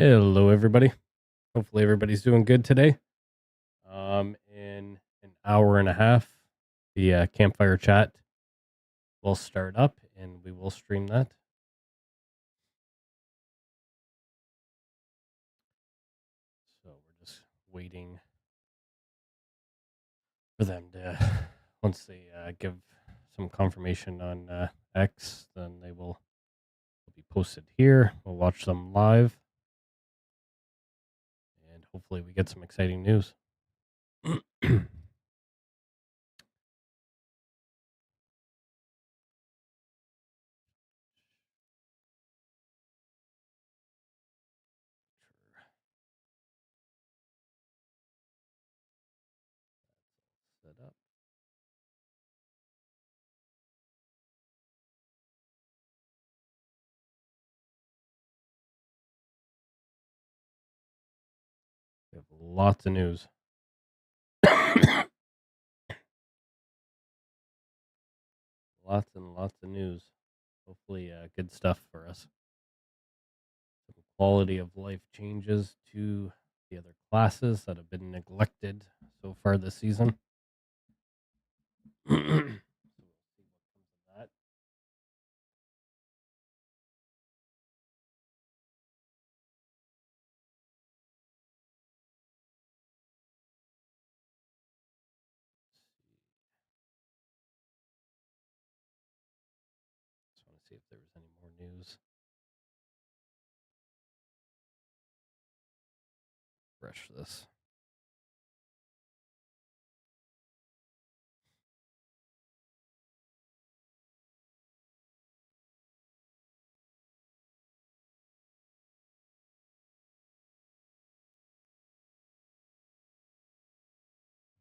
Hello, everybody. Hopefully, everybody's doing good today. In an hour and a half, the campfire chat will start up, and we will stream that. So we're just waiting for them to, once they give some confirmation on X, then they will be posted here. We'll watch them live, and hopefully, we get some exciting news. Set up. We have lots of news. Lots and lots of news. Hopefully, good stuff for us. Some quality of life changes to the other classes that have been neglected so far this season. So we'll see what comes of that. Just want to see if there was any more news. Refresh this.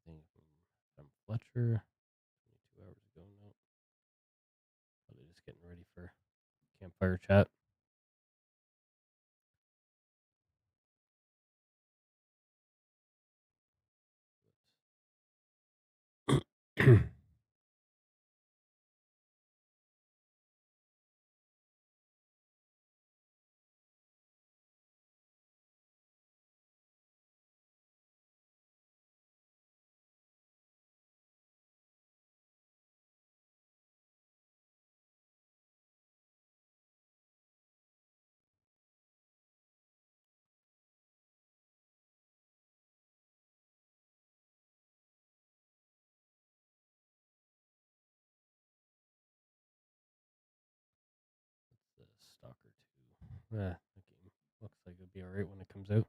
Thing from Fletcher. 22 hours ago now. Probably just getting ready for campfire chat. The Stalker 2. That game looks like it'll be alright when it comes out.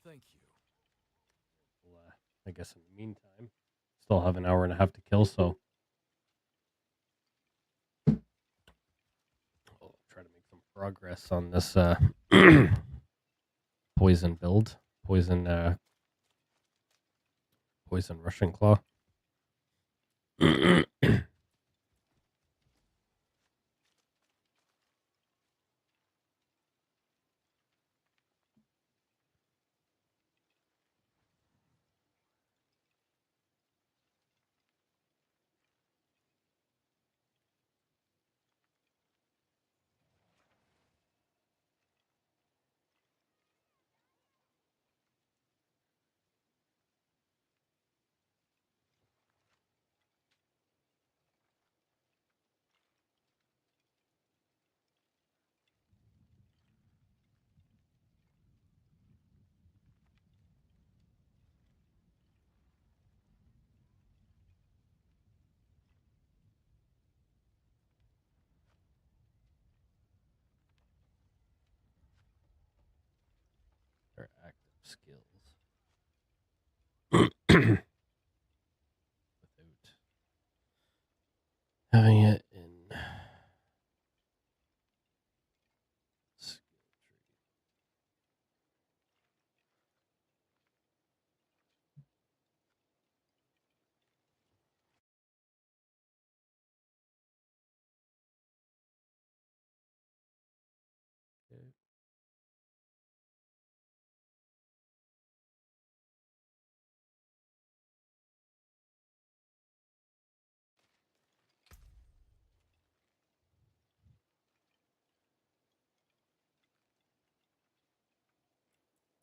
Thank you. Well, I guess in the meantime, still have an hour and a half to kill, so I'll try to make some progress on this poison build. Poison Russian claw.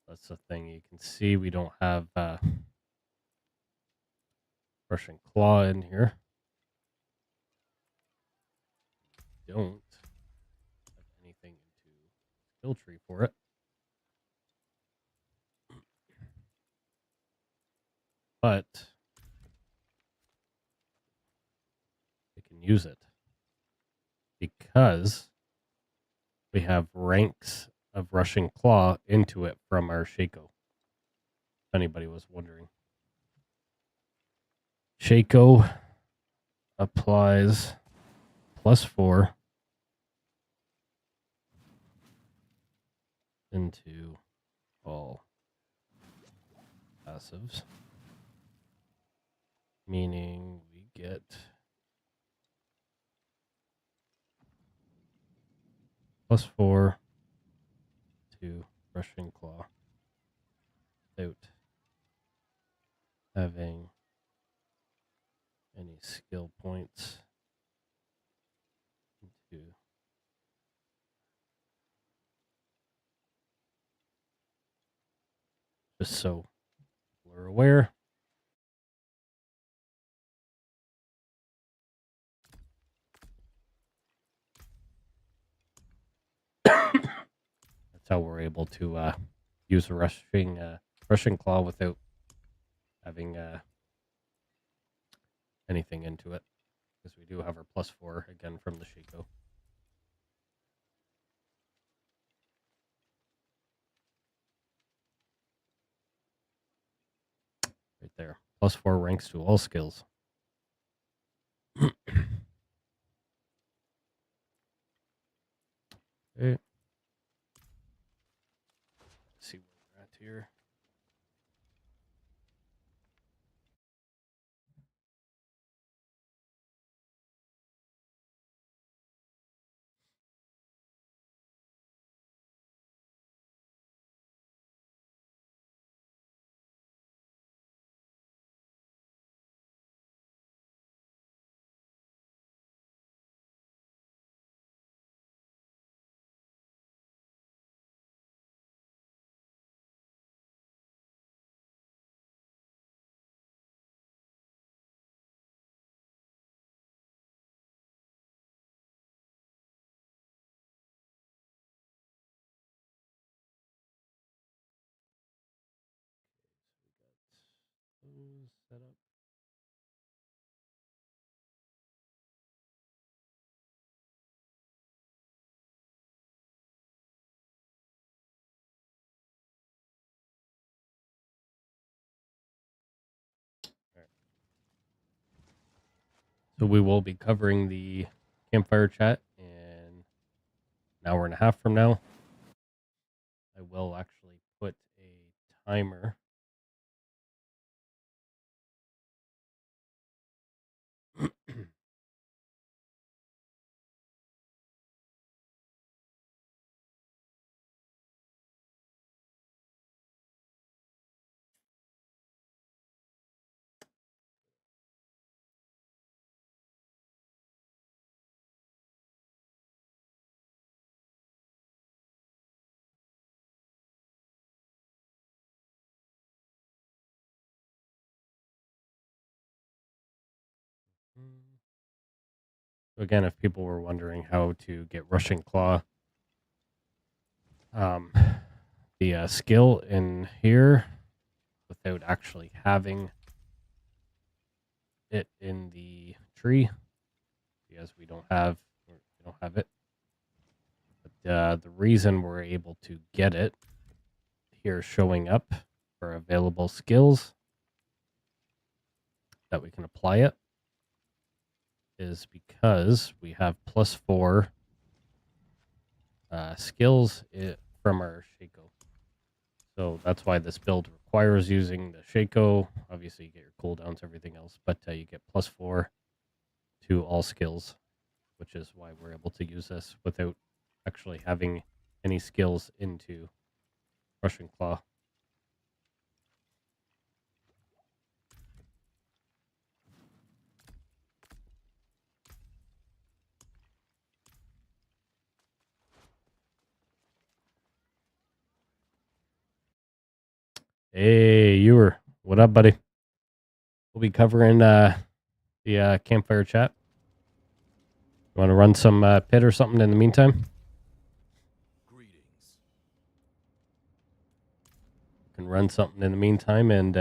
That's the thing. You can see we don't have Russian Claw in here. Don't have anything into skill tree for it. But we can use it because we have ranks of Russian Claw into it from our Shaco. If anybody was wondering. Shaco applies +4 into all passives, meaning we get +4 to Russian Claw without having any skill points into just so we're aware. That's how we're able to use a Russian Claw without having anything into it, because we do have our +4 again from the Shaco. Right there. +4 ranks to all skills. Okay. Let's see where we're at here. Set up. All right. So we will be covering the campfire chat in an hour and a half from now. I will actually put a timer. Again, if people were wondering how to get Russian Claw, um, the skill in here without actually having it in the tree, because we don't have it. But the reason we're able to get it here showing up for available skills that we can apply it is because we have +4 skills from our Shaco. So that's why this build requires using the Shaco. Obviously, you get your cooldowns, everything else, but you get +4 to all skills, which is why we're able to use this without actually having any skills into Russian Claw. Hey, you were. What up, buddy? We'll be covering the campfire chat. You want to run some pit or something in the meantime? Greetings. Can run something in the meantime, and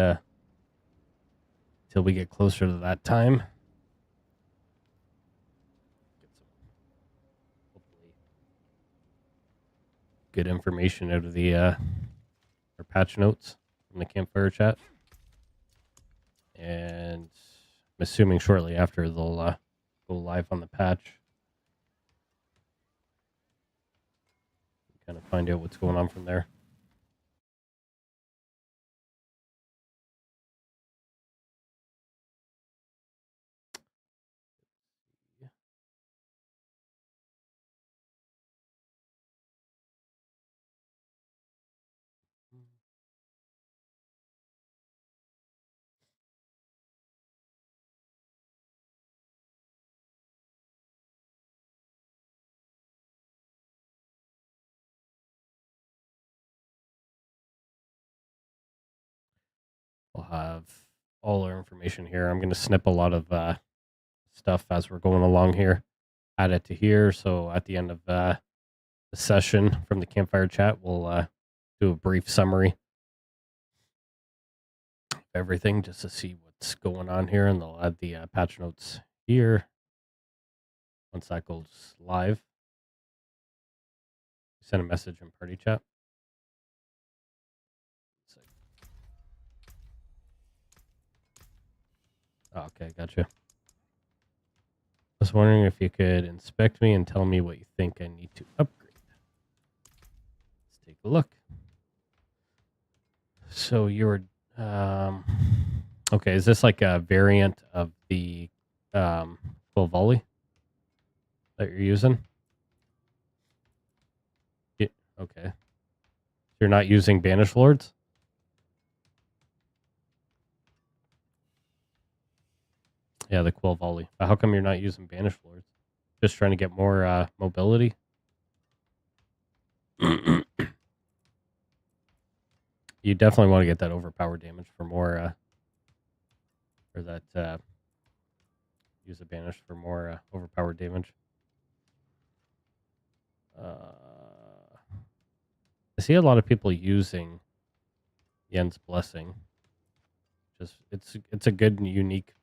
till we get closer to that time, get some hopefully good information out of the our patch notes from the campfire chat. And I'm assuming shortly after they'll go live on the patch. Kind of find out what's going on from there. We'll have all our information here. I'm going to snip a lot of stuff as we're going along here, add it to here. So at the end of the session from the campfire chat, we'll do a brief summary of everything just to see what's going on here. And they'll add the patch notes here once that goes live. Send a message in party chat. Oh, okay, gotcha. I was wondering if you could inspect me and tell me what you think I need to upgrade. Let's take a look. So you're okay, is this like a variant of the full volley that you're using? Yeah, okay. You're not using Banish Lords? Yeah, the Quill Volley. But how come you're not using Banish Lords? Just trying to get more mobility? You definitely want to get that overpower damage for more, or that, use a Banish for more overpower damage. I see a lot of people using Yen's Blessing. Just it's a good and unique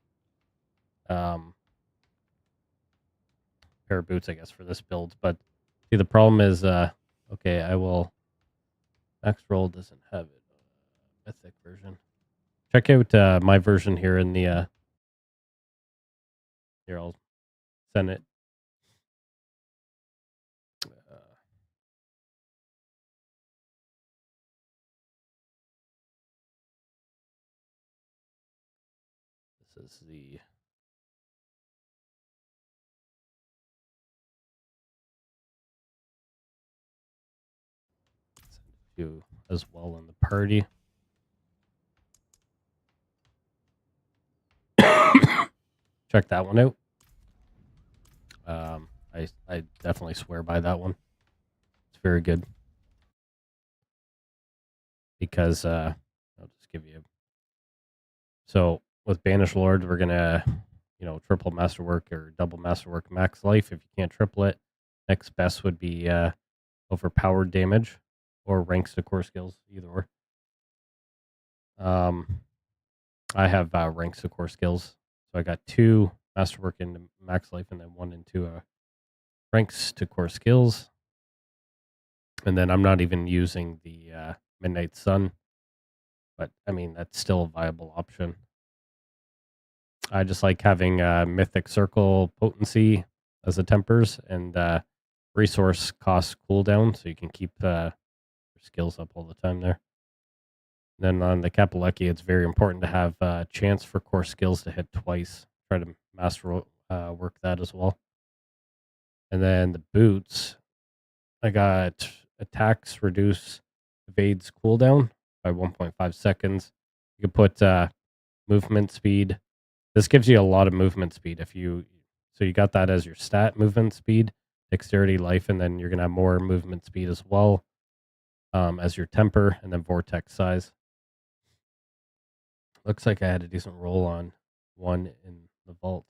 pair of boots, I guess, for this build. But see, the problem is, okay, I will. Max Roll doesn't have it. Mythic version. Check out my version here in the. Here, I'll send it. This is the. Send it to you as well in the party. Check that one out. I definitely swear by that one. It's very good. Because I'll just give you. So with Banish Lord, we're gonna, triple masterwork or double masterwork max life. If you can't triple it, next best would be overpowered damage or ranks to core skills, either or. I have ranks to core skills, so I got 2 masterwork into max life and then 1 into ranks to core skills. And then I'm not even using the Midnight Sun, but I mean that's still a viable option. I just like having Mythic Circle potency as the tempers and resource cost cooldown, so you can keep your skills up all the time there. Then on the Kapaleki, it's very important to have a chance for core skills to hit twice. Try to master work that as well. And then the boots, I got attacks reduce evades cooldown by 1.5 seconds. You can put movement speed. This gives you a lot of movement speed. So you got that as your stat, movement speed, dexterity, life, and then you're gonna have more movement speed as well as your temper, and then vortex size. Looks like I had a decent roll on one in the vault.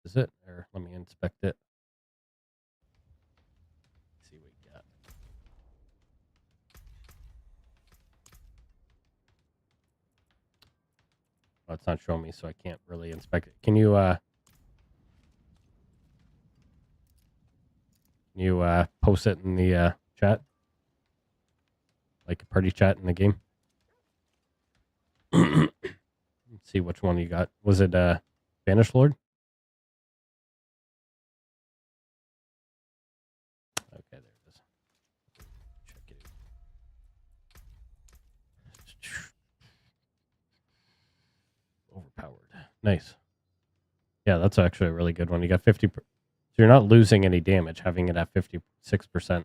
Is it? Or let me inspect it. See what we got. Oh, it's not showing me, so I can't really inspect it. Can you post it in the chat? Like a party chat in the game? Let's see which one you got. Was it Banished Lord? Okay, there it is. Check it out. Overpowered. Nice. Yeah, that's actually a really good one. You got 50. So you're not losing any damage having it at 56%.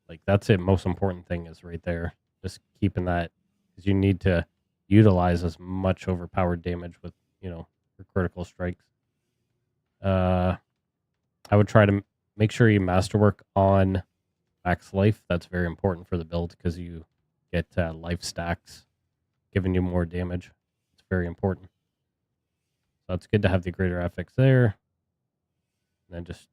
Like that's it. Most important thing is right there. Just keeping that because you need to utilize as much overpowered damage with your critical strikes. I would try to make sure you masterwork on max life. That's very important for the build because you get life stacks giving you more damage. It's very important. So it's good to have the greater FX there. And then just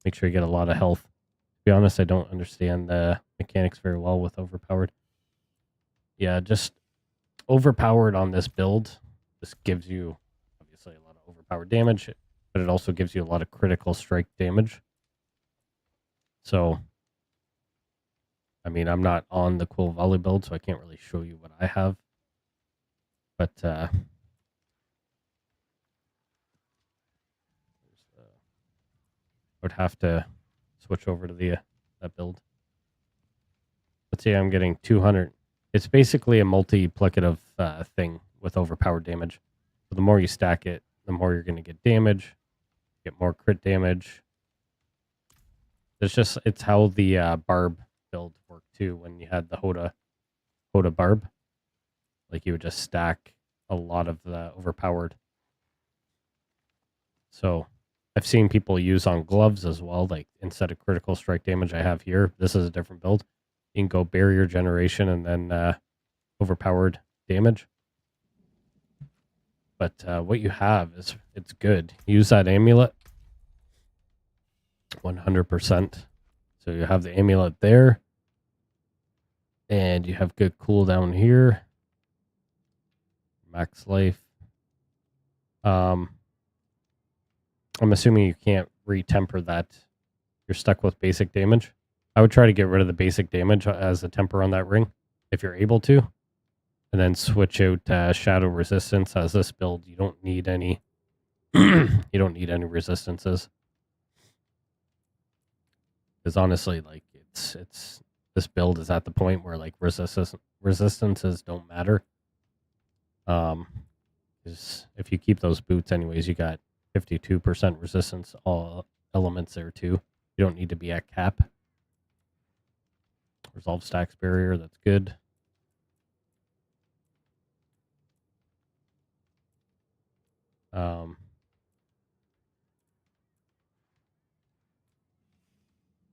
make sure you get a lot of health. To be honest, I don't understand the mechanics very well with overpowered. Yeah, just overpowered on this build. This gives you obviously a lot of overpowered damage, but it also gives you a lot of critical strike damage. So, I mean, I'm not on the Quill Volley build, so I can't really show you what I have. But I would have to switch over to the that build. Let's see, I'm getting 200. It's basically a multiplicative thing with overpowered damage. So the more you stack it, the more you're going to get damage, get more crit damage. It's how the barb build worked too. When you had the Hoda barb, like you would just stack a lot of the overpowered. So I've seen people use on gloves as well. Like instead of critical strike damage I have here, this is a different build. You can go barrier generation and then overpowered damage. But what you have it's good. Use that amulet 100%. So you have the amulet there. And you have good cooldown here. Max life. I'm assuming you can't retemper that. You're stuck with basic damage. I would try to get rid of the basic damage as a temper on that ring if you're able to. And then switch out shadow resistance as this build. You don't need any you don't need any resistances. Because honestly, like it's this build is at the point where like resistances don't matter. Is if you keep those boots anyways, you got 52% resistance all elements there too. You don't need to be at cap. Resolve stacks barrier, that's good. Um,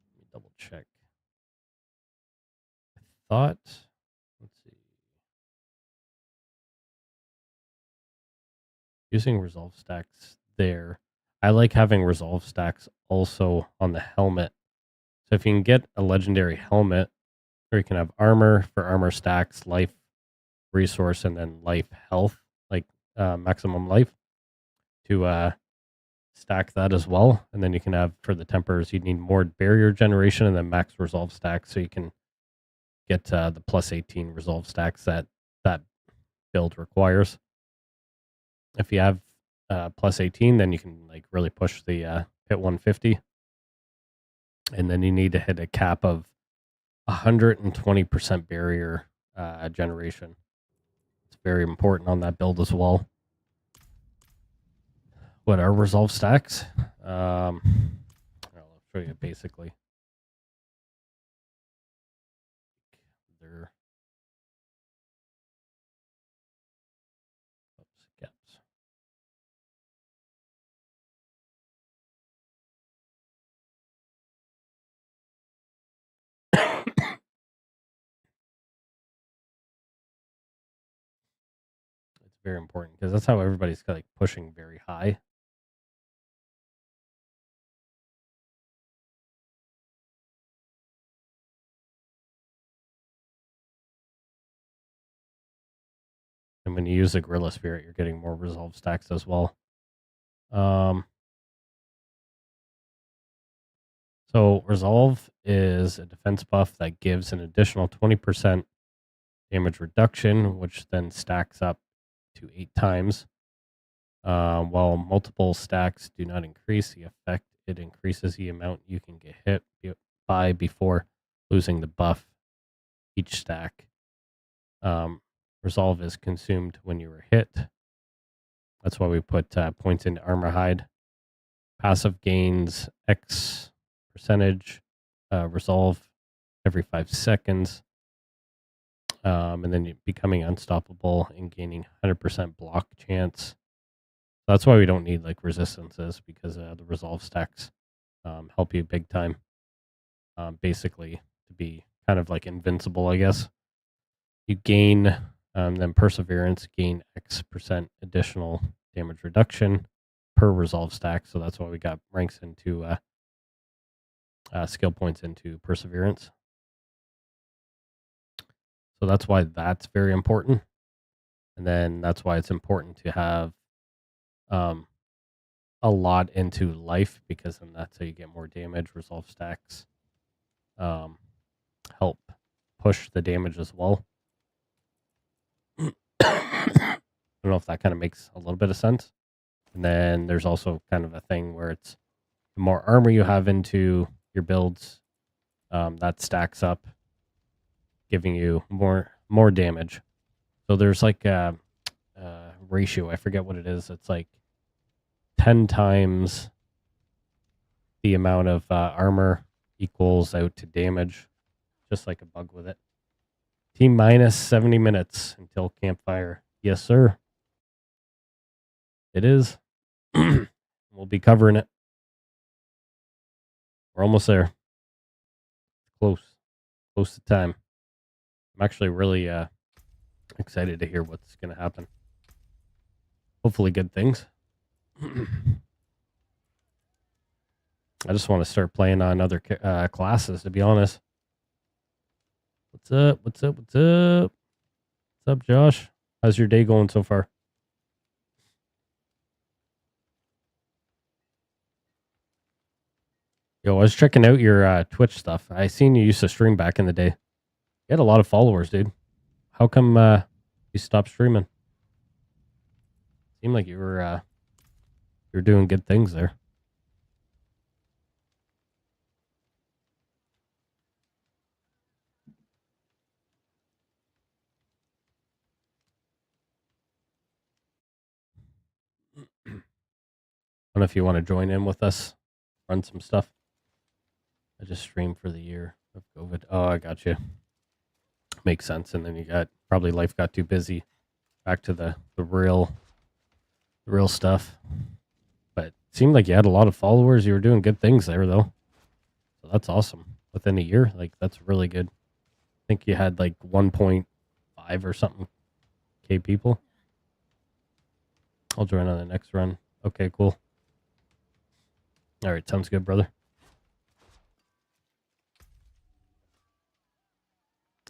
let me double check. I thought, let's see. Using resolve stacks there. I like having resolve stacks also on the helmet. So if you can get a legendary helmet, or you can have armor for armor stacks, life, resource, and then life health, like maximum life to stack that as well. And then you can have for the tempers, you need more barrier generation and then max resolve stacks so you can get the plus 18 resolve stacks that build requires. If you have plus 18, then you can like really push the hit 150. And then you need to hit a cap of 120% barrier generation. It's very important on that build as well. What are resolve stacks? I'll show you basically. They're gaps. very important because that's how everybody's like pushing very high. And when you use the Gorilla Spirit, you're getting more resolve stacks as well. Um, so Resolve is a defense buff that gives an additional 20% damage reduction, which then stacks up to 8 times. While multiple stacks do not increase the effect, it increases the amount you can get hit by before losing the buff each stack. Resolve is consumed when you are hit. That's why we put points into Armor Hide. Passive gains X percentage resolve every 5 seconds. And then you're becoming unstoppable and gaining 100% block chance. That's why we don't need like resistances, because the resolve stacks help you big time. Basically, to be kind of like invincible, I guess. You gain then perseverance, gain X% additional damage reduction per resolve stack. So that's why we got ranks into skill points into perseverance. So that's why that's very important. And then that's why it's important to have a lot into life, because then that's how you get more damage. Resolve stacks help push the damage as well. I don't know if that kind of makes a little bit of sense. And then there's also kind of a thing where it's the more armor you have into your builds, that stacks up, giving you more damage. So there's like a ratio. I forget what it is. It's like 10 times the amount of armor equals out to damage, just like a bug with it. T-minus 70 minutes until campfire. Yes, sir. It is. We'll be covering it. We're almost there. Close to time. I'm actually really excited to hear what's going to happen. Hopefully good things. I just want to start playing on other classes, to be honest. What's up? What's up, Josh? How's your day going so far? Yo, I was checking out your Twitch stuff. I seen you used to stream back in the day. You had a lot of followers, dude. How come you stopped streaming? Seemed like you were doing good things there. I don't know if you want to join in with us, run some stuff. I just streamed for the year of COVID. Oh, I got you. Makes sense. And then you got probably life got too busy. Back to the real stuff. But it seemed like you had a lot of followers. You were doing good things there, though. So that's awesome. Within a year, like that's really good. I think you had like 1.5 or something K people. I'll join on the next run. Okay, cool. All right, sounds good, brother.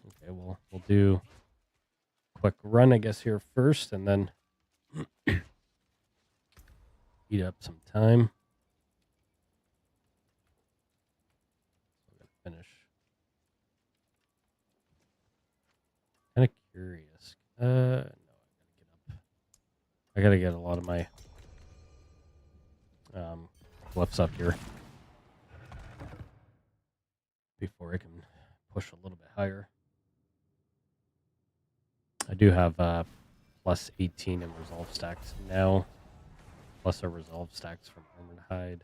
Okay, well, we'll do a quick run, I guess, here first, and then eat up some time. I'm gonna finish. Kind of curious. No, I gotta get a lot of my glyphs up here before I can push a little bit higher. I do have plus 18 in resolve stacks now, plus our resolve stacks from Armored Hide.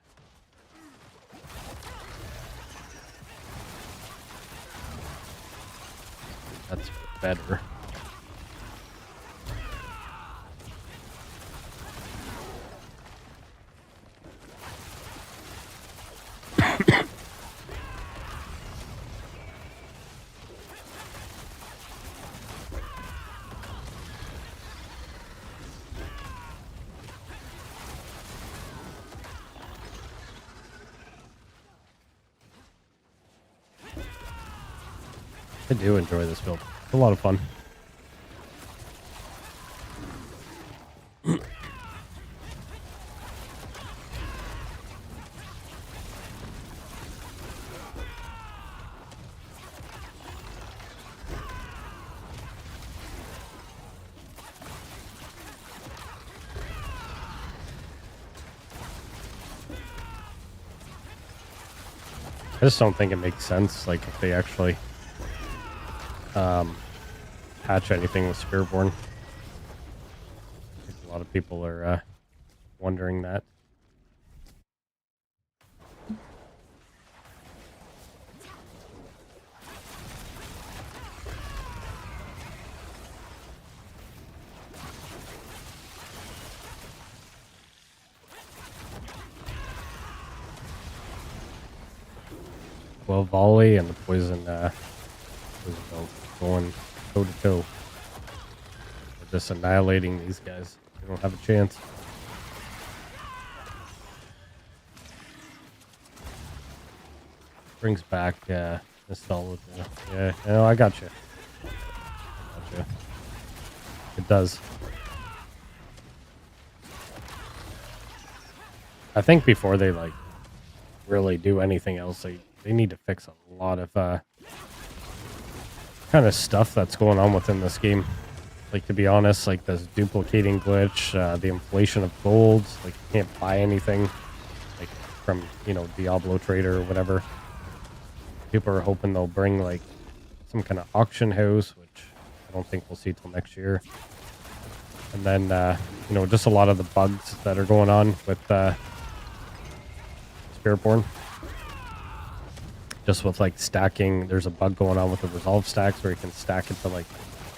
That's better. I do enjoy this build. It's a lot of fun. I just don't think it makes sense, like, if they actually patch anything with Spiritborn. I think a lot of people are wondering that. Well, volley and the poison belt going toe to toe. They're just annihilating these guys. They don't have a chance. Brings back nostalgia. Yeah, no, I got you. I got you. It does. I think before they like really do anything else, they need to fix a lot of kind of stuff that's going on within this game. Like, to be honest, like this duplicating glitch, the inflation of gold, like you can't buy anything like from, Diablo Trader or whatever. People are hoping they'll bring like some kind of auction house, which I don't think we'll see till next year. And then, just a lot of the bugs that are going on with Spiritborn. Just with like stacking, there's a bug going on with the resolve stacks where you can stack it to like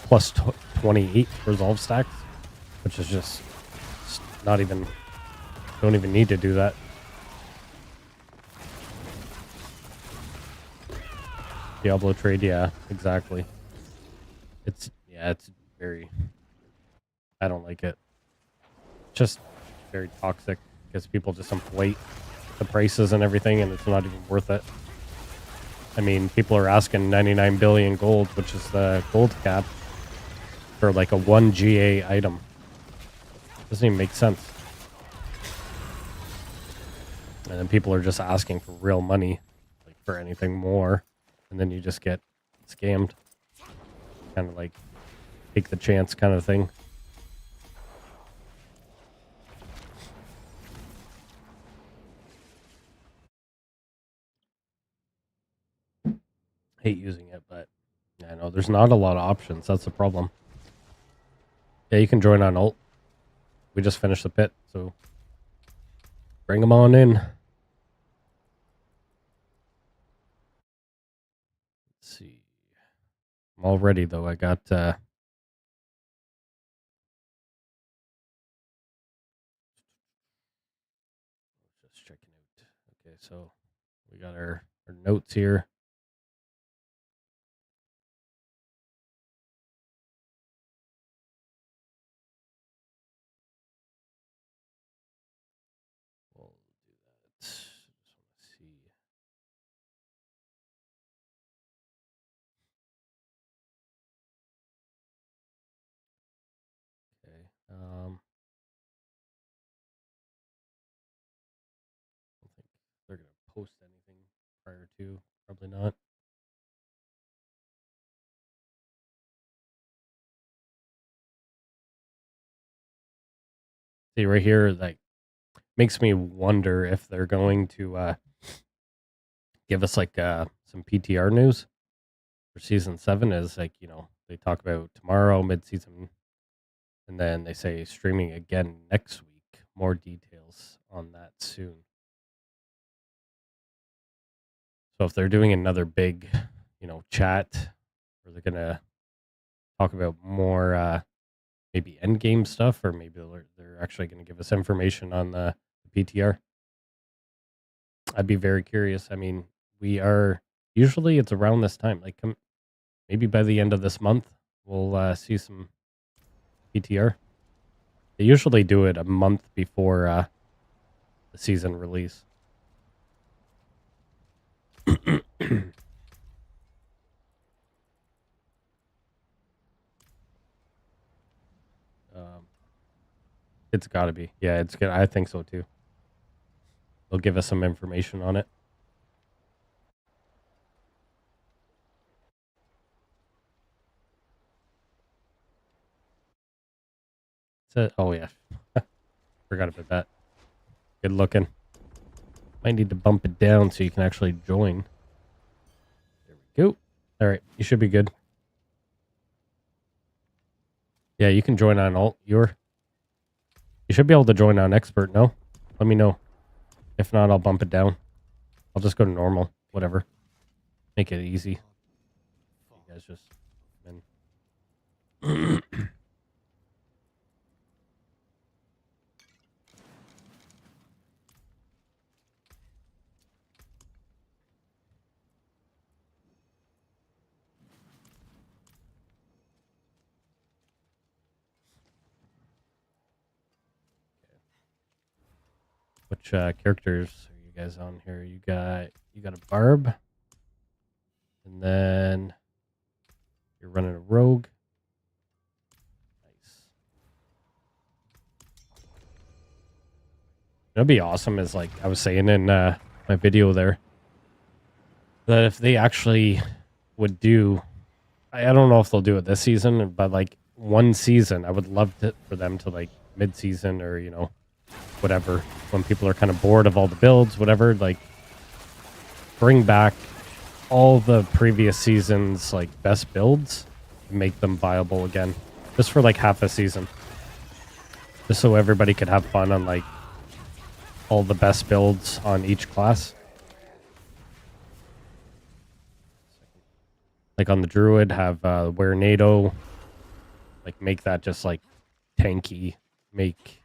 plus 28 resolve stacks, which is just not even, don't even need to do that. Diablo trade, yeah, exactly. It's very, I don't like it. Just very toxic because people just inflate the prices and everything, and it's not even worth it. I mean, people are asking 99 billion gold, which is the gold cap, for like a 1 GA item. Doesn't even make sense. And then people are just asking for real money, like for anything more, and then you just get scammed. Kind of like take the chance kind of thing. Hate using it, but I know there's not a lot of options. That's the problem. Yeah, you can join on ult. We just finished the pit, so bring them on in. Let's see. I'm all ready though. I got just checking out. Okay, so we got our notes here. We'll do that. Just want to see. Okay. I don't think they're gonna post anything prior to. Probably not. See right here, like makes me wonder if they're going to give us like some PTR news for season 7. Is like, they talk about tomorrow mid-season, and then they say streaming again next week. More details on that soon. So if they're doing another big, chat, or they're gonna talk about more maybe end game stuff, or maybe they're actually gonna give us information on the PTR. I'd be very curious. I mean, we are usually it's around this time, like maybe by the end of this month, we'll see some PTR. They usually do it a month before the season release. It's got to be. Yeah, it's good. I think so too. They'll give us some information on it. Oh yeah, forgot about that. Good looking. Might need to bump it down so you can actually join. There we go. All right, you should be good. Yeah, you can join on alt. You should be able to join on expert. No, let me know. If not, I'll bump it down. I'll just go to normal. Whatever. Make it easy. You guys just. Which characters are you guys on here? You got a barb, and then you're running a rogue. Nice. That'd be awesome. Is like I was saying in my video there, that if they actually would do, I don't know if they'll do it this season, but like one season, I would love for them to like mid-season or whatever, when people are kind of bored of all the builds, whatever, like bring back all the previous seasons like best builds and make them viable again, just for like half a season, just so everybody could have fun on like all the best builds on each class. Like on the druid, have wear NATO, like make that just like tanky, make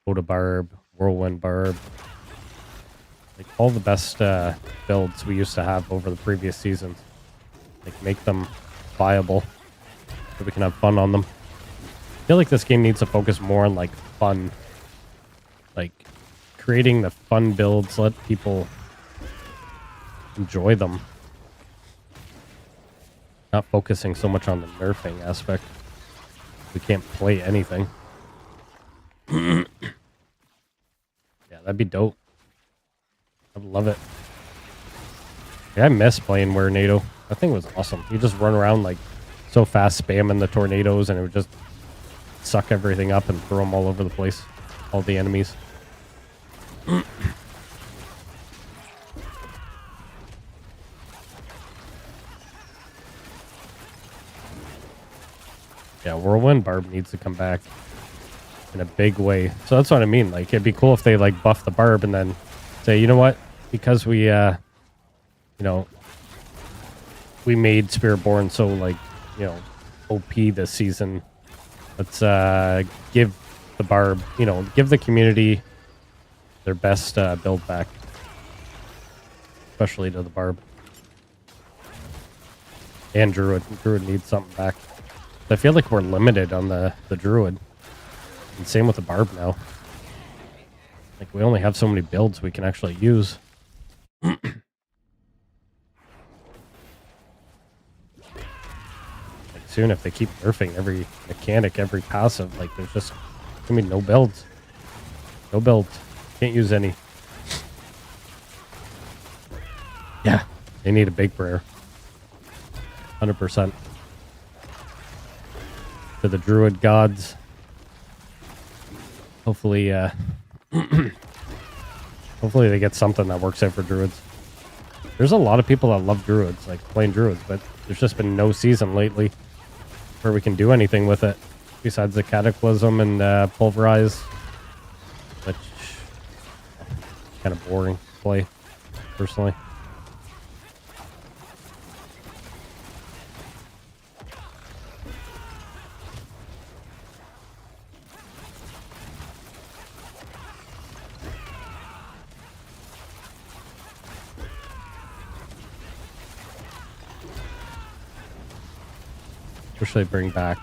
Oda barb, whirlwind barb, like all the best builds we used to have over the previous seasons. Like make them viable so we can have fun on them. I feel like this game needs to focus more on like fun, like creating the fun builds, let people enjoy them. Not focusing so much on the nerfing aspect. We can't play anything. Yeah, that'd be dope. I'd love it. Yeah, I miss playing Where NATO. That thing was awesome. You just run around like so fast, spamming the tornadoes, and it would just suck everything up and throw them all over the place. All the enemies. Yeah, Whirlwind Barb needs to come back in a big way. So that's what I mean. Like, it'd be cool if they like buff the Barb and then say, you know what? Because we, we made Spiritborn so like, OP this season. Let's give the Barb, give the community their best build back, especially to the Barb and Druid. Druid needs something back. I feel like we're limited on the Druid. And same with the Barb now. Like, we only have so many builds we can actually use. Like, soon, if they keep nerfing every mechanic, every passive, like, there's just gonna be no builds. No builds. Can't use any. Yeah, they need a big prayer. 100%. To the Druid gods. Hopefully, hopefully they get something that works out for Druids. There's a lot of people that love Druids, like playing Druids, but there's just been no season lately where we can do anything with it besides the Cataclysm and Pulverize, which kind of boring play, personally. Wish they bring back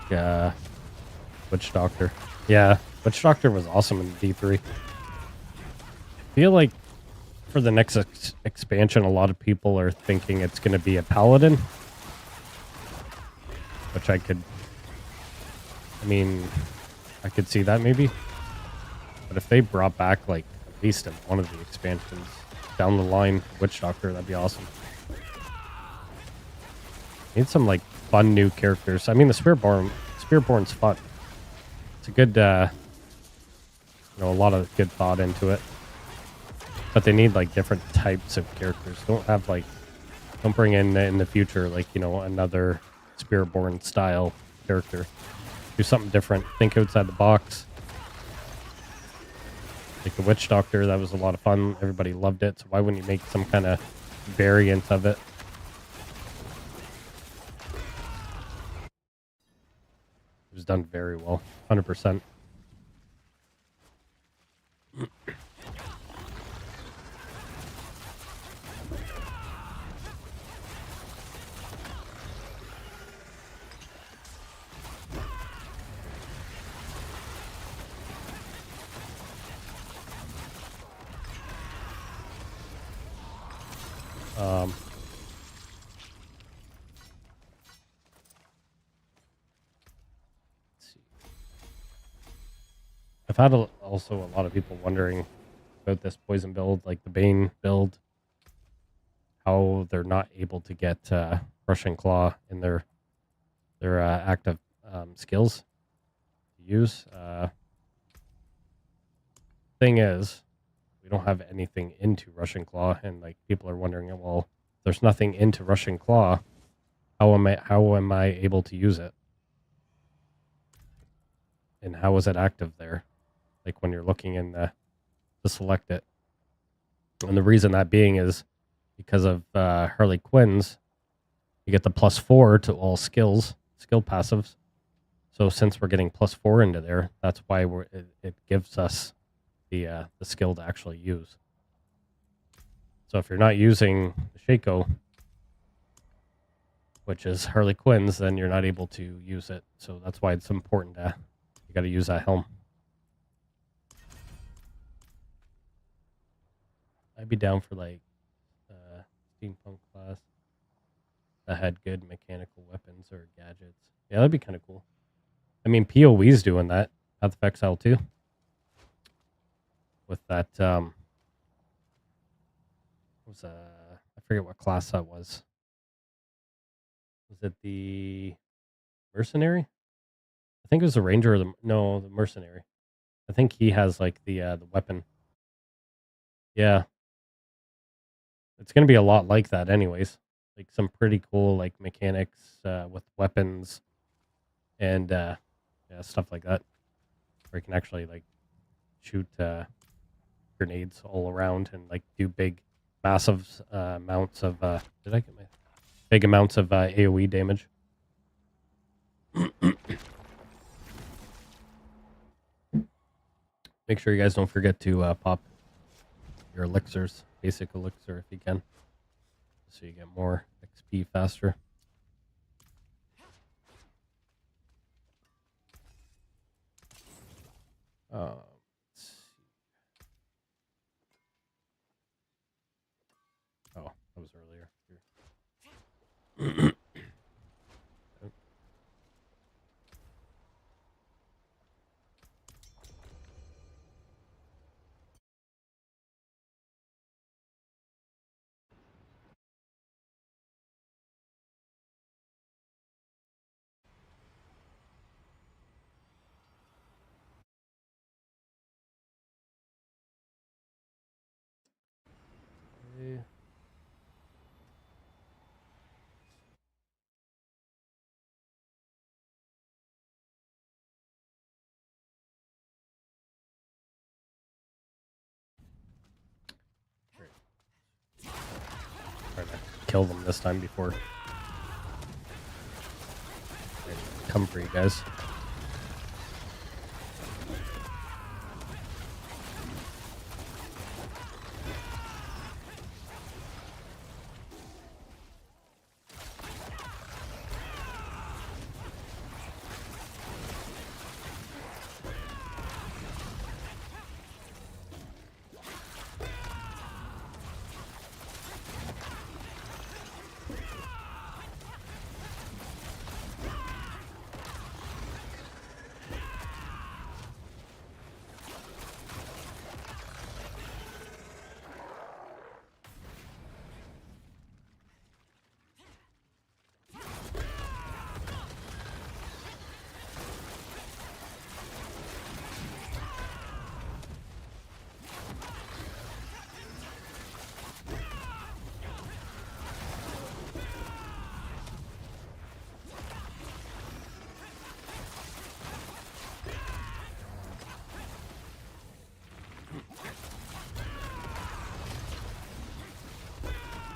Witch Doctor. Yeah, Witch Doctor was awesome in D3. I feel like for the next expansion, a lot of people are thinking it's going to be a Paladin. Which I could see that maybe. But if they brought back, like, at least in one of the expansions down the line, Witch Doctor, that'd be awesome. Need some, like, fun new characters. I mean, the Spiritborn's fun. It's a good, a lot of good thought into it. But they need, like, different types of characters. Don't bring in the future, like, another Spiritborn style character. Do something different. Think outside the box. Like the Witch Doctor, that was a lot of fun. Everybody loved it. So why wouldn't you make some kind of variant of it? It was done very well. 100%. Let's see. I've had also a lot of people wondering about this poison build, like the Bane build, how they're not able to get Russian Claw in their active skills to use. Thing is, we don't have anything into Russian Claw, and like people are wondering, well, there's nothing into Russian Claw. How am I able to use it? And how is it active there? Like when you're looking in to select it. And the reason that being is because of Harley Quinn's, you get the +4 to all skill passives. So since we're getting +4 into there, that's why it gives us the skill to actually use. So if you're not using Shaco, which is Harley Quinn's, then you're not able to use it. So that's why it's important you got to use that helm. I'd be down for like steampunk class that had good mechanical weapons or gadgets. Yeah, that'd be kind of cool. I mean, PoE's doing that. Path of Exile too. With that, I forget what class that was. Was it the mercenary? I think it was the ranger or the mercenary. I think he has like the weapon. Yeah, it's gonna be a lot like that, anyways. Like some pretty cool like mechanics with weapons and stuff like that, where you can actually like shoot grenades all around and like do big, massive amounts of. Did I get my big amounts of AOE damage? Make sure you guys don't forget to pop your elixirs, basic elixir if you can, so you get more XP faster. Let's see. Oh, that was earlier. Here. Okay. Trying to kill them this time before they come for you guys.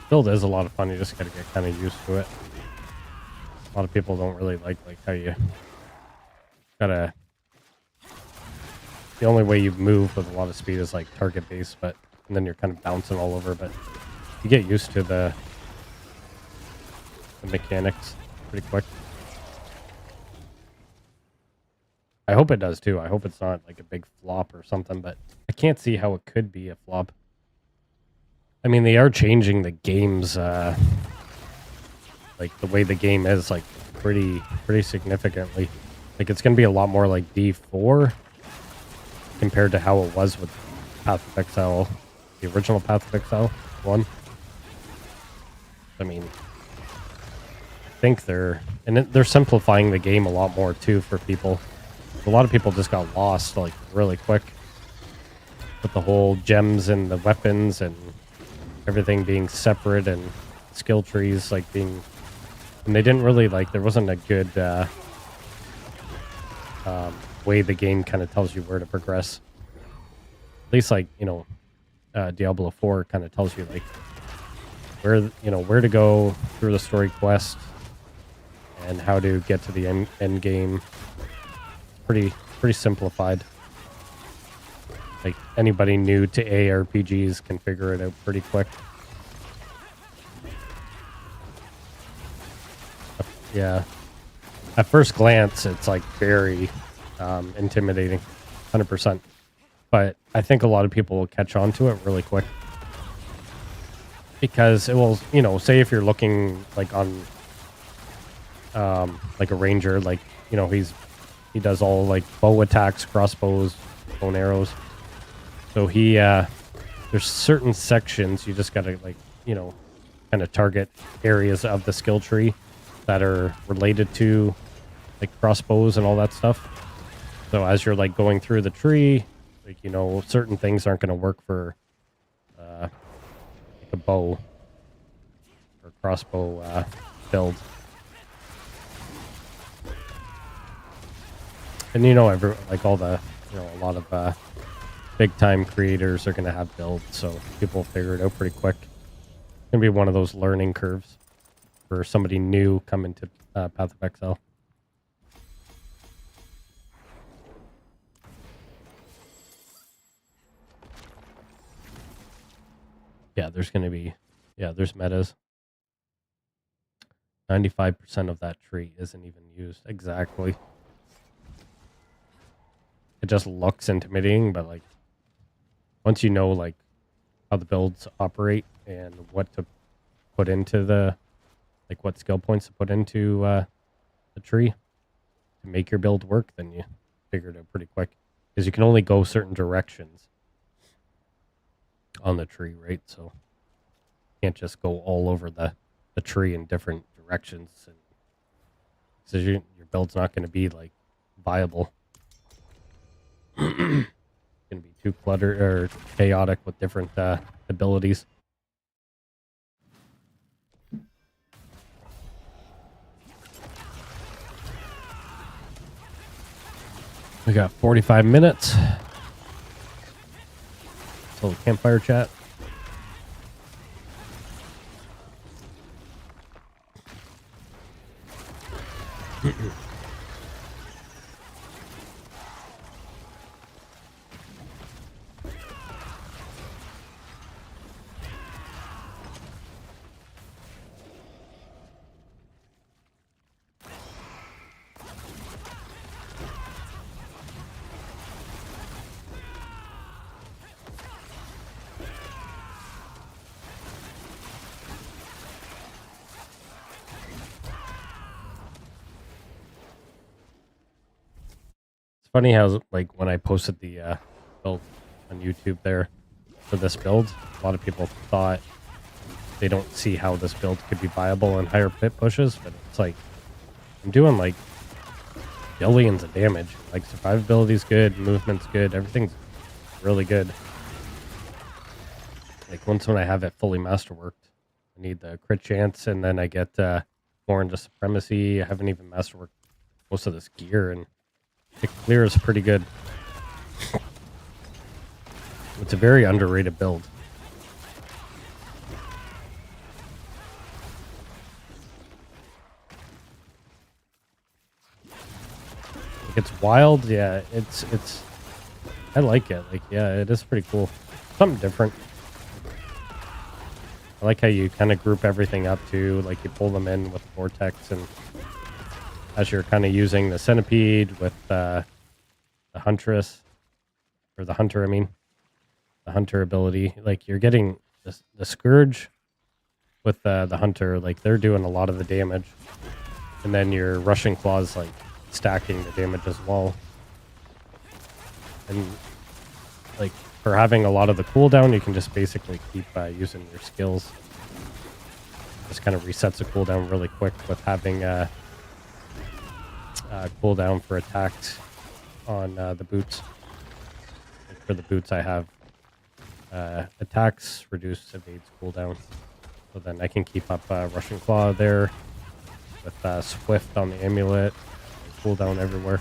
build is a lot of fun. You just gotta get kind of used to it. A lot of people don't really like how you gotta. The only way you move with a lot of speed is like target based, and then you're kind of bouncing all over. But you get used to the mechanics pretty quick. I hope it does too. I hope it's not like a big flop or something, but I can't see how it could be a flop. I mean, they are changing the games, like the way the game is, like pretty significantly. Like it's going to be a lot more like D4 compared to how it was with Path of Exile, the original Path of Exile 1. I mean, I think they're simplifying the game a lot more too for people. A lot of people just got lost like really quick with the whole gems and the weapons and everything being separate and skill trees like being, and they didn't really there wasn't a good way the game kind of tells you where to progress. At least Diablo 4 kind of tells you like where to go through the story quest and how to get to the end game. Pretty simplified. Like anybody new to ARPGs can figure it out pretty quick. Yeah. At first glance, it's like very intimidating, 100%. But I think a lot of people will catch on to it really quick. Because it will, say if you're looking like on like a ranger, like, he does all like bow attacks, crossbows, bow and arrows. So there's certain sections you just gotta kind of target areas of the skill tree that are related to like crossbows and all that stuff. So as you're like going through the tree, like certain things aren't going to work for like a bow or crossbow build. And all the a lot of big time creators are going to have builds, so people will figure it out pretty quick. It's going to be one of those learning curves for somebody new coming to Path of Exile. Yeah, there's going to be, there's metas. 95% of that tree isn't even used. Exactly. It just looks intimidating, but like once you know like how the builds operate and what to put into what skill points to put into the tree to make your build work, then you figure it out pretty quick. Because you can only go certain directions on the tree, right? So you can't just go all over the tree in different directions, and so your build's not going to be like viable. Going to be too cluttered or chaotic with different abilities. We got 45 minutes. So campfire chat. Funny how like when I posted the build on YouTube there for this build, a lot of people thought they don't see how this build could be viable in higher pit pushes, but it's like I'm doing like billions of damage. Like survivability's good, movement's good, everything's really good. Like once when I have it fully masterworked, I need the crit chance, and then I get more into supremacy. I haven't even masterworked most of this gear, and it clears pretty good. It's a very underrated build. it's wild. Yeah, it's I like it. Like, yeah, it is pretty cool. Something different. I like how you kind of group everything up too. Like you pull them in with vortex, and as you're kind of using the centipede with the huntress or the hunter, I mean the hunter ability. Like you're getting the scourge with the hunter. Like they're doing a lot of the damage, and then your rushing claws like stacking the damage as well. And like for having a lot of the cooldown, you can just basically keep using your skills. Just kind of resets the cooldown really quick with having cooldown for attacks on the boots. Like for the boots, I have attacks reduce evades cooldown, so then I can keep up rushing claw there with swift on the amulet, cooldown everywhere.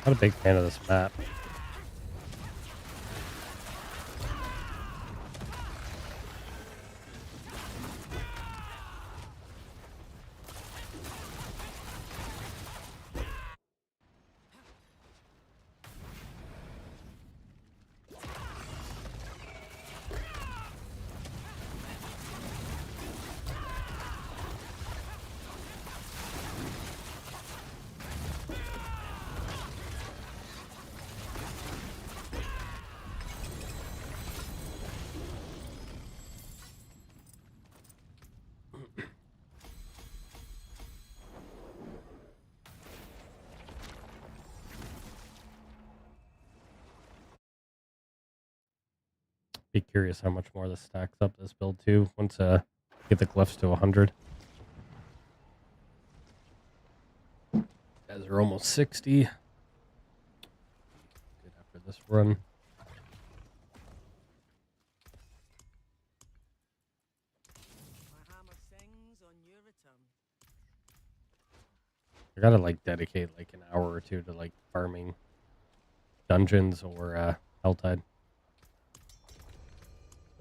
Not a big fan of this map. Be curious how much more this stacks up this build too once get the glyphs to 100. Guys are almost 60. Good after this run. I gotta like dedicate like an hour or two to like farming dungeons or Helltide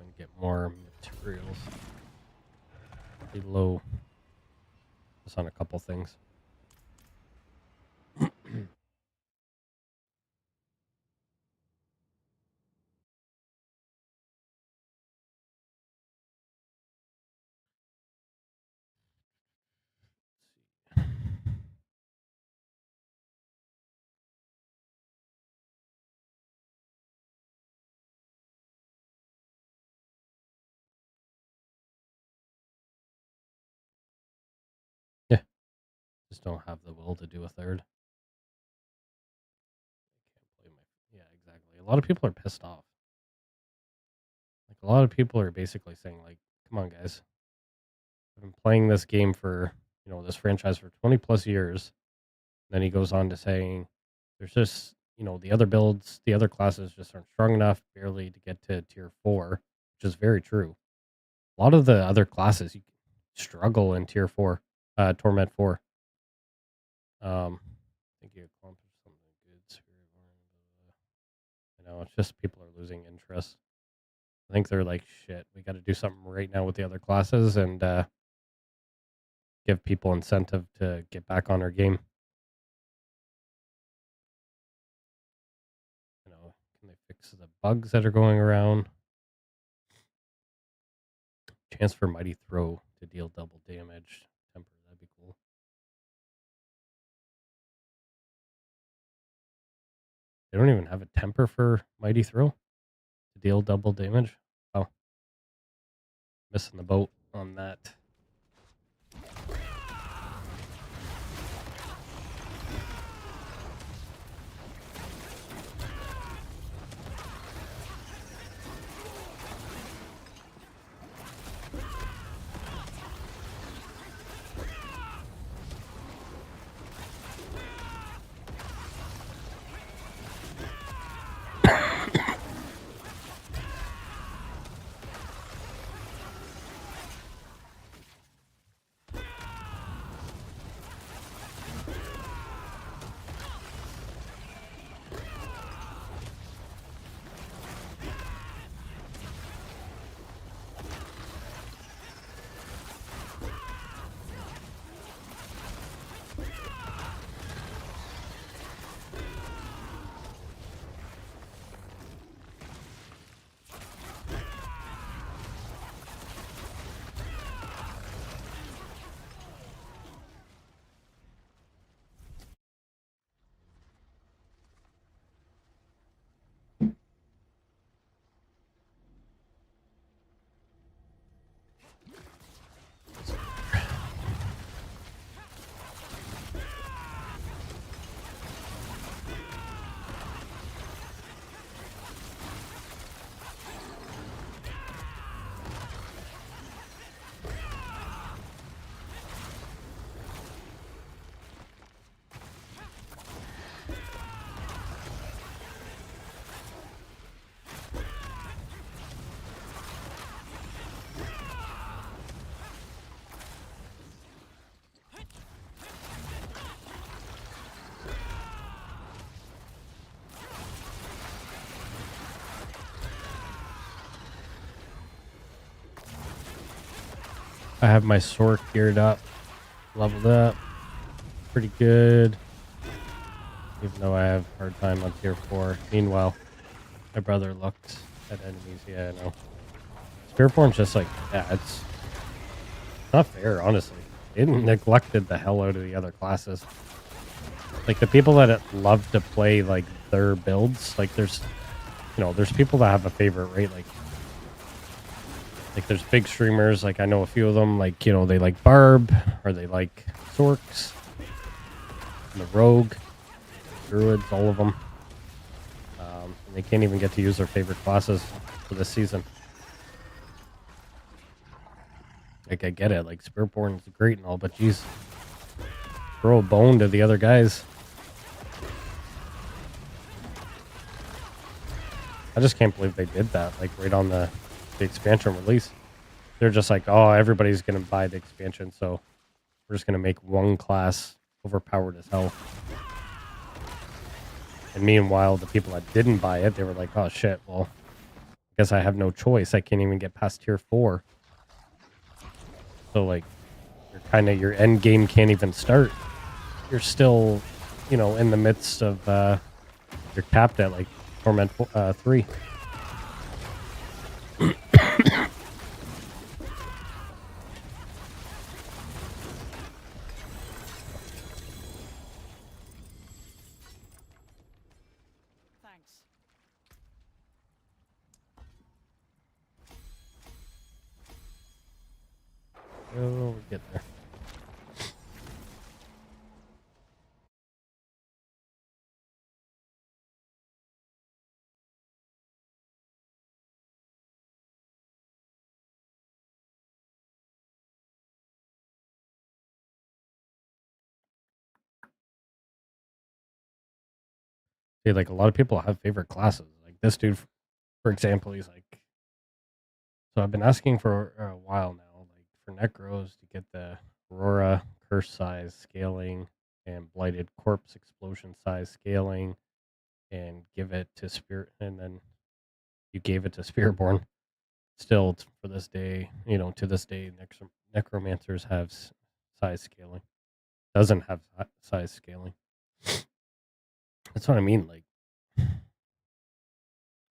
and get more materials. Pretty low just on a couple things. Yeah, just don't have the will to do a third. Can't play my. Yeah, exactly. A lot of people are pissed off. Like a lot of people are basically saying like, "Come on, guys, I've been playing this game for this franchise for 20 plus years." Then he goes on to saying, "There's just the other builds, the other classes just aren't strong enough, barely to get to tier 4," which is very true. A lot of the other classes you struggle in tier 4, Torment 4. I think you accomplished something good. It's just people are losing interest. I think they're like, shit, we got to do something right now with the other classes and give people incentive to get back on our game. Can they fix the bugs that are going around? Chance for Mighty Throw to deal double damage. Temper, that'd be cool. They don't even have a temper for Mighty Throw to deal double damage. Oh, missing the boat on that. I have my sword geared up, leveled up, pretty good. Even though I have a hard time on tier 4. Meanwhile, my brother looks at enemies. Yeah, I know. Spearborn's just like, yeah, it's not fair, honestly. It neglected the hell out of the other classes. Like, the people that love to play, like, their builds, like, there's people that have a favorite, right? Like there's big streamers, like I know a few of them, like, they like Barb, or they like Sorks, and the Rogue, Druids, all of them. And they can't even get to use their favorite classes for this season. Like, I get it, like, Spearborn is great and all, but geez, throw a bone to the other guys. I just can't believe they did that, like, right on the expansion release. They're just like, oh, everybody's going to buy the expansion, so we're just going to make one class overpowered as hell. And meanwhile, the people that didn't buy it, they were like, oh, shit, well, I guess I have no choice. I can't even get past tier 4. So, like, your end game can't even start. You're still, in the midst of, you're capped at, like, Torment 3. Thanks. Oh, we'll get there. See, like, a lot of people have favorite classes. Like, this dude, for example, he's like, so I've been asking for a while now, like, for Necros to get the Aurora Curse size scaling and Blighted Corpse explosion size scaling and give it to Spirit, and then you gave it to Spiritborn. Still, for this day, to this day, Necromancers have size scaling. Doesn't have size scaling. That's what I mean. Like, they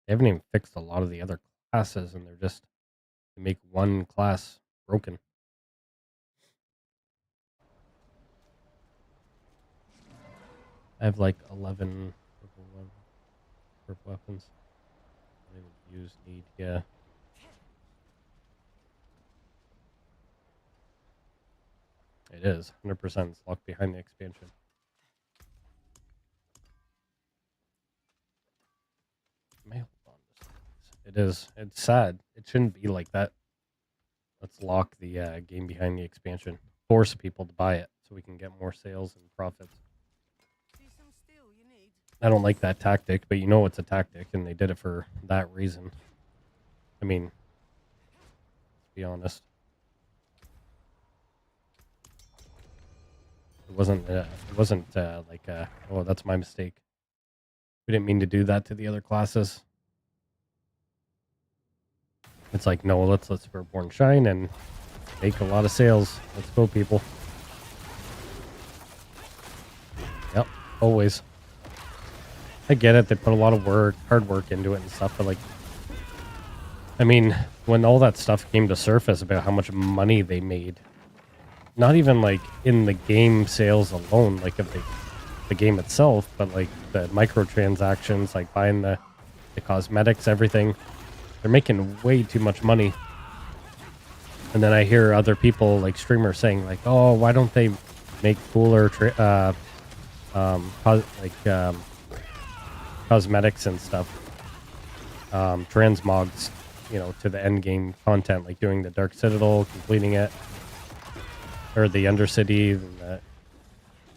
haven't even fixed a lot of the other classes, and they make one class broken. I have like 11. Equip weapons. Don't even use need. Yeah. It is 100%. It's locked behind the expansion. May hold on to some of these. It is. It's sad. It shouldn't be like that. Let's lock the game behind the expansion. Force people to buy it so we can get more sales and profits. I don't like that tactic, but you know it's a tactic, and they did it for that reason. I mean, let's be honest. It wasn't. Oh, that's my mistake. We didn't mean to do that to the other classes. It's like, no, let's Firstborn shine and make a lot of sales. Let's go, people. Yep, always. I get it. They put a lot of hard work into it and stuff, but like, I mean, when all that stuff came to surface about how much money they made, not even like in the game sales alone, like of the game itself, but like the microtransactions, like buying the cosmetics, everything, they're making way too much money. And then I hear other people, like streamers, saying like, "Oh, why don't they make cooler cosmetics and stuff, transmogs, to the end game content, like doing the Dark Citadel, completing it, or the Undercity, and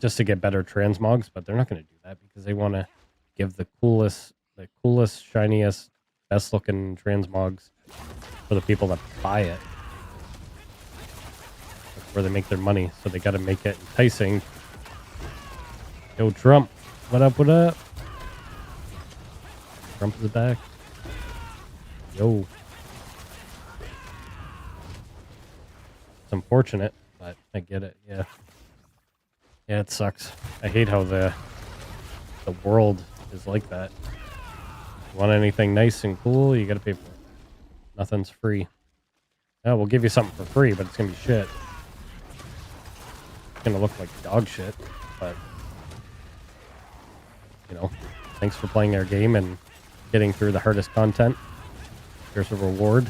just to get better transmogs." But they're not going to do that because they want to give the coolest, shiniest, best looking transmogs for the people that buy it. That's where they make their money, so they got to make it enticing. Yo, Trump, what up? What up? Trump is back. Yo. It's unfortunate, but I get it. Yeah. Yeah, it sucks. I hate how the world is like that. You want anything nice and cool, you gotta pay for it. Nothing's free. Yeah, we'll give you something for free, but it's gonna be shit. It's gonna look like dog shit, but thanks for playing our game and getting through the hardest content. Here's a reward.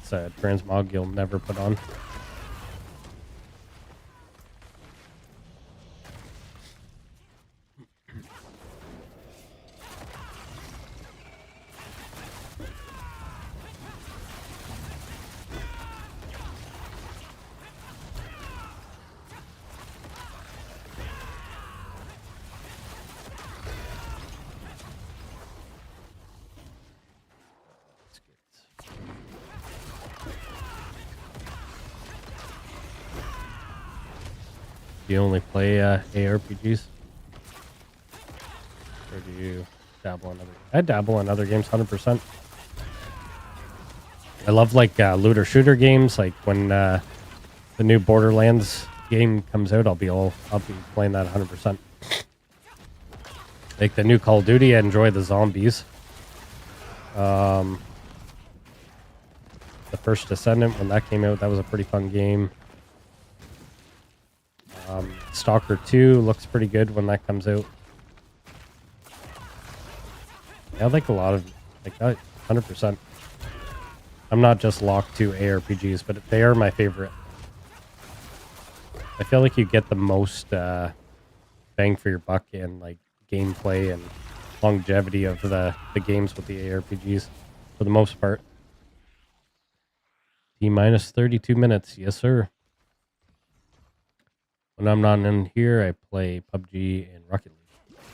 It's a transmog you'll never put on. Do you only play ARPGs? Or do you dabble in other? I dabble in other games 100%. I love like looter shooter games. Like when the new Borderlands game comes out, I'll be playing that 100%. Like the new Call of Duty, I enjoy the zombies. The first Descendant, when that came out, that was a pretty fun game. Stalker 2 looks pretty good when that comes out. Yeah, I like a lot of like that 100%. I'm not just locked to ARPGs, but they are my favorite. I feel like you get the most bang for your buck in like gameplay and longevity of the games with the ARPGs for the most part. T-minus 32 minutes. Yes, sir. When I'm not in here, I play PUBG and Rocket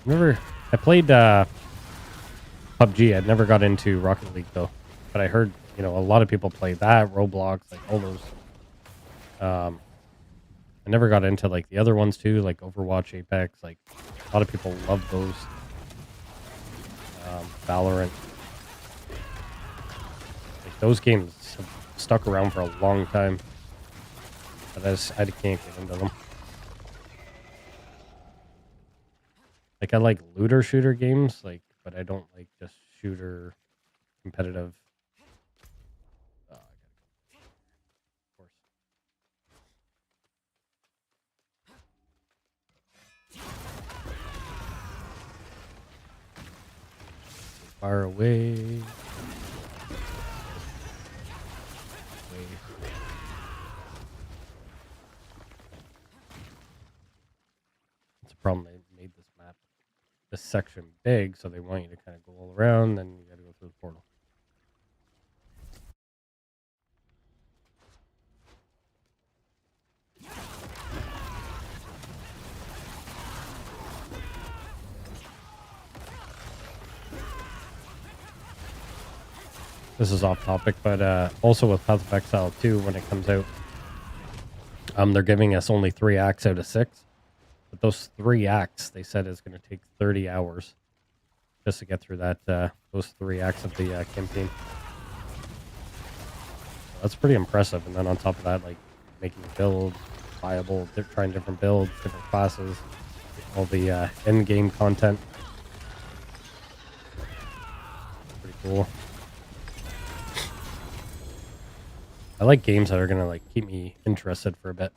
League. I played PUBG. I never got into Rocket League though, but I heard a lot of people play that, Roblox, like all those. I never got into like the other ones too, like Overwatch, Apex. Like a lot of people love those. Valorant. Like those games have stuck around for a long time, but I can't get into them. Like I like looter shooter games, like, but I don't like just shooter competitive. I gotta go. Of course. far away. That's a problem. They made this section big, so they want you to kind of go all around, then you got to go through the portal. This is off topic, but also with Path of Exile 2, when it comes out, they're giving us only 3 acts out of 6. But those 3 acts, they said, is going to take 30 hours just to get through those 3 acts of the campaign. That's pretty impressive. And then on top of that, like making a build viable, trying different builds, different classes, all the end game content. Pretty cool. I like games that are gonna like keep me interested for a bit.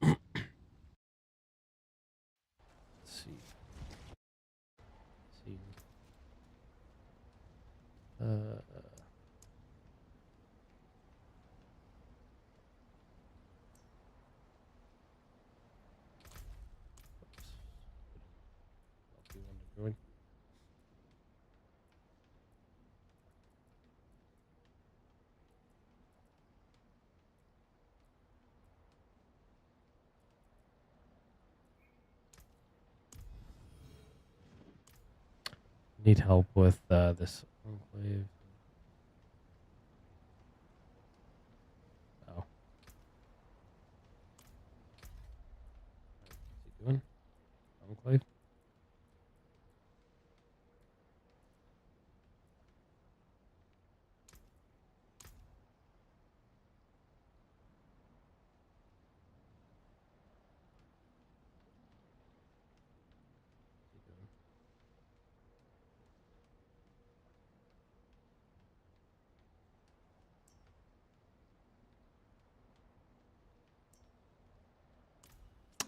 Let's see. Let's see. Oops. I'll do one to join. Need help with this enclave. Oh. What's he doing? Enclave? What's he doing?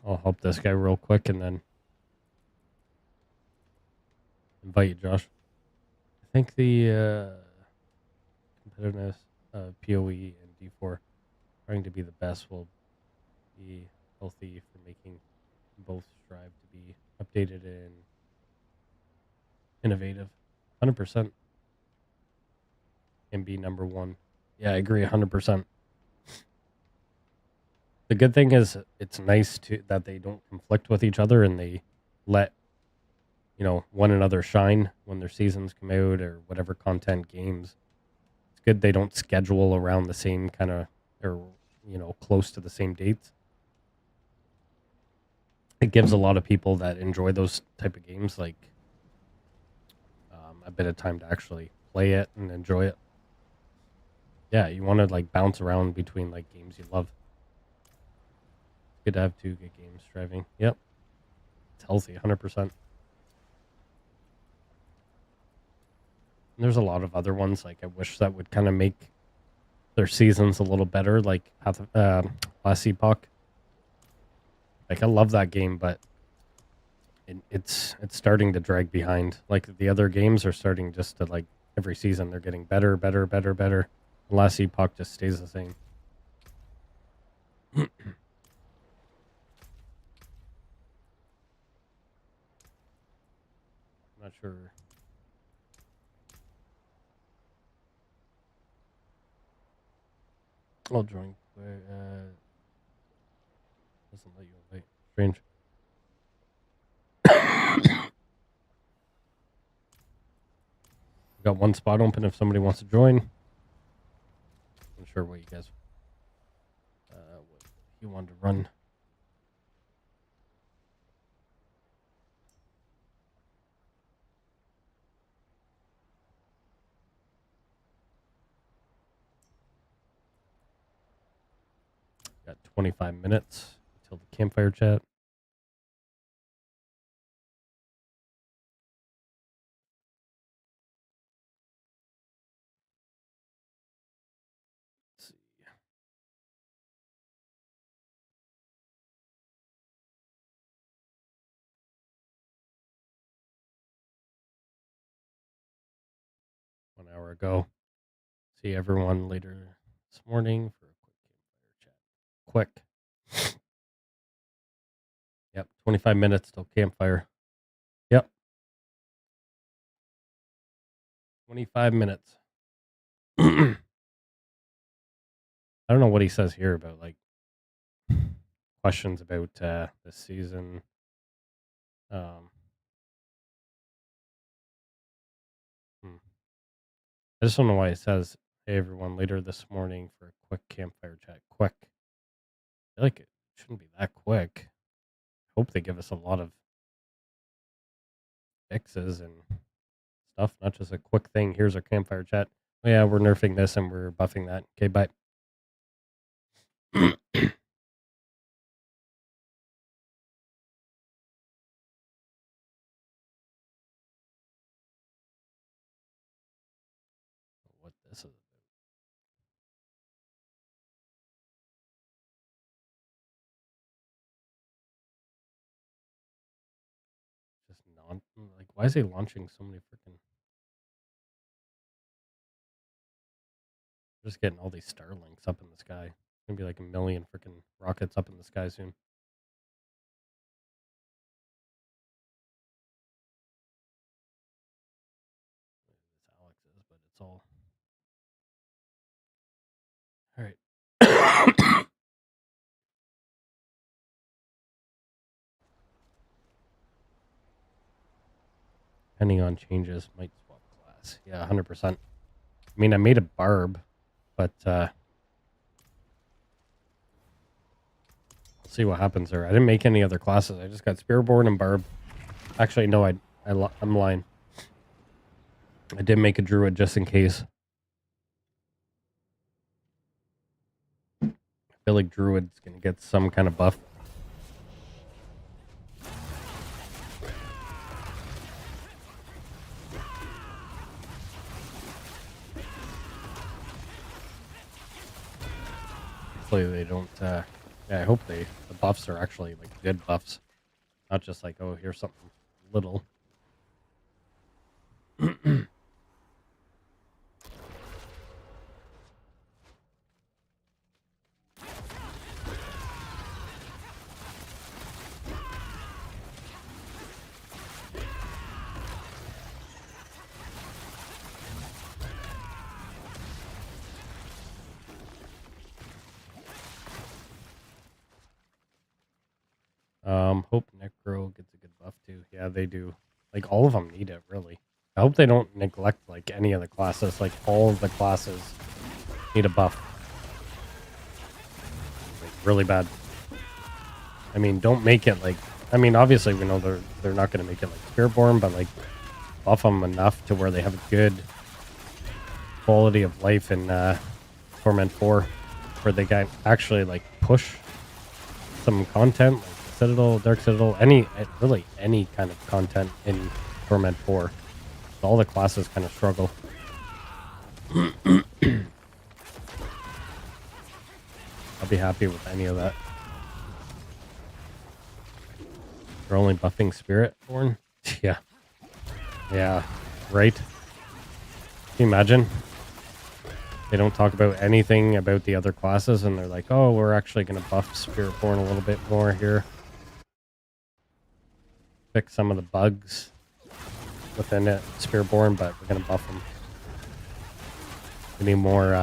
I'll help this guy real quick and then invite you, Josh. I think the competitiveness of PoE and D4 trying to be the best will be healthy for making both strive to be updated and innovative. 100% can be number one. Yeah, I agree 100%. The good thing is it's nice that they don't conflict with each other and they let one another shine when their seasons come out or whatever content games. It's good they don't schedule around the same kind of or close to the same dates. It gives a lot of people that enjoy those type of games like a bit of time to actually play it and enjoy it. Yeah, you want to like bounce around between like games you love. It's good to have 2 good games striving. Yep, it's healthy, 100%. And there's a lot of other ones like I wish that would kind of make their seasons a little better, like Last Epoch. Like I love that game, but it's starting to drag behind. Like the other games are starting just to like every season they're getting better, better, better, better. Last Epoch just stays the same. I'm not sure. I'll join. Doesn't let you invite. Strange. We got one spot open if somebody wants to join. I'm sure what you guys what you wanted to run. Got 25 minutes until the campfire chat. Let's see. hour ago. See everyone later this morning for a quick campfire chat. Quick. Yep, 25 minutes till campfire. Yep, 25 minutes. I don't know what he says here about like questions about this season. Um, hmm. I just don't know why he says, "Hey everyone, later this morning for a quick campfire chat." Quick. I feel like it shouldn't be that quick. Hope they give us a lot of fixes and stuff, not just a quick thing. Here's our campfire chat. Oh, yeah, we're nerfing this and we're buffing that. Okay, bye. What this is about. Just non like why is he launching so many freaking just getting all these Starlinks up in the sky. It's gonna be like a million freaking rockets up in the sky soon. This Alex is, but it's all right. Depending on changes, might swap class. Yeah, 100%. I mean, I made a barb, but see what happens there. I didn't make any other classes. I just got Spearborn and Barb. Actually, no, I'm lying. I did make a Druid just in case. I feel like Druid's gonna get some kind of buff. Hopefully they don't. Yeah, I hope the buffs are actually like good buffs, not just like, oh, here's something little. Hope Necro gets a good buff too. Yeah, they do. Like all of them need it really. I hope they don't neglect like any of the classes. Like all of the classes need a buff. Like really bad. I mean, don't make it like. I mean, obviously we know they're not going to make it like Spearborn, but like buff them enough to where they have a good quality of life in Torment 4, where they can actually like push some content like Citadel, Dark Citadel, really any kind of content in Torment 4. So all the classes kind of struggle. I'll be happy with any of that. They're only buffing Spirit Born? Yeah. Yeah. Right? Can you imagine? They don't talk about anything about the other classes and they're like, oh, we're actually going to buff Spiritborn a little bit more here. Fix some of the bugs within it, Spiritborn, but we're going to buff them. We need more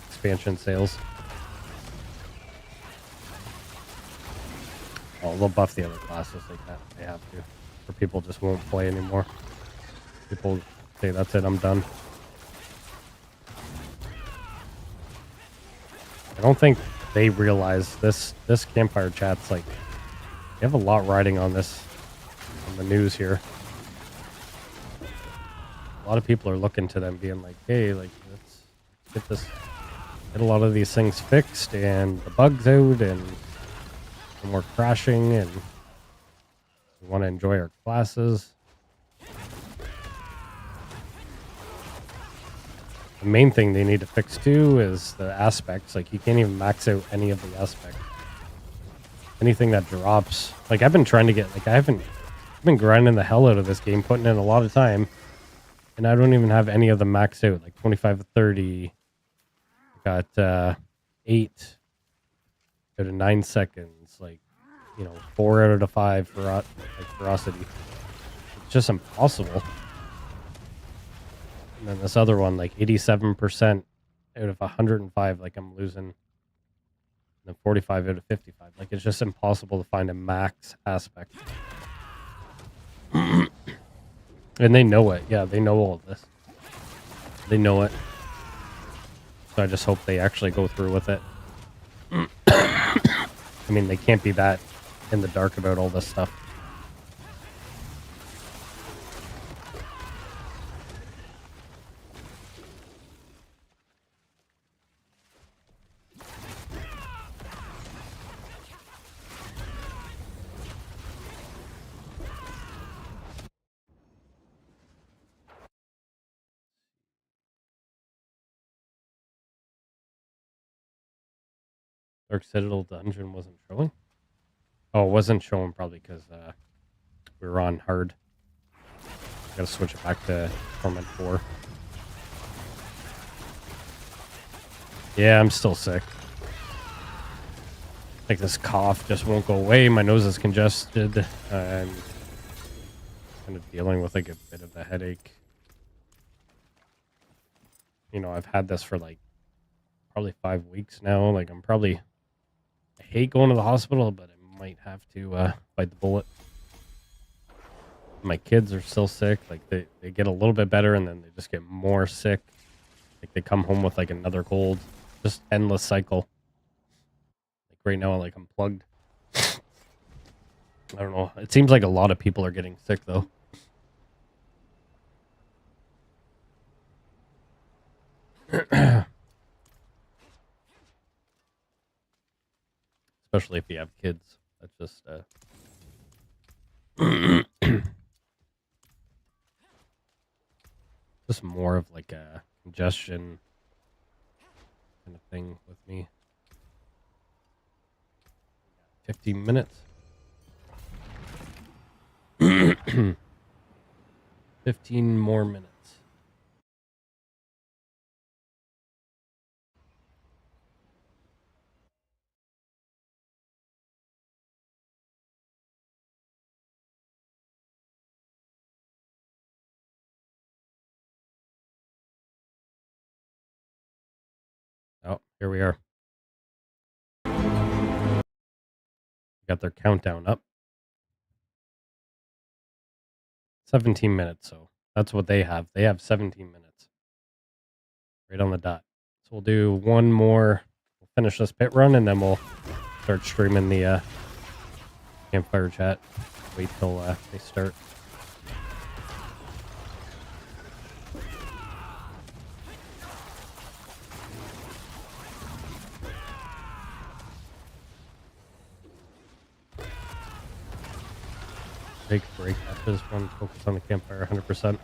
expansion sales. Oh, they'll buff the other classes like that. They have to. Or people just won't play anymore. People say, that's it, I'm done. I don't think they realize this campfire chat's like, they have a lot riding on this, on the news here. A lot of people are looking to them being like, hey, like, let's get a lot of these things fixed and the bugs out and more crashing and we want to enjoy our classes. The main thing they need to fix too is the aspects. Like you can't even max out any of the aspects. Anything that drops. Like I've been trying to get, like I've been grinding the hell out of this game, putting in a lot of time. And I don't even have any of them maxed out, like 25 to 30. I got 8 out of 9 seconds, like, 4 out of the 5 for like ferocity. It's just impossible. And then this other one, like 87% out of 105, like I'm losing. And then 45 out of 55. Like it's just impossible to find a max aspect. And they know it. Yeah, they know all of this. They know it. So I just hope they actually go through with it. I mean, they can't be that in the dark about all this stuff. Dark Citadel dungeon wasn't showing? Oh, it wasn't showing probably because we were on hard. Gotta switch it back to Torment 4. Yeah, I'm still sick. Like this cough just won't go away. My nose is congested. I'm kind of dealing with like a bit of a headache. I've had this for like probably 5 weeks now. Like I hate going to the hospital, but I might have to bite the bullet. My kids are still sick. Like they get a little bit better and then they just get more sick. Like they come home with like another cold. Just endless cycle. Like right now, like I'm plugged. I don't know. It seems like a lot of people are getting sick though. Especially if you have kids. That's just just more of like a congestion kind of thing with me. 15 minutes. 15 more minutes. Oh, here we are. Got their countdown up. 17 minutes, so that's what they have. They have 17 minutes. Right on the dot. So we'll do one more. We'll finish this pit run and then we'll start streaming the campfire chat. Wait till they start. Take a break after this one. Focus on the campfire 100%.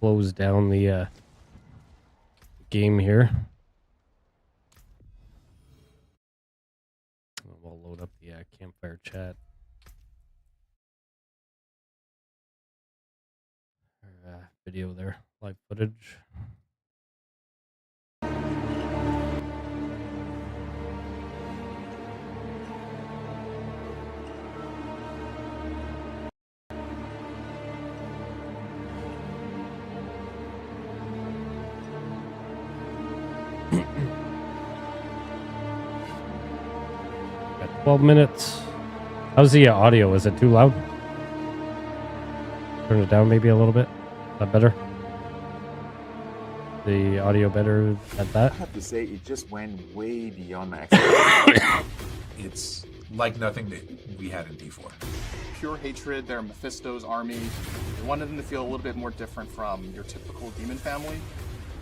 close down the game here. We'll load up the campfire chat. Video there, live footage. Got 12 minutes. How's the audio? Is it too loud? Turn it down maybe a little bit. Is that better? The audio better at that? I have to say, it just went way beyond my expectations. It's like nothing that we had in D4. Pure hatred, they're Mephisto's army. We wanted them to feel a little bit more different from your typical demon family.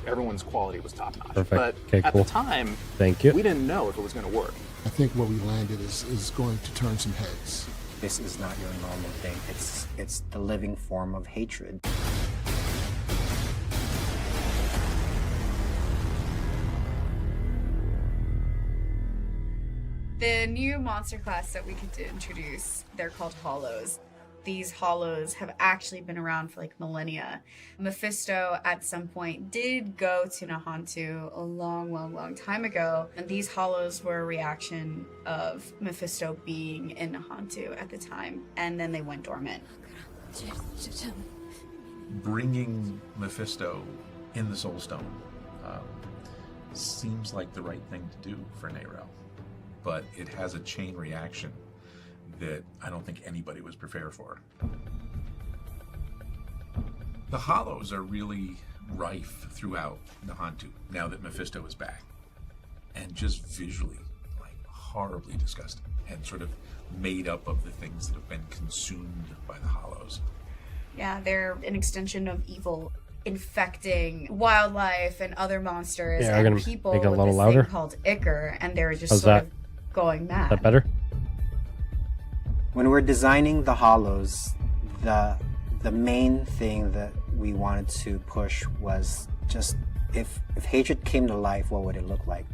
Everyone's quality was top-notch. Perfect. But Okay, at cool. the time, Thank you. we didn't know if it was going to work. I think where we landed is going to turn some heads. This is not your normal thing. It's the living form of hatred. The new monster class that we could introduce, they're called Hollows. These Hollows have actually been around for like millennia. Mephisto at some point did go to Nahantu a long time ago, and these Hollows were a reaction of Mephisto being in Nahantu at the time, and then they went dormant. Bringing Mephisto in the Soul Stone seems like the right thing to do for Nerel, but it has a chain reaction that I don't think anybody was prepared for. The Hollows are really rife throughout Nahantu now that Mephisto is back, and just visually, like, horribly disgusting, and sort of made up of the things that have been consumed by the Hollows. Yeah, they're an extension of evil, infecting wildlife and other monsters Yeah, I'm and gonna people make it a with little this louder. thing called Ichor, and they're just How's sort that? of going mad. Is that better? When we're designing the hollows, the main thing that we wanted to push was just if hatred came to life, what would it look like?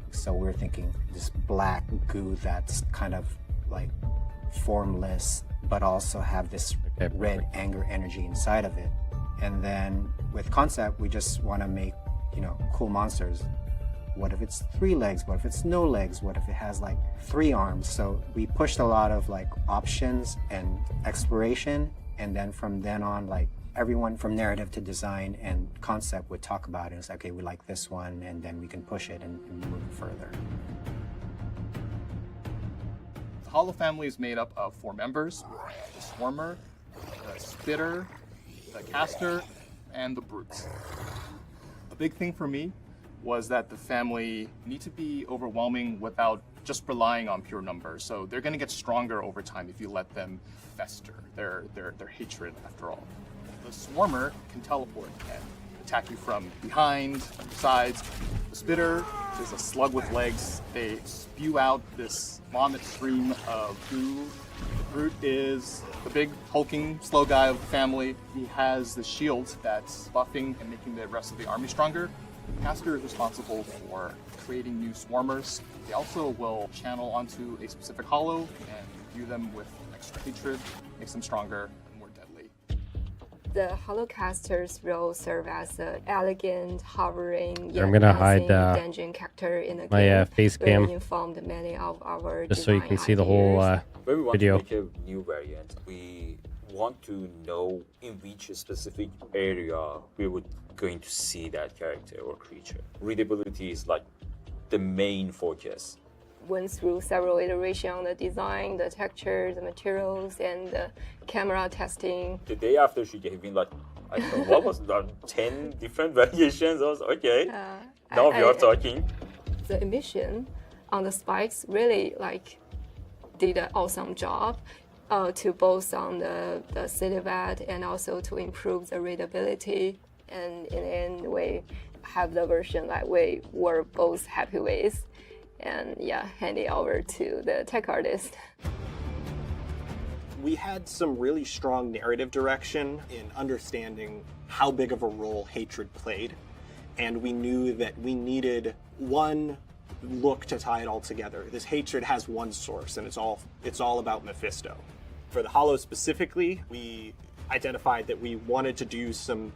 So we're thinking this black goo that's kind of like formless, but also have this Okay, red perfect. anger energy inside of it. And then with concept, we just want to make, cool monsters. What if it's 3 legs? What if it's no legs? What if it has like 3 arms? So we pushed a lot of like options and exploration, and then from then on, like everyone from narrative to design and concept would talk about it. It's like, okay, we like this one, and then we can push it and move it further. The Hollow family is made up of 4 members: the Swarmer, the Spitter, the Caster, and the Brutes. A big thing for me was that the family need to be overwhelming without just relying on pure numbers. So they're going to get stronger over time if you let them fester their hatred, after all. The Swarmer can teleport and attack you from behind, from sides. The Spitter is a slug with legs. They spew out this vomit stream of goo. The Brute is the big hulking slow guy of the family. He has the shield that's buffing and making the rest of the army stronger. Caster is responsible for creating new swarmers. They also will channel onto a specific hollow and imbue them with extra hatred, makes them stronger and more deadly. The Hollowcasters will serve as an elegant, hovering, I'm gonna hide, dungeon character in the my, game. face where cam, we informed many of our just so you design can see the whole ideas. When we want video. to make a new variant, we want to know in which specific area we would going to see that character or creature. Readability is like the main focus. Went through several iterations on the design, the texture, the materials, and the camera testing. The day after she gave me like, I don't know, what was that, 10 different variations? I was okay. Now we are talking. The emission on the spikes really did an awesome job to both on the silhouette and also to improve the readability. And in the end, we have the version that we were both happy with, and hand it over to the tech artist. We had some really strong narrative direction in understanding how big of a role hatred played, and we knew that we needed one look to tie it all together. This hatred has one source, and it's all about Mephisto. For the Hollows specifically, we identified that we wanted to do some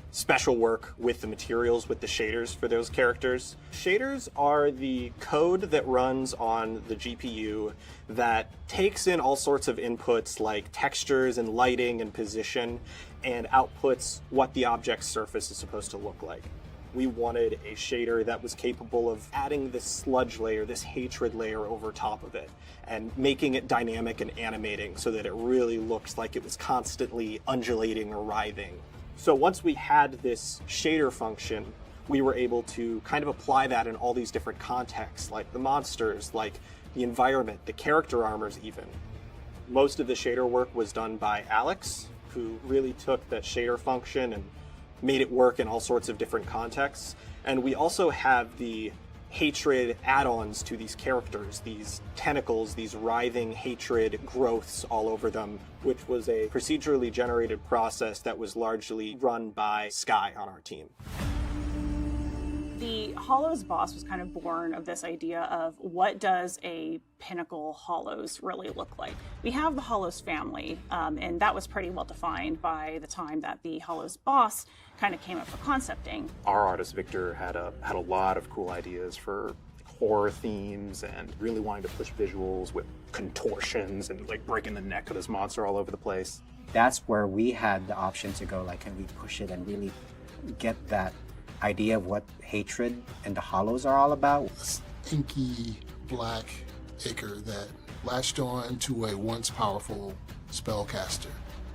special work with the materials, with the shaders for those characters. Shaders are the code that runs on the GPU that takes in all sorts of inputs like textures and lighting and position and outputs what the object's surface is supposed to look like. We wanted a shader that was capable of adding this sludge layer, this hatred layer over top of it, and making it dynamic and animating so that it really looks like it was constantly undulating or writhing. So once we had this shader function, we were able to kind of apply that in all these different contexts, like the monsters, like the environment, the character armors even. Most of the shader work was done by Alex, who really took that shader function and made it work in all sorts of different contexts. And we also have the hatred add-ons to these characters, these tentacles, these writhing hatred growths all over them, which was a procedurally generated process that was largely run by Sky on our team. The Hollows boss was kind of born of this idea of what does a pinnacle Hollows really look like. We have the Hollows family, and that was pretty well defined by the time that the Hollows boss kind of came up for concepting. Our artist Victor had a lot of cool ideas for horror themes and really wanting to push visuals with contortions and like breaking the neck of this monster all over the place. That's where we had the option to go, like, can we push it and really get that idea of what hatred and the Hollows are all about? This inky black acre that latched on to a once powerful spellcaster.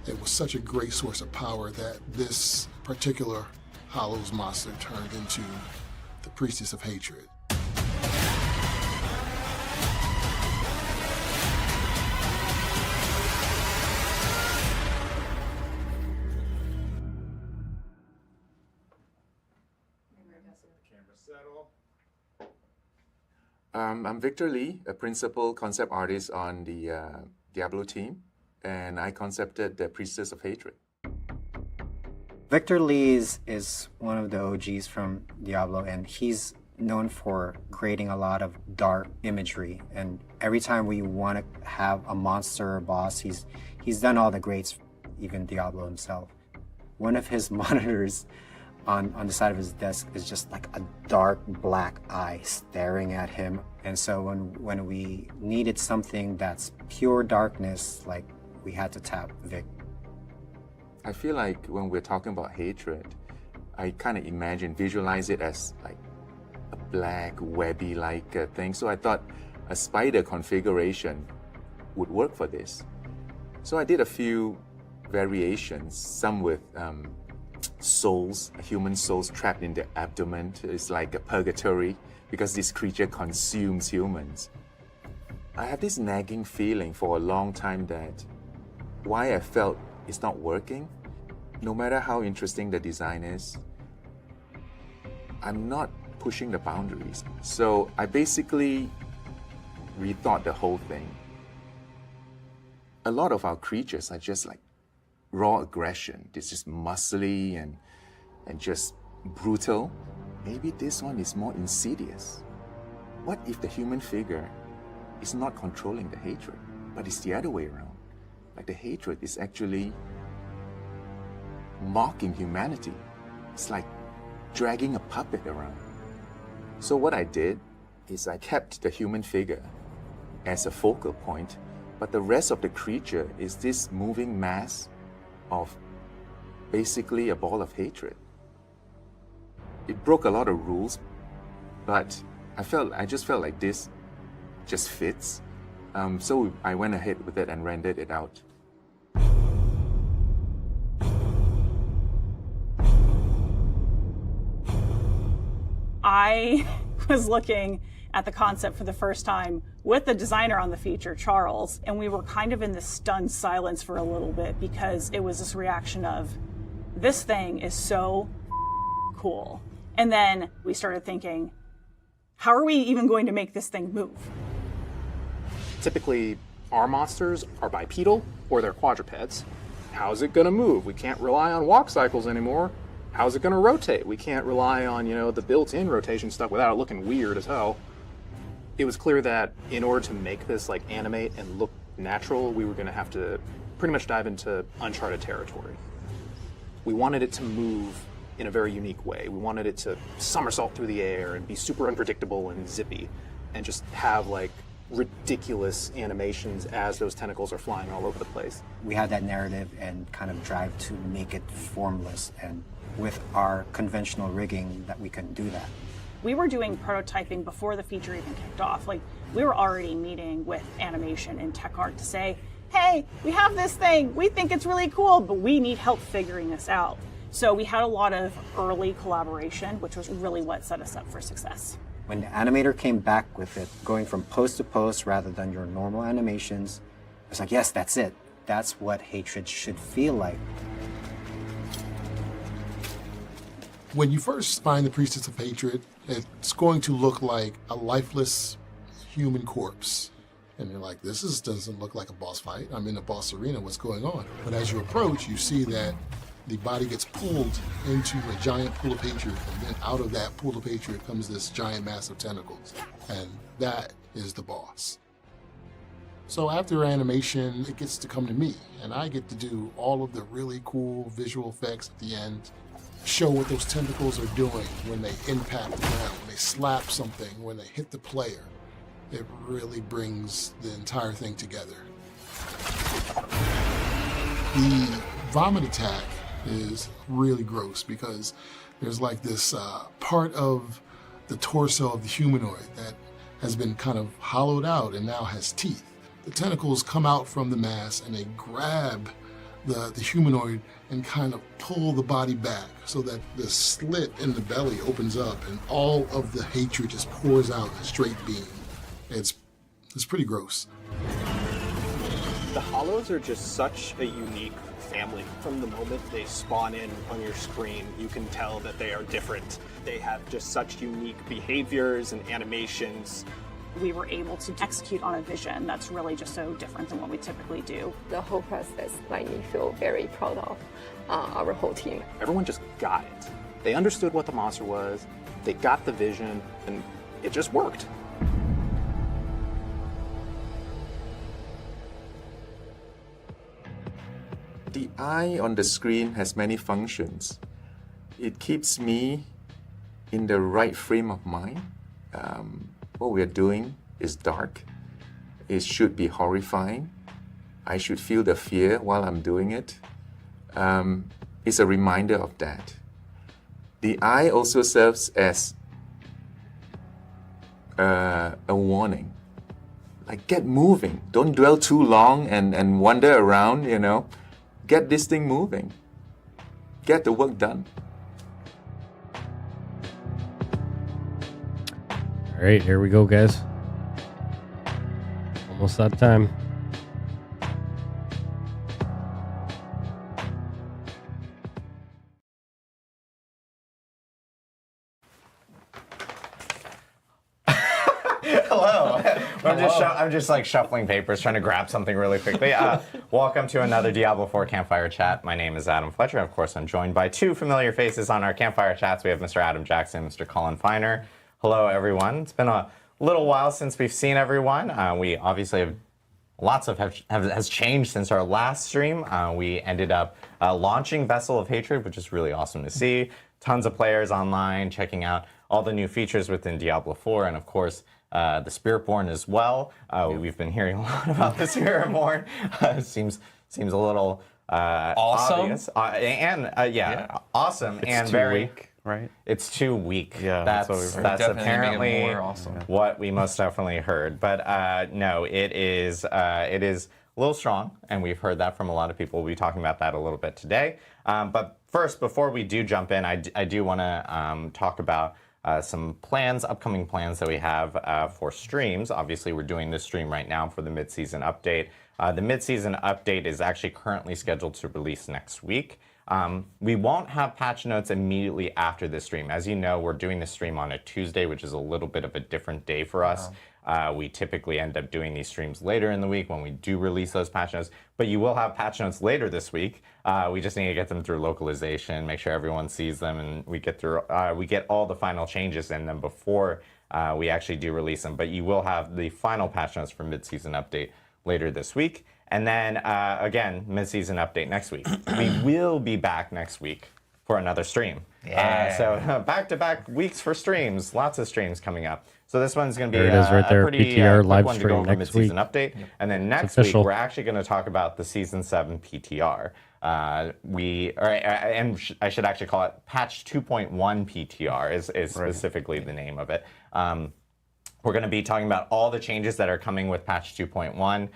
It was such a great source of power that this particular Hollows monster turned into the Priestess of Hatred. I'm Victor Lee, a principal concept artist on the Diablo team, and I concepted the Priestess of Hatred. Victor Lee is one of the OGs from Diablo, and he's known for creating a lot of dark imagery. And every time we want to have a monster or boss, he's done all the greats, even Diablo himself. One of his monitors on the side of his desk is just like a dark black eye staring at him. And so when we needed something that's pure darkness, like, we had to tap Vic. I feel like when we're talking about hatred, I kind of visualize it as like a black, webby-like thing. So I thought a spider configuration would work for this. So I did a few variations, some with souls, human souls trapped in the abdomen. It's like a purgatory because this creature consumes humans. I have this nagging feeling for a long time that why I felt it's not working, no matter how interesting the design is, I'm not pushing the boundaries. So I basically rethought the whole thing. A lot of our creatures are just like raw aggression. It's just muscly and just brutal. Maybe this one is more insidious. What if the human figure is not controlling the hatred, but it's the other way around? Like the hatred is actually mocking humanity. It's like dragging a puppet around. So what I did is I kept the human figure as a focal point, but the rest of the creature is this moving mass of basically a ball of hatred. It broke a lot of rules, but I just felt like this just fits. So I went ahead with it and rendered it out. I was looking at the concept for the first time with the designer on the feature, Charles, and we were kind of in this stunned silence for a little bit because it was this reaction of, this thing is so cool. And then we started thinking, how are we even going to make this thing move? Typically, Our monsters are bipedal or they're quadrupeds. How's it going to move? We can't rely on walk cycles anymore. How's it going to rotate? We can't rely on, the built-in rotation stuff without it looking weird as hell. It was clear that in order to make this like animate and look natural, we were going to have to pretty much dive into uncharted territory. We wanted it to move in a very unique way. We wanted it to somersault through the air and be super unpredictable and zippy and just have like ridiculous animations as those tentacles are flying all over the place. We had that narrative and kind of drive to make it formless, and with our conventional rigging that we couldn't do that. We were doing prototyping before the feature even kicked off. Like, we were already meeting with animation and tech art to say, hey, we have this thing, we think it's really cool, but we need help figuring this out. So we had a lot of early collaboration, which was really what set us up for success. When the animator came back with it, going from post to post rather than your normal animations, it was like, yes, that's it. That's what Hatred should feel like. When you first find the Priestess of Hatred, it's going to look like a lifeless human corpse. And you're like, doesn't look like a boss fight. I'm in a boss arena, what's going on? But as you approach, you see that the body gets pulled into a giant pool of hatred, and then out of that pool of hatred comes this giant mass of tentacles. And that is the boss. So after animation, it gets to come to me, and I get to do all of the really cool visual effects at the end, show what those tentacles are doing when they impact the ground, when they slap something, when they hit the player. It really brings the entire thing together. The vomit attack is really gross because there's like this part of the torso of the humanoid that has been kind of hollowed out and now has teeth. The tentacles come out from the mass and they grab the humanoid and kind of pull the body back so that the slit in the belly opens up and all of the hatred just pours out a straight beam. It's pretty gross. The Hollows are just such a unique family. From the moment they spawn in on your screen, you can tell that they are different. They have just such unique behaviors and animations. We were able to execute on a vision that's really just so different than what we typically do. The whole process made me feel very proud of our whole team. Everyone just got it. They understood what the monster was, they got the vision, and it just worked. The eye on the screen has many functions. It keeps me in the right frame of mind. What we are doing is dark. It should be horrifying. I should feel the fear while I'm doing it. It's a reminder of that. The eye also serves as a warning. Like, get moving. Don't dwell too long and wander around, Get this thing moving. Get the work done. All right, here we go, guys. Almost that time. Hello. I'm just like shuffling papers, trying to grab something really quickly. Welcome to another Diablo 4 Campfire Chat. My name is Adam Fletcher. Of course, I'm joined by two familiar faces on our Campfire Chats. We have Mr. Adam Jackson, Mr. Colin Feiner. Hello, everyone. It's been a little while since we've seen everyone. We obviously have lots of has changed since our last stream. We ended up launching Vessel of Hatred, which is really awesome to see. Tons of players online checking out all the new features within Diablo 4, and of course, the Spiritborn as well. We've been hearing a lot about the Spiritborn. Seems a little awesome, obvious. Awesome, it's and too very weak, right? It's too weak. Yeah, that's what we've heard. That's Definitely apparently make it more awesome. What we most definitely heard. But no, it is a little strong, and we've heard that from a lot of people. We'll be talking about that a little bit today. But first, before we do jump in, I do want to talk about some upcoming plans that we have for streams. Obviously, we're doing this stream right now for the mid-season update. The mid-season update is actually currently scheduled to release next week. We won't have patch notes immediately after this stream. As you know, we're doing this stream on a Tuesday, which is a little bit of a different day for us. We typically end up doing these streams later in the week when we do release those patch notes, but you will have patch notes later this week. We just need to get them through localization, make sure everyone sees them, and we get all the final changes in them before we actually do release them. But you will have the final patch notes for mid-season update later this week. And then, again, mid-season update next week. We will be back next week for another stream. Yeah. So back-to-back weeks for streams. Lots of streams coming up. So this one's going to be There it is right there, a pretty PTR quick live one to stream go over next mid-season week. update. And then next official. week, we're actually going to talk about the Season 7 PTR. I should actually call it Patch 2.1 PTR is specifically the name of it. We're going to be talking about all the changes that are coming with Patch 2.1.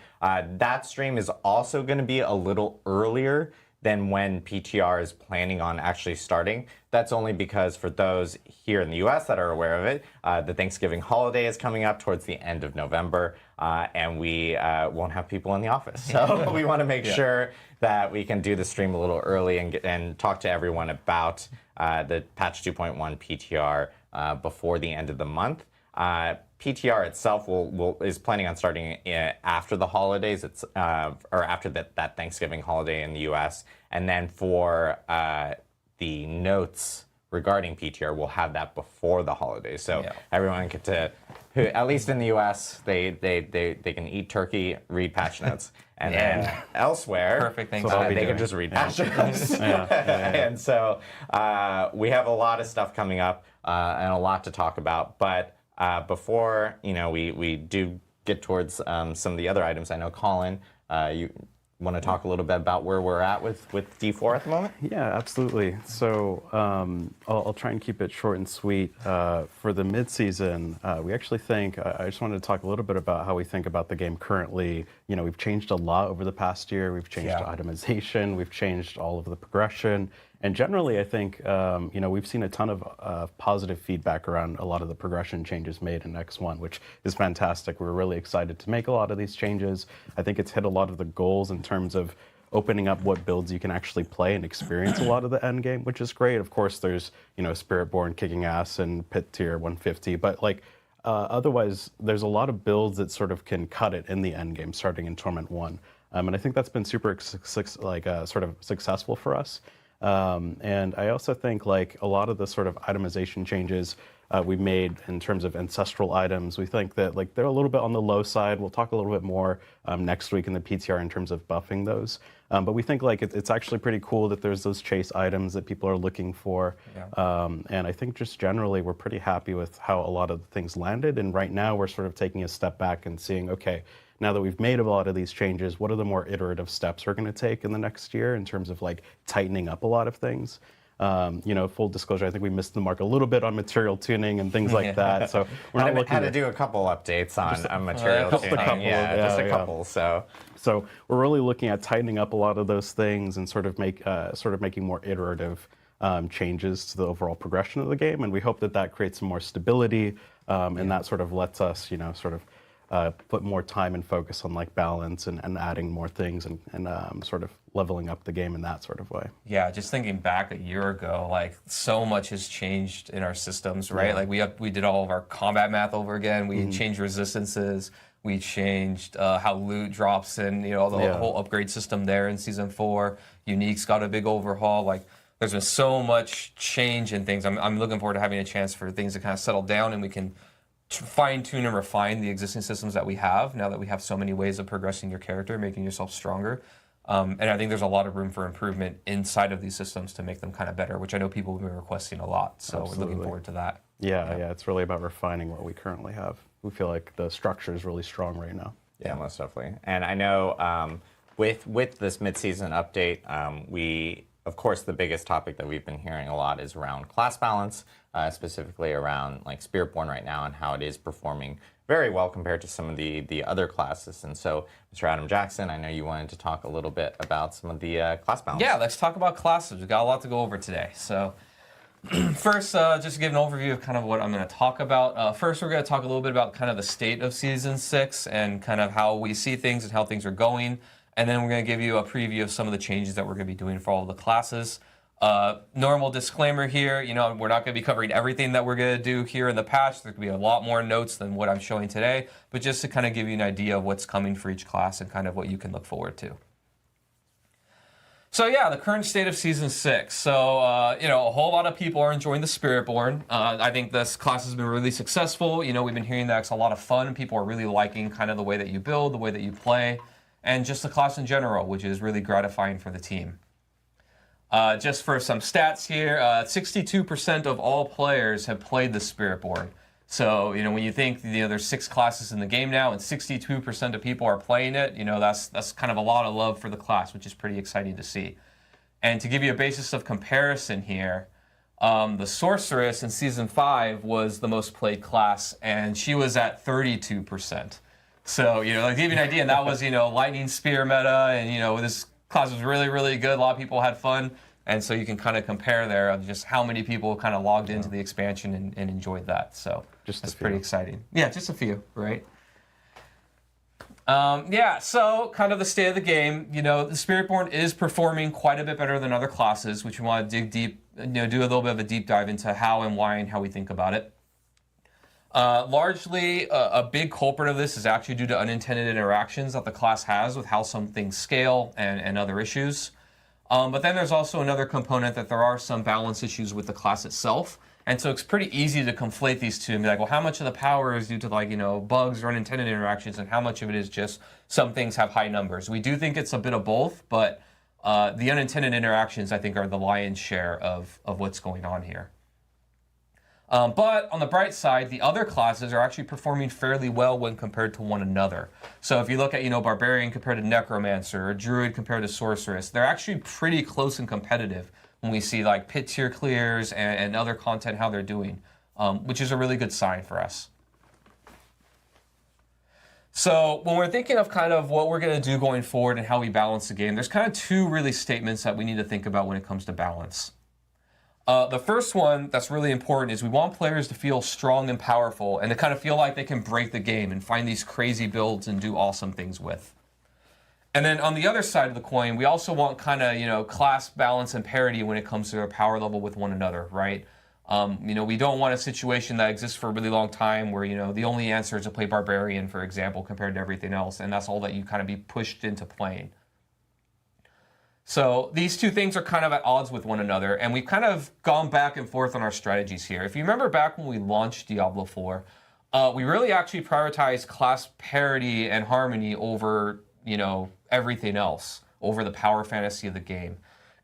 That stream is also going to be a little earlier than when PTR is planning on actually starting. That's only because for those here in the US that are aware of it, the Thanksgiving holiday is coming up towards the end of November, and we won't have people in the office. So we want to make sure that we can do the stream a little early and talk to everyone about the Patch 2.1 PTR before the end of the month. PTR itself is planning on starting after the holidays. Or after that Thanksgiving holiday in the U.S. And then for the notes regarding PTR, we'll have that before the holidays. So everyone get to, at least in the U.S., they can eat turkey, read patch notes, and then elsewhere, Perfect thing they can just read patch notes. And so we have a lot of stuff coming up and a lot to talk about, but. Before we do get towards some of the other items, I know Colin, you want to talk a little bit about where we're at with D4 at the moment? Yeah, absolutely. So I'll try and keep it short and sweet. For the mid-season, we actually think, I just wanted to talk a little bit about how we think about the game currently. We've changed a lot over the past year. We've changed itemization. We've changed all of the progression. And generally, I think, we've seen a ton of positive feedback around a lot of the progression changes made in X1, which is fantastic. We're really excited to make a lot of these changes. I think it's hit a lot of the goals in terms of opening up what builds you can actually play and experience a lot of the end game, which is great. Of course, there's, Spiritborn kicking ass and Pit Tier 150, but otherwise, there's a lot of builds that sort of can cut it in the end game starting in Torment 1. And I think that's been super sort of successful for us. And I also think a lot of the sort of itemization changes we made in terms of ancestral items, we think that they're a little bit on the low side. We'll talk a little bit more next week in the PTR in terms of buffing those. But we think it's actually pretty cool that there's those chase items that people are looking for. And I think just generally we're pretty happy with how a lot of the things landed. And right now we're sort of taking a step back and seeing, okay, now that we've made a lot of these changes, what are the more iterative steps we're going to take in the next year in terms of tightening up a lot of things? Full disclosure, I think we missed the mark a little bit on material tuning and things like that. So we're not looking had to do a couple updates on material tuning. Just a couple. So we're really looking at tightening up a lot of those things and sort of making more iterative changes to the overall progression of the game. And we hope that creates some more stability, and that sort of lets us, put more time and focus on balance and adding more things and sort of leveling up the game in that sort of way. Yeah, just thinking back a year ago, so much has changed in our systems, right? We did all of our combat math over again. We changed resistances. We changed how loot drops and the whole upgrade system there in Season 4. Unique's got a big overhaul. There's been so much change in things. I'm looking forward to having a chance for things to kind of settle down and we can fine-tune and refine the existing systems that we have now that we have so many ways of progressing your character, making yourself stronger. And I think there's a lot of room for improvement inside of these systems to make them kind of better, which I know people have been requesting a lot. So We're looking forward to that. Yeah, it's really about refining what we currently have. We feel like the structure is really strong right now. Yeah, most definitely. And I know with this mid-season update, of course, the biggest topic that we've been hearing a lot is around class balance, specifically around Spiritborn right now and how it is performing very well compared to some of the other classes. And so, Mr. Adam Jackson, I know you wanted to talk a little bit about some of the class balance. Yeah, let's talk about classes. We've got a lot to go over today. So first, just to give an overview of kind of what I'm going to talk about. First, we're going to talk a little bit about kind of the state of Season 6 and kind of how we see things and how things are going. And then we're going to give you a preview of some of the changes that we're going to be doing for all of the classes. Normal disclaimer here, we're not going to be covering everything that we're going to do here in the patch. There could be a lot more notes than what I'm showing today, but just to kind of give you an idea of what's coming for each class and kind of what you can look forward to. So yeah, the current state of Season 6. So, a whole lot of people are enjoying the Spiritborn. I think this class has been really successful. We've been hearing that it's a lot of fun. People are really liking kind of the way that you build, the way that you play, and just the class in general, which is really gratifying for the team. Just for some stats here, 62% of all players have played the Spiritborn. So, when you think, there's 6 classes in the game now and 62% of people are playing it, that's kind of a lot of love for the class, which is pretty exciting to see. And to give you a basis of comparison here, the Sorceress in Season 5 was the most played class, and she was at 32%. So, to give you an idea, and that was, Lightning Spear meta, and, this class was really, really good. A lot of people had fun. And so you can kind of compare there of just how many people kind of logged into the expansion and enjoyed that. So that's pretty exciting. Yeah, just a few, right? So kind of the state of the game. The Spiritborn is performing quite a bit better than other classes, which we want to dig deep, do a little bit of a deep dive into how and why and how we think about it. Largely, a big culprit of this is actually due to unintended interactions that the class has with how some things scale and other issues. But then there's also another component that there are some balance issues with the class itself. And so it's pretty easy to conflate these two and be like, well, how much of the power is due to bugs or unintended interactions and how much of it is just some things have high numbers? We do think it's a bit of both, but the unintended interactions, I think, are the lion's share of what's going on here. But on the bright side, the other classes are actually performing fairly well when compared to one another. So if you look at, Barbarian compared to Necromancer, or Druid compared to Sorceress, they're actually pretty close and competitive when we see pit tier clears and other content, how they're doing, which is a really good sign for us. So when we're thinking of kind of what we're going to do going forward and how we balance the game, there's kind of 2 really statements that we need to think about when it comes to balance. The first one that's really important is we want players to feel strong and powerful and to kind of feel like they can break the game and find these crazy builds and do awesome things with. And then on the other side of the coin, we also want kind of, class balance and parity when it comes to their power level with one another, right? We don't want a situation that exists for a really long time where, the only answer is to play Barbarian, for example, compared to everything else, and that's all that you kind of be pushed into playing. So these 2 things are kind of at odds with one another, and we've kind of gone back and forth on our strategies here. If you remember back when we launched Diablo 4, we really actually prioritized class parity and harmony over, everything else, over the power fantasy of the game.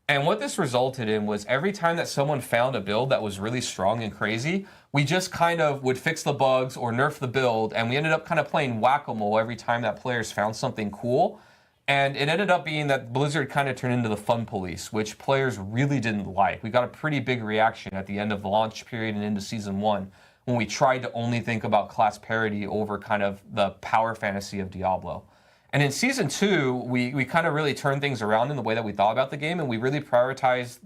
And what this resulted in was every time that someone found a build that was really strong and crazy, we just kind of would fix the bugs or nerf the build, and we ended up kind of playing whack-a-mole every time that players found something cool. And it ended up being that Blizzard kind of turned into the fun police, which players really didn't like. We got a pretty big reaction at the end of the launch period and into Season 1 when we tried to only think about class parity over kind of the power fantasy of Diablo. And in Season 2, we kind of really turned things around in the way that we thought about the game, and we really prioritized,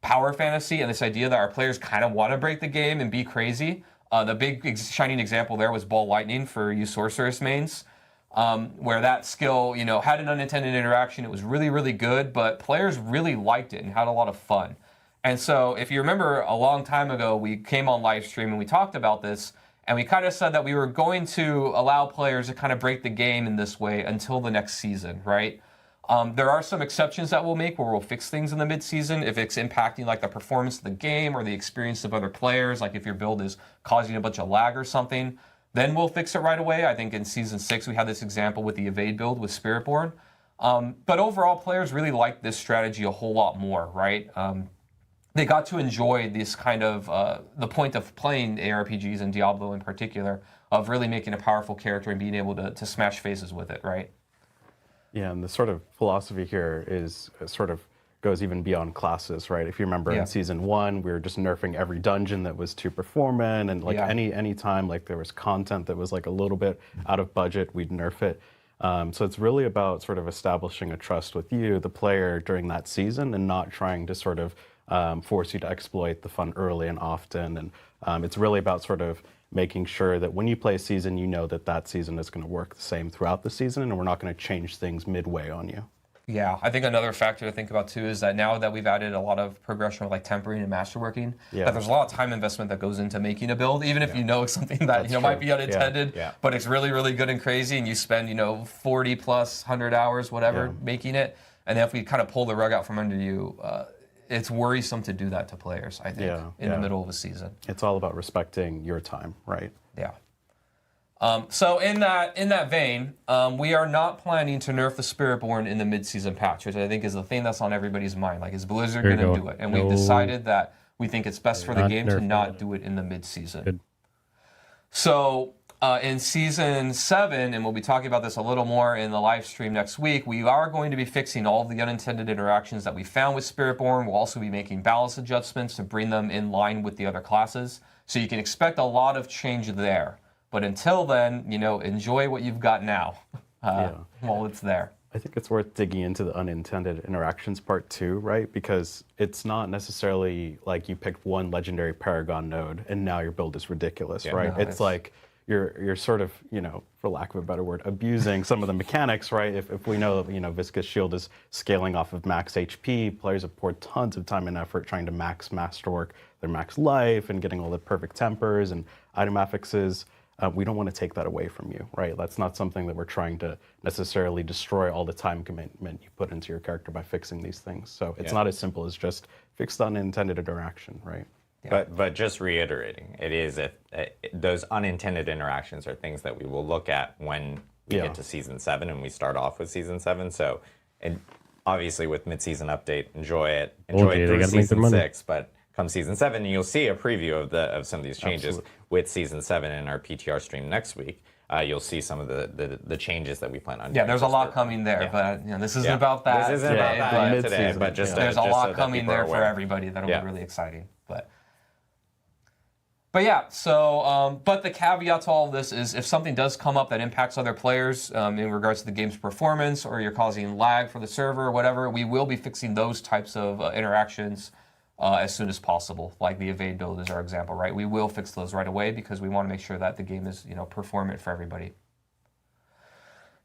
power fantasy and this idea that our players kind of want to break the game and be crazy. The big shining example there was Ball Lightning for you Sorceress mains. Where that skill, had an unintended interaction. It was really, really good, but players really liked it and had a lot of fun. And so if you remember a long time ago, we came on live stream and we talked about this, and we kind of said that we were going to allow players to kind of break the game in this way until the next season, right? There are some exceptions that we'll make where we'll fix things in the mid-season if it's impacting the performance of the game or the experience of other players, like if your build is causing a bunch of lag or something. Then we'll fix it right away. I think in Season 6 we had this example with the Evade build with Spiritborn. But overall, players really liked this strategy a whole lot more, right? They got to enjoy this kind of, the point of playing ARPGs and Diablo in particular, of really making a powerful character and being able to smash faces with it, right? Yeah, and the sort of philosophy here is sort of goes even beyond classes, right? If you remember in Season 1, we were just nerfing every dungeon that was too performant, and any time there was content that was a little bit out of budget, we'd nerf it. So it's really about sort of establishing a trust with you, the player, during that season, and not trying to sort of force you to exploit the fun early and often. And it's really about sort of making sure that when you play a season, you know that that season is going to work the same throughout the season, and we're not going to change things midway on you. Yeah, I think another factor to think about too is that now that we've added a lot of progression with like tempering and masterworking, that there's a lot of time investment that goes into making a build, even if you know it's something that might be unintended, but it's really, really good and crazy, and you spend 40 plus 100 hours, whatever, making it, and then if we kind of pull the rug out from under you, it's worrisome to do that to players, I think, in the middle of a season. It's all about respecting your time, right? Yeah. So in that vein, we are not planning to nerf the Spiritborn in the mid-season patch, which I think is the thing that's on everybody's mind. Like, is Blizzard going to do it? And we've decided that we think it's best for the game to not do it in the mid-season. Good. So in Season 7, and we'll be talking about this a little more in the live stream next week, we are going to be fixing all of the unintended interactions that we found with Spiritborn. We'll also be making balance adjustments to bring them in line with the other classes. So you can expect a lot of change there. But until then, enjoy what you've got now while it's there. I think it's worth digging into the unintended interactions part too, right? Because it's not necessarily like you picked one legendary Paragon node and now your build is ridiculous, right? No, it's like you're sort of, for lack of a better word, abusing some of the mechanics, right? If we know, Viscous Shield is scaling off of max HP, players have poured tons of time and effort trying to max Masterwork, their max life, and getting all the perfect tempers and item affixes. We don't want to take that away from you, right? That's not something that we're trying to necessarily destroy all the time commitment you put into your character by fixing these things. So it's not as simple as just fix the unintended interaction, right? Yeah. But just reiterating, it is those unintended interactions are things that we will look at when we get to Season 7 and we start off with Season 7. So, and obviously with mid-season update, enjoy it through Season 6, but come Season 7, you'll see a preview of some of these changes. With Season 7 in our PTR stream next week. You'll see some of the changes that we plan on doing. Yeah, there's a lot coming there, but this isn't about that. This isn't about that today, but just there's a lot so coming there for everybody that'll be really exciting. But yeah, so but the caveat to all of this is if something does come up that impacts other players in regards to the game's performance, or you're causing lag for the server or whatever, we will be fixing those types of interactions as soon as possible. Like the evade build is our example, right? We will fix those right away because we want to make sure that the game is, performant for everybody.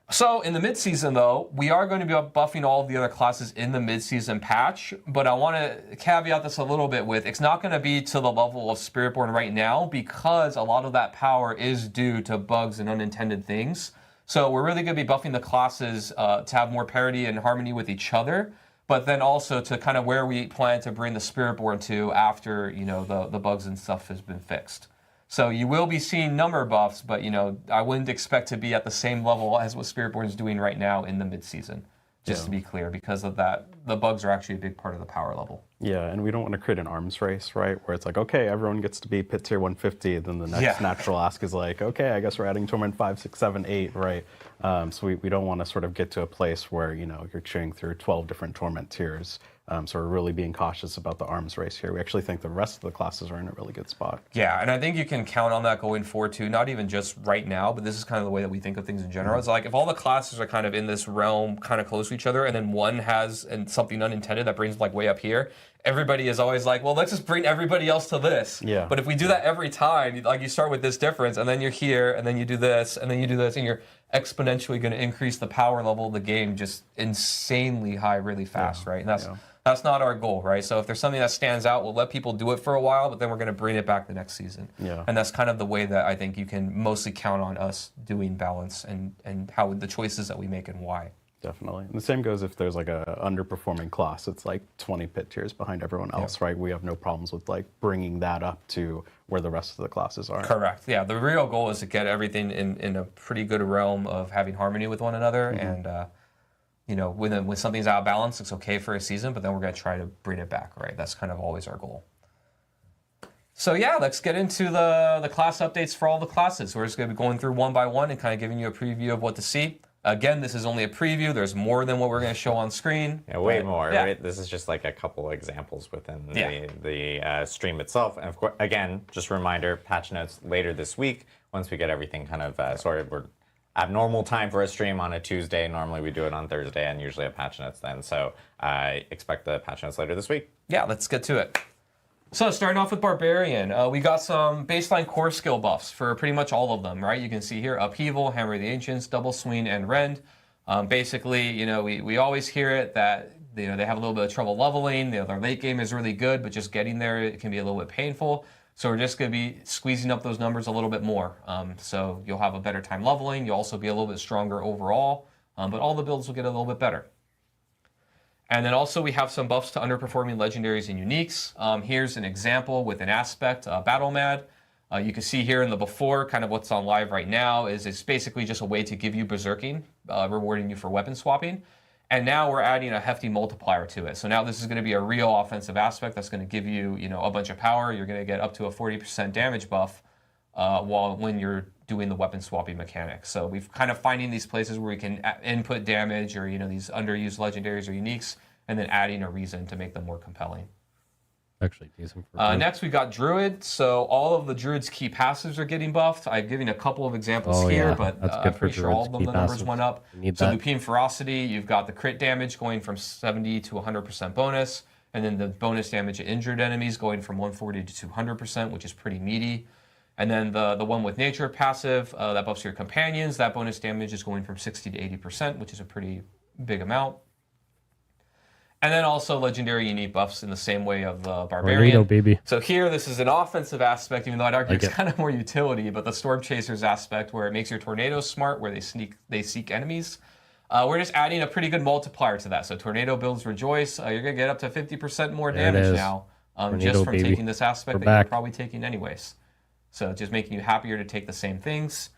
So in the mid-season, though, we are going to be buffing all of the other classes in the mid-season patch, but I want to caveat this a little bit with it's not going to be to the level of Spiritborn right now because a lot of that power is due to bugs and unintended things. So we're really going to be buffing the classes to have more parity and harmony with each other, but then also to kind of where we plan to bring the Spiritborn to after, the bugs and stuff has been fixed. So you will be seeing number buffs, but I wouldn't expect to be at the same level as what Spiritborn is doing right now in the mid-season, just to be clear, because of that, the bugs are actually a big part of the power level. Yeah, and we don't want to create an arms race, right? Where it's like, okay, everyone gets to be pit tier 150, then the next natural ask is like, okay, I guess we're adding torment 5, 6, 7, 8, right? So we don't want to sort of get to a place where, you're chewing through 12 different torment tiers. So we're really being cautious about the arms race here. We actually think the rest of the classes are in a really good spot. Yeah, and I think you can count on that going forward too, not even just right now, but this is kind of the way that we think of things in general. It's like if all the classes are kind of in this realm kind of close to each other and then one has something unintended that brings like way up here, everybody is always like, well, let's just bring everybody else to this. Yeah. But if we do that every time, like you start with this difference and then you're here and then you do this and then you do this and you're exponentially going to increase the power level of the game just insanely high really fast, right? And that's not our goal, right? So if there's something that stands out, we'll let people do it for a while, but then we're going to bring it back the next season. Yeah. And that's kind of the way that I think you can mostly count on us doing balance and how the choices that we make and why. Definitely. And the same goes if there's like a underperforming class. It's like 20 pit tiers behind everyone else, right? We have no problems with like bringing that up to where the rest of the classes are. Correct. Yeah. The real goal is to get everything in a pretty good realm of having harmony with one another. And, when something's out of balance, it's okay for a season, but then we're going to try to bring it back, right? That's kind of always our goal. So yeah, let's get into the class updates for all the classes. We're just going to be going through one by one and kind of giving you a preview of what to see. Again, this is only a preview. There's more than what we're going to show on screen. Yeah, way more. Yeah. Right? This is just like a couple examples within the stream itself. And of course, again, just a reminder, patch notes later this week. Once we get everything kind of sorted, we're abnormal time for a stream on a Tuesday. Normally we do it on Thursday and usually have patch notes then. So I expect the patch notes later this week. Yeah, let's get to it. So starting off with Barbarian, we got some baseline core skill buffs for pretty much all of them, right? You can see here Upheaval, Hammer of the Ancients, Double Swing, and Rend. Basically, we always hear it that they have a little bit of trouble leveling. Their late game is really good, but just getting there, it can be a little bit painful. So we're just going to be squeezing up those numbers a little bit more. So you'll have a better time leveling. You'll also be a little bit stronger overall, but all the builds will get a little bit better. And then also we have some buffs to underperforming legendaries and uniques. Here's an example with an aspect, Battle Mad. You can see here in the before, kind of what's on live right now, is it's basically just a way to give you berserking, rewarding you for weapon swapping. And now we're adding a hefty multiplier to it. So now this is going to be a real offensive aspect that's going to give you, a bunch of power. You're going to get up to a 40% damage buff when you're doing the weapon swapping mechanic. So we've kind of finding these places where we can input damage or, these underused legendaries or uniques, and then adding a reason to make them more compelling. Actually decent for next we got Druid. So all of the Druid's key passives are getting buffed. I've given a couple of examples here, but I'm pretty sure all of them, the numbers went up. So Lupine Ferocity, you've got the crit damage going from 70 to 100% bonus, and then the bonus damage to injured enemies going from 140 to 200%, which is pretty meaty. And then the one with Nature passive, that buffs your companions, that bonus damage is going from 60 to 80%, which is a pretty big amount. And then also legendary unique buffs in the same way of the Barbarian. Tornado, baby. So here, this is an offensive aspect, even though I'd argue it's kind of more utility, but the Storm Chasers aspect where it makes your tornadoes smart, where they seek enemies. We're just adding a pretty good multiplier to that. So Tornado builds Rejoice. You're going to get up to 50% more damage now just from taking this aspect that you're probably taking anyways. So just making you happier to take the same things.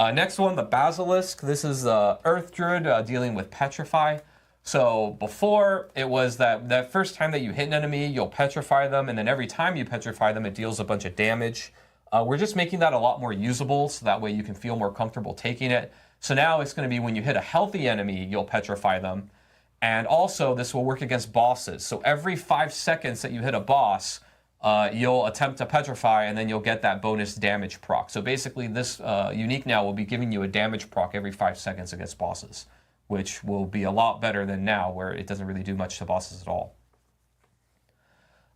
Next one, the Basilisk. This is the Earth Druid dealing with Petrify. So before, it was that first time that you hit an enemy, you'll petrify them, and then every time you petrify them, it deals a bunch of damage. We're just making that a lot more usable, so that way you can feel more comfortable taking it. So now it's going to be when you hit a healthy enemy, you'll petrify them. And also, this will work against bosses. So every 5 seconds that you hit a boss, you'll attempt to petrify, and then you'll get that bonus damage proc. So basically, this unique now will be giving you a damage proc every 5 seconds against bosses, which will be a lot better than now, where it doesn't really do much to bosses at all.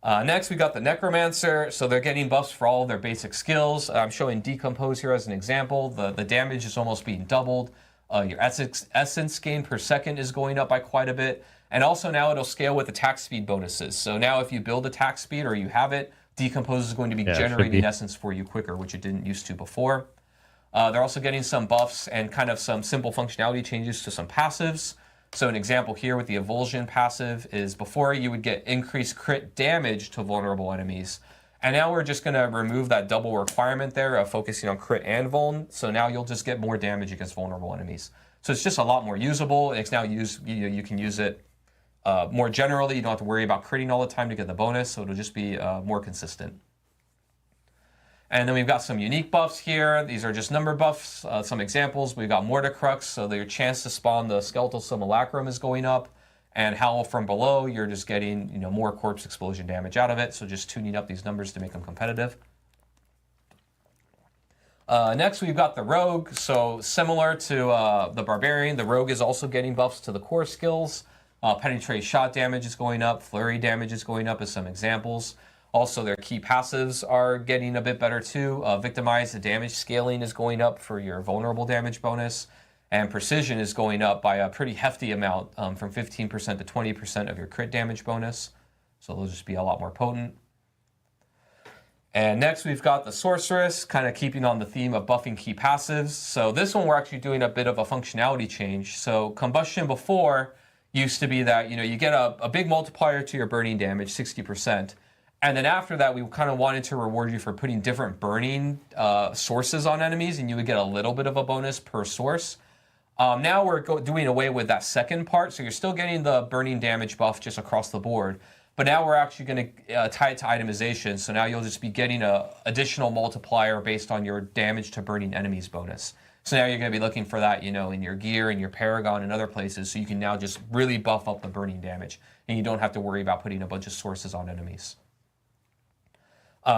Next, we got the Necromancer. So they're getting buffs for all of their basic skills. I'm showing Decompose here as an example. The damage is almost being doubled. Your essence gain per second is going up by quite a bit. And also now it'll scale with attack speed bonuses. So now if you build attack speed or you have it, Decompose is going to be generating essence for you quicker, which it didn't used to before. They're also getting some buffs and kind of some simple functionality changes to some passives. So an example here with the Evulsion passive is before you would get increased crit damage to vulnerable enemies. And now we're just going to remove that double requirement there of focusing on crit and vuln. So now you'll just get more damage against vulnerable enemies. So it's just a lot more usable. It's now you can use it more generally. You don't have to worry about critting all the time to get the bonus. So it'll just be more consistent. And then we've got some unique buffs here. These are just number buffs, some examples. We've got Mordecrux, so your chance to spawn the Skeletal Simulacrum is going up. And Howl from Below, you're just getting more corpse explosion damage out of it. So just tuning up these numbers to make them competitive. Next, we've got the Rogue. So similar to the Barbarian, the Rogue is also getting buffs to the core skills. Penetrate shot damage is going up. Flurry damage is going up as some examples. Also, their key passives are getting a bit better too. Victimize, the damage scaling is going up for your vulnerable damage bonus. And Precision is going up by a pretty hefty amount from 15% to 20% of your crit damage bonus. So they'll just be a lot more potent. And next we've got the Sorceress, kind of keeping on the theme of buffing key passives. So this one we're actually doing a bit of a functionality change. So Combustion before used to be that you get a big multiplier to your burning damage, 60%. And then after that, we kind of wanted to reward you for putting different burning sources on enemies, and you would get a little bit of a bonus per source. Now we're doing away with that second part, so you're still getting the burning damage buff just across the board. But now we're actually going to tie it to itemization, so now you'll just be getting an additional multiplier based on your damage to burning enemies bonus. So now you're going to be looking for that, in your gear and your Paragon and other places, so you can now just really buff up the burning damage, and you don't have to worry about putting a bunch of sources on enemies.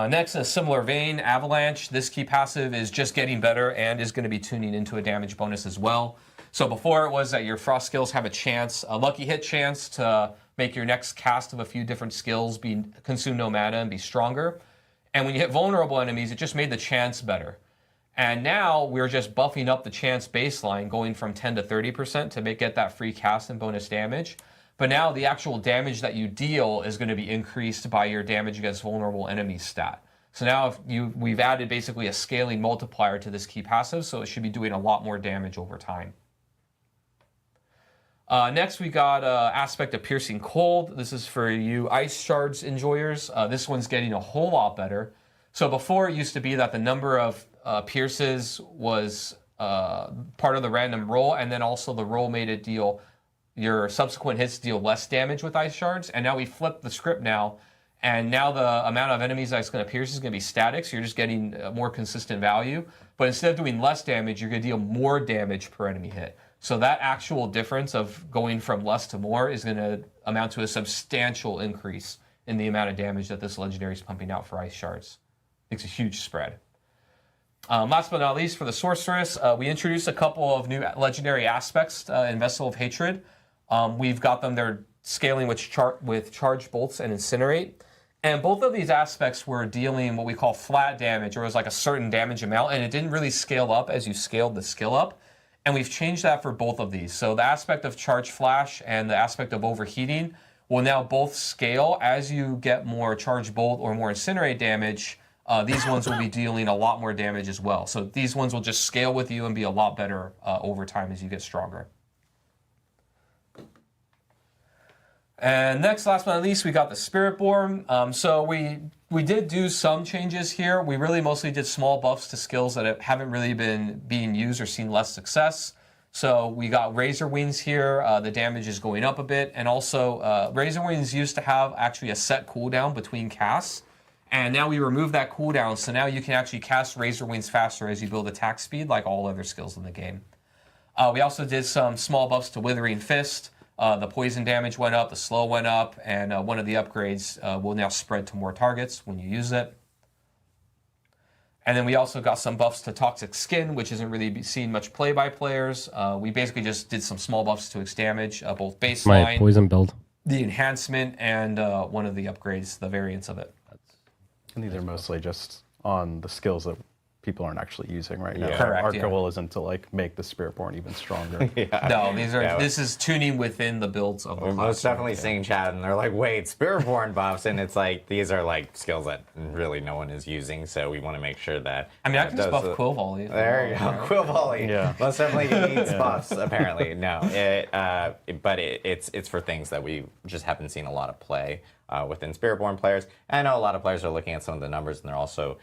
Next, in a similar vein, Avalanche. This key passive is just getting better and is going to be tuning into a damage bonus as well. So before it was that your frost skills have a lucky hit chance to make your next cast of a few different skills consume no mana and be stronger. And when you hit vulnerable enemies, it just made the chance better. And now we're just buffing up the chance baseline, going from 10 to 30% to get that free cast and bonus damage. But now the actual damage that you deal is going to be increased by your damage against vulnerable enemies stat. So now we've added basically a scaling multiplier to this key passive, so it should be doing a lot more damage over time. Next, we got Aspect of Piercing Cold. This is for you Ice Shards enjoyers. This one's getting a whole lot better. So before it used to be that the number of pierces was part of the random roll, and then also the roll made it deal, your subsequent hits deal less damage with Ice Shards. And now we flipped the script now, and now the amount of enemies that's going to pierce is going to be static, so you're just getting a more consistent value. But instead of doing less damage, you're going to deal more damage per enemy hit. So that actual difference of going from less to more is going to amount to a substantial increase in the amount of damage that this legendary is pumping out for Ice Shards. It's a huge spread. Last but not least, for the Sorceress, we introduced a couple of new legendary aspects in Vessel of Hatred. We've got them, they're scaling with Charge Bolts and Incinerate. And both of these aspects were dealing what we call flat damage, or it was like a certain damage amount, and it didn't really scale up as you scaled the skill up. And we've changed that for both of these. So the aspect of Charge Flash and the aspect of Overheating will now both scale as you get more Charge Bolt or more Incinerate damage. These ones will be dealing a lot more damage as well. So these ones will just scale with you and be a lot better over time as you get stronger. And next, last but not least, we got the Spiritborn. So we did do some changes here. We really mostly did small buffs to skills that haven't really been being used or seen less success. So we got Razor Wings here. The damage is going up a bit. And also, Razor Wings used to have actually a set cooldown between casts. And now we remove that cooldown, so now you can actually cast Razor Wings faster as you build attack speed, like all other skills in the game. We also did some small buffs to Withering Fist. The poison damage went up, the slow went up, and one of the upgrades will now spread to more targets when you use it. And then we also got some buffs to Toxic Skin, which isn't really seen much play by players. We basically just did some small buffs to its damage, both baseline, My poison build. the enhancement, and one of the upgrades, the variants of it. And these are mostly just on the skills that people aren't actually using right now. Correct, Our goal isn't to like make the Spiritborn even stronger. No, this is tuning within the builds of the We're class. most definitely seeing chat, and they're like, wait, Spiritborn buffs, and it's like, these are like skills that really no one is using, so we want to make sure that... I mean, I can just buff Quill Volley. There you go, Quill Volley. Yeah. Most definitely needs buffs, apparently. No, but it's for things that we just haven't seen a lot of play within Spiritborn players. And I know a lot of players are looking at some of the numbers, and they're also,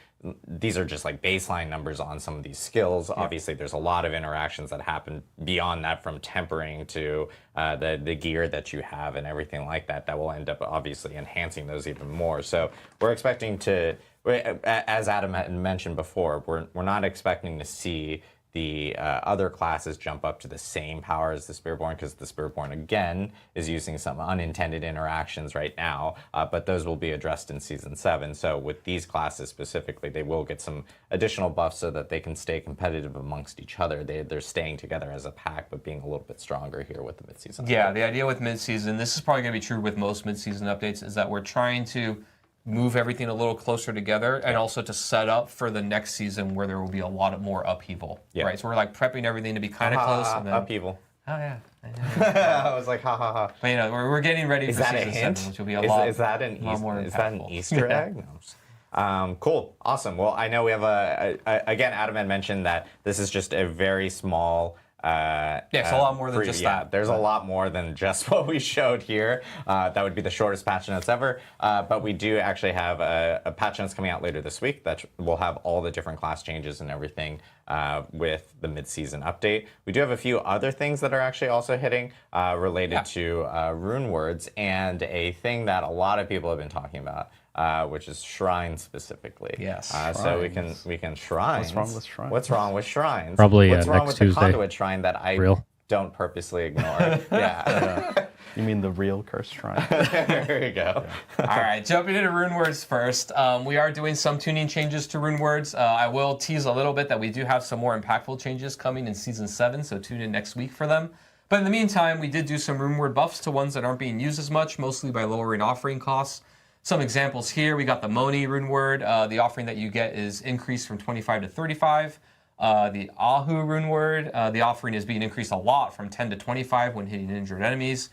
these are just like baseline numbers on some of these skills. Yeah. Obviously, there's a lot of interactions that happen beyond that, from tempering to the gear that you have and everything like that, that will end up obviously enhancing those even more. So we're expecting to, as Adam had mentioned before, we're not expecting to see the other classes jump up to the same power as the Spiritborn, because the Spiritborn, again, is using some unintended interactions right now, but those will be addressed in Season 7. So with these classes specifically, they will get some additional buffs so that they can stay competitive amongst each other. They're staying together as a pack, but being a little bit stronger here with the Midseason. Yeah, the idea with Midseason, this is probably going to be true with most Midseason updates, is that we're trying to move everything a little closer together, and also to set up for the next season where there will be a lot more upheaval. Yeah. Right, so we're like prepping everything to be kind of close. And then, upheaval. Oh yeah. I was like, ha ha ha. But you know, we're getting ready for season 7, which will be a lot. Is that an Easter egg? No. Cool, awesome. Well, I know we have again, Adam had mentioned that this is just a very small. It's a lot more than just that. There's a lot more than just what we showed here. That would be the shortest patch notes ever. But we do actually have a patch notes coming out later this week that will have all the different class changes and everything with the mid-season update. We do have a few other things that are actually also hitting related to rune words, and a thing that a lot of people have been talking about. Which is shrines specifically. Yes. So we can shrines. What's wrong with shrines? What's wrong with shrines? Probably What's wrong next with Tuesday. the conduit shrine that I don't purposely ignore? Yeah. You mean the real cursed shrine? There you go. All right, jumping into rune words first. We are doing some tuning changes to rune words. I will tease a little bit that we do have some more impactful changes coming in Season 7, so tune in next week for them. But in the meantime, we did do some rune word buffs to ones that aren't being used as much, mostly by lowering offering costs. Some examples here, we got the Moni rune word. The offering that you get is increased from 25 to 35. The Ahu rune word, the offering is being increased a lot from 10 to 25 when hitting injured enemies.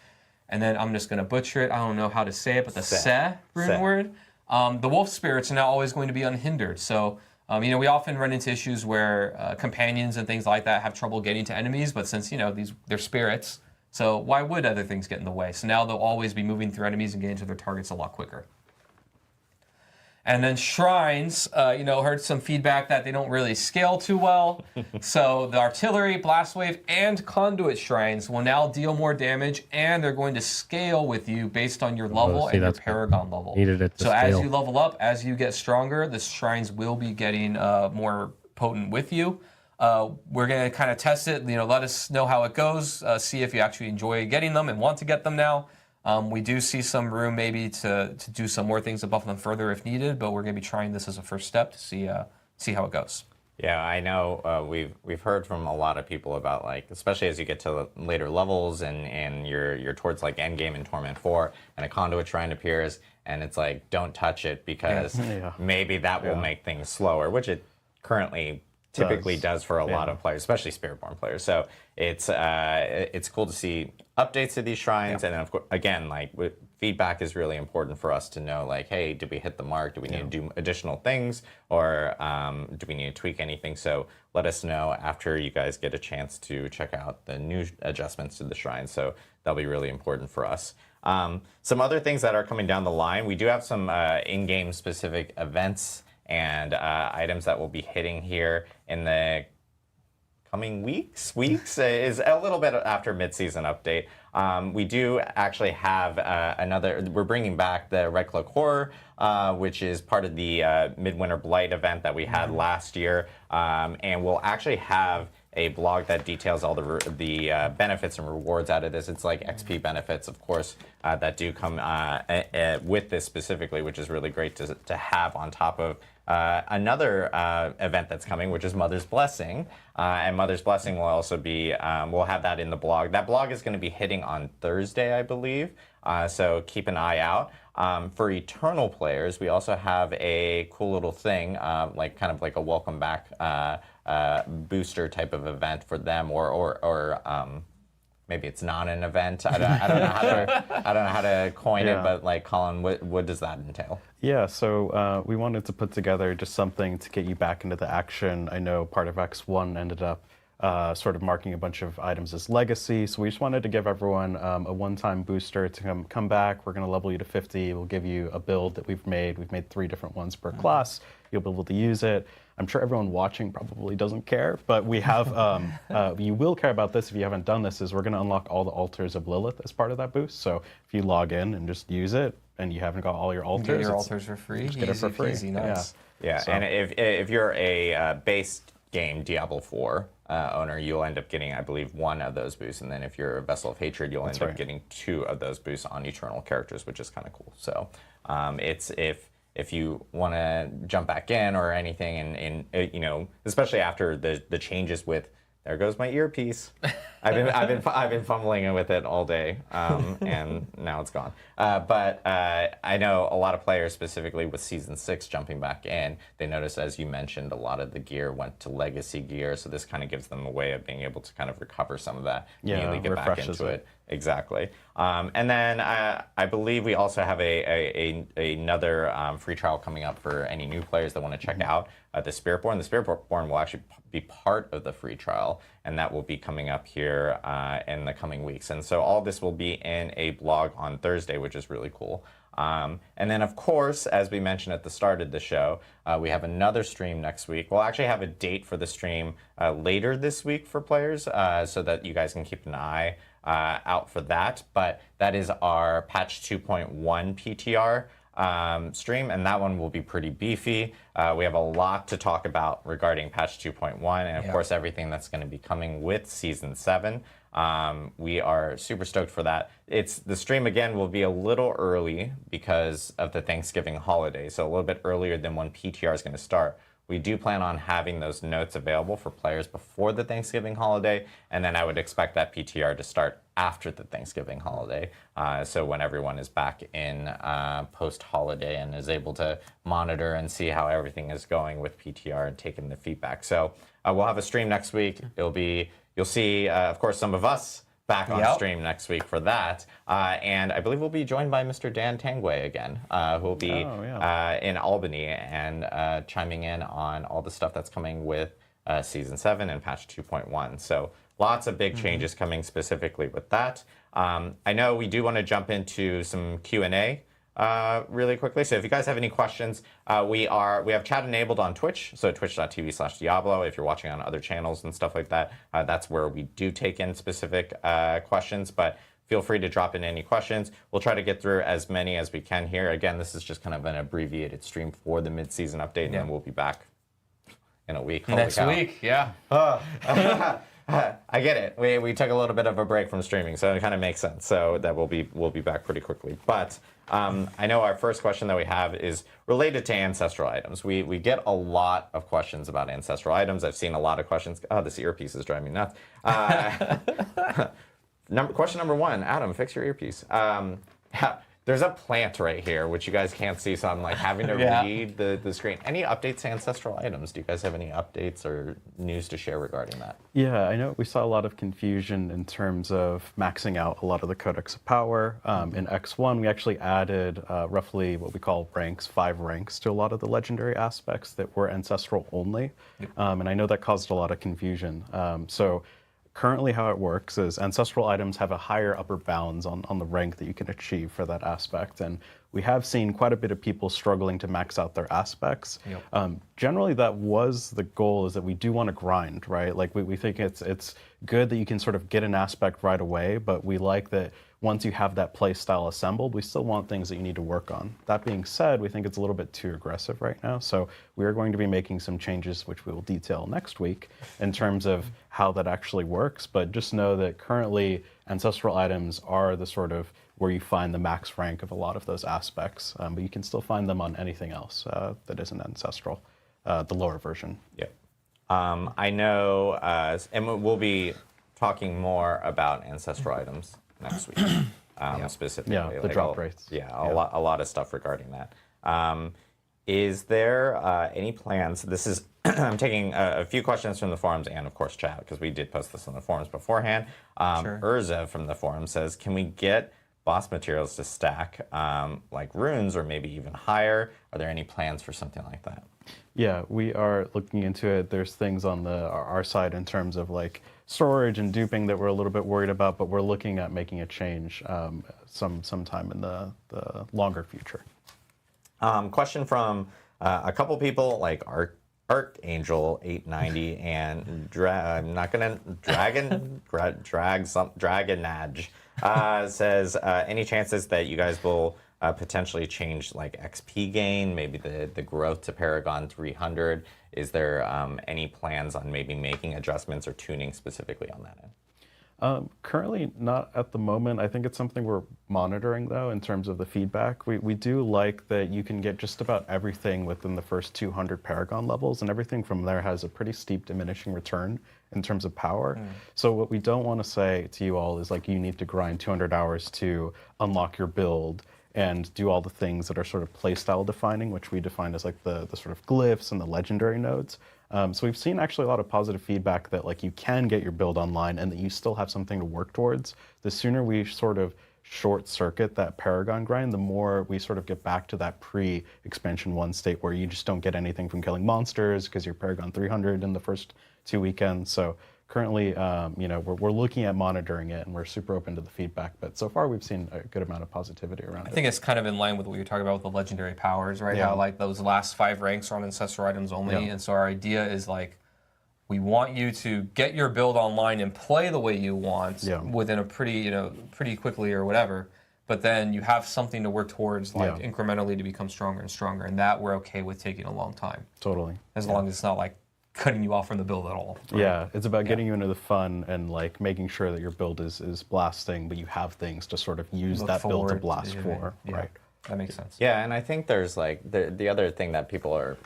And then I'm just going to butcher it. I don't know how to say it, but the Se rune word. The wolf spirits are now always going to be unhindered. So, we often run into issues where companions and things like that have trouble getting to enemies, but since, they're spirits, so why would other things get in the way? So now they'll always be moving through enemies and getting to their targets a lot quicker. And then shrines, heard some feedback that they don't really scale too well. So the artillery, blast wave, and conduit shrines will now deal more damage, and they're going to scale with you based on your level and your paragon level. Needed it to so scale. as you level up, as you get stronger, the shrines will be getting more potent with you. We're going to kind of test it, let us know how it goes, see if you actually enjoy getting them and want to get them now. We do see some room maybe to do some more things to buff them further if needed, but we're going to be trying this as a first step to see how it goes. Yeah, I know we've heard from a lot of people about, like, especially as you get to later levels and you're towards like end game in Torment 4 and a conduit shrine appears and it's like, don't touch it because maybe that will make things slower, which it currently typically does for a lot of players, especially Spiritborn players. So it's cool to see updates to these shrines, and then of course, again, like feedback is really important for us to know, like, hey, did we hit the mark? Do we need to do additional things, or do we need to tweak anything? So let us know after you guys get a chance to check out the new adjustments to the shrine. So that'll be really important for us. Some other things that are coming down the line, we do have some in-game specific events and items that will be hitting here in the coming weeks is a little bit after mid-season update. We do actually have we're bringing back the Red Cloak Horror, which is part of the Midwinter Blight event that we had last year, and we'll actually have a blog that details all the benefits and rewards out of this. It's like XP benefits, of course, that do come with this specifically, which is really great to have on top of another event that's coming, which is Mother's Blessing. And Mother's Blessing will also be, we'll have that in the blog. That blog is going to be hitting on Thursday, I believe. So keep an eye out. For Eternal players, we also have a cool little thing, like kind of like a welcome back booster type of event for them, or maybe it's not an event. I don't know how to coin it, but like, Colin, what does that entail? Yeah, so we wanted to put together just something to get you back into the action. I know part of X1 ended up sort of marking a bunch of items as legacy, so we just wanted to give everyone a one-time booster to come back. We're going to level you to 50. We'll give you a build that we've made. We've made 3 different ones per class. You'll be able to use it. I'm sure everyone watching probably doesn't care, but we have, you will care about this if you haven't done this, is we're going to unlock all the altars of Lilith as part of that boost. So if you log in and just use it, and you haven't got all your altars, get your altars for free. Just get it for free. Easy, nice. Yeah, so. And if you're a base game Diablo 4 owner, you'll end up getting, I believe, 1 of those boosts, and then if you're a Vessel of Hatred, you'll end up getting 2 of those boosts on Eternal characters, which is kind of cool. So it's if you want to jump back in or anything, and especially after the changes with, there goes my earpiece. I've been fumbling with it all day, and now it's gone. But I know a lot of players, specifically with Season 6 jumping back in, they noticed, as you mentioned, a lot of the gear went to Legacy gear, so this kind of gives them a way of being able to kind of recover some of that, immediately get back into it. Exactly. And then I believe we also have another free trial coming up for any new players that want to check out the Spiritborn. The Spiritborn will actually be part of the free trial, and that will be coming up here in the coming weeks. And so all this will be in a blog on Thursday, which is really cool. And then, of course, as we mentioned at the start of the show, we have another stream next week. We'll actually have a date for the stream later this week for players, so that you guys can keep an eye out for that. But that is our patch 2.1 PTR stream, and that one will be pretty beefy. We have a lot to talk about regarding patch 2.1, and of course everything that's going to be coming with Season 7. We are super stoked for that. The stream again will be a little early because of the Thanksgiving holiday, so a little bit earlier than when PTR is going to start. We do plan on having those notes available for players before the Thanksgiving holiday, and then I would expect that PTR to start after the Thanksgiving holiday, so when everyone is back in post-holiday and is able to monitor and see how everything is going with PTR and taking the feedback. So We'll have a stream next week. You'll see, of course, some of us back on stream next week for that. And I believe we'll be joined by Mr. Dan Tangway again, who will be in Albany and chiming in on all the stuff that's coming with Season 7 and Patch 2.1. So lots of big changes coming specifically with that. I know we do want to jump into some Q&A really quickly. So if you guys have any questions, we have chat enabled on Twitch, so twitch.tv/Diablo. If you're watching on other channels and stuff like that, that's where we do take in specific questions, but feel free to drop in any questions. We'll try to get through as many as we can here. Again, this is just kind of an abbreviated stream for the mid-season update, and then we'll be back in a week. Next week, yeah. I get it. We took a little bit of a break from streaming, so it kind of makes sense. So that we'll be back pretty quickly. But I know our first question that we have is related to ancestral items. We get a lot of questions about ancestral items. I've seen a lot of questions. Oh, this earpiece is driving me nuts. Question number one, Adam, fix your earpiece. There's a plant right here, which you guys can't see, so I'm like having to read the screen. Any updates to ancestral items? Do you guys have any updates or news to share regarding that? Yeah, I know we saw a lot of confusion in terms of maxing out a lot of the Codex of Power. In X1, we actually added roughly what we call ranks, 5 ranks, to a lot of the legendary aspects that were ancestral only. And I know that caused a lot of confusion. So currently how it works is ancestral items have a higher upper bounds on the rank that you can achieve for that aspect. And we have seen quite a bit of people struggling to max out their aspects. Generally, that was the goal, is that we do want to grind, right? Like we think it's good that you can sort of get an aspect right away, but we like that once you have that play style assembled, we still want things that you need to work on. That being said, we think it's a little bit too aggressive right now. So we are going to be making some changes, which we will detail next week in terms of how that actually works. But just know that currently ancestral items are the sort of where you find the max rank of a lot of those aspects. But you can still find them on anything else that isn't ancestral, the lower version. I know, and we'll be talking more about ancestral items next week, specifically. Yeah, the drop rates. A lot of stuff regarding that. Is there any plans? This is I'm taking a few questions from the forums and of course chat, because we did post this on the forums beforehand. Urza from the forum says, can we get boss materials to stack like runes or maybe even higher? Are there any plans for something like that? Yeah, we are looking into it. There's things on our side in terms of like storage and duping that we're a little bit worried about, but we're looking at making a change sometime in the longer future. Question from a couple people like Archangel 890 and I'm not gonna Dragonage says any chances that you guys will potentially change like XP gain, maybe the growth to Paragon 300? Is there any plans on maybe making adjustments or tuning specifically on that end? Currently not at the moment. I think it's something we're monitoring though in terms of the feedback. We do like that you can get just about everything within the first 200 Paragon levels, and everything from there has a pretty steep diminishing return in terms of power. So what we don't want to say to you all is like you need to grind 200 hours to unlock your build and do all the things that are sort of playstyle defining, which we define as like the sort of glyphs and the legendary nodes. So we've seen actually a lot of positive feedback that like you can get your build online and that you still have something to work towards. The sooner we sort of short circuit that Paragon grind, the more we sort of get back to that pre-expansion 1 state where you just don't get anything from killing monsters because you're Paragon 300 in the first 2 weekends. So currently, we're looking at monitoring it, and we're super open to the feedback. But so far, we've seen a good amount of positivity around it. I think it's kind of in line with what you were talking about with the legendary powers, right? Yeah. How like those last 5 ranks are on ancestral items only, and so our idea is like we want you to get your build online and play the way you want within a pretty quickly or whatever. But then you have something to work towards, like incrementally to become stronger and stronger, and that we're okay with taking a long time. Totally. As long as it's not like cutting you off from the build at all. Right? Yeah, it's about getting you into the fun and like making sure that your build is blasting, but you have things to sort of use that build to blast for, right? That makes sense. Yeah, and I think there's like the other thing that people are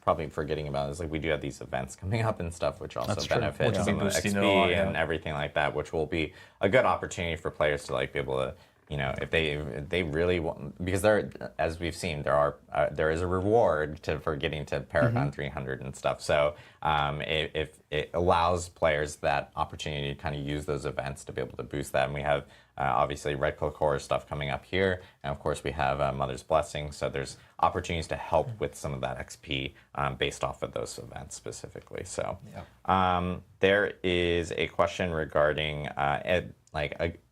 probably forgetting about is like we do have these events coming up and stuff, which also benefit some of the XP and everything like that, which will be a good opportunity for players to like be able to if they really want, because as we've seen, there is a reward for getting to Paragon 300 and stuff. So if it allows players that opportunity to kind of use those events to be able to boost that, and we have obviously Red Cloak Horror stuff coming up here, and of course we have Mother's Blessing. So there's opportunities to help with some of that XP based off of those events specifically. So there is a question regarding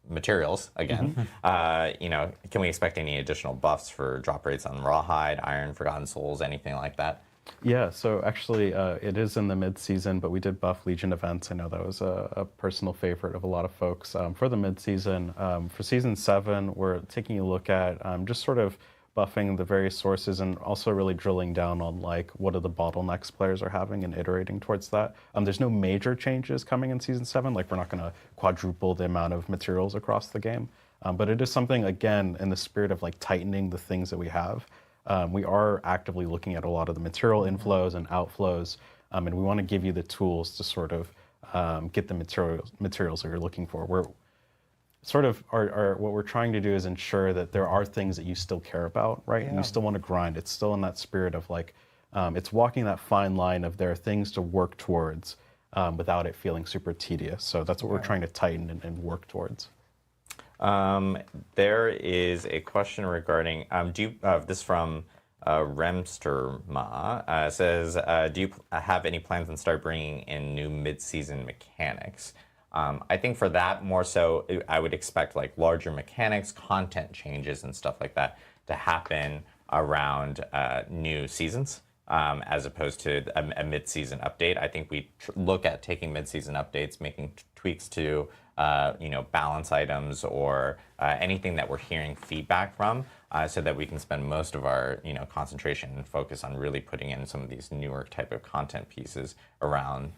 materials again. Can we expect any additional buffs for drop rates on Rawhide, Iron, Forgotten Souls, anything like that? Yeah, so actually it is in the mid-season, but we did buff Legion events. I know that was a personal favorite of a lot of folks. For the mid-season, for Season 7, we're taking a look at just sort of buffing the various sources and also really drilling down on like what are the bottlenecks players are having and iterating towards that. There's no major changes coming in Season 7, like we're not going to quadruple the amount of materials across the game, but it is something, again, in the spirit of like tightening the things that we have. We are actively looking at a lot of the material inflows and outflows, and we want to give you the tools to sort of get the materials that you're looking for. We're sort of what we're trying to do is ensure that there are things that you still care about, right? And you still want to grind. It's still in that spirit of like, it's walking that fine line of there are things to work towards without it feeling super tedious. So that's what we're trying to tighten and work towards. There is a question regarding, this from Remsterma, says, do you have any plans on start bringing in new mid-season mechanics? I think for that, more so, I would expect like larger mechanics, content changes and stuff like that to happen around new seasons. As opposed to a mid-season update. I think we look at taking mid-season updates, making tweaks to balance items or anything that we're hearing feedback from, so that we can spend most of our concentration and focus on really putting in some of these newer type of content pieces around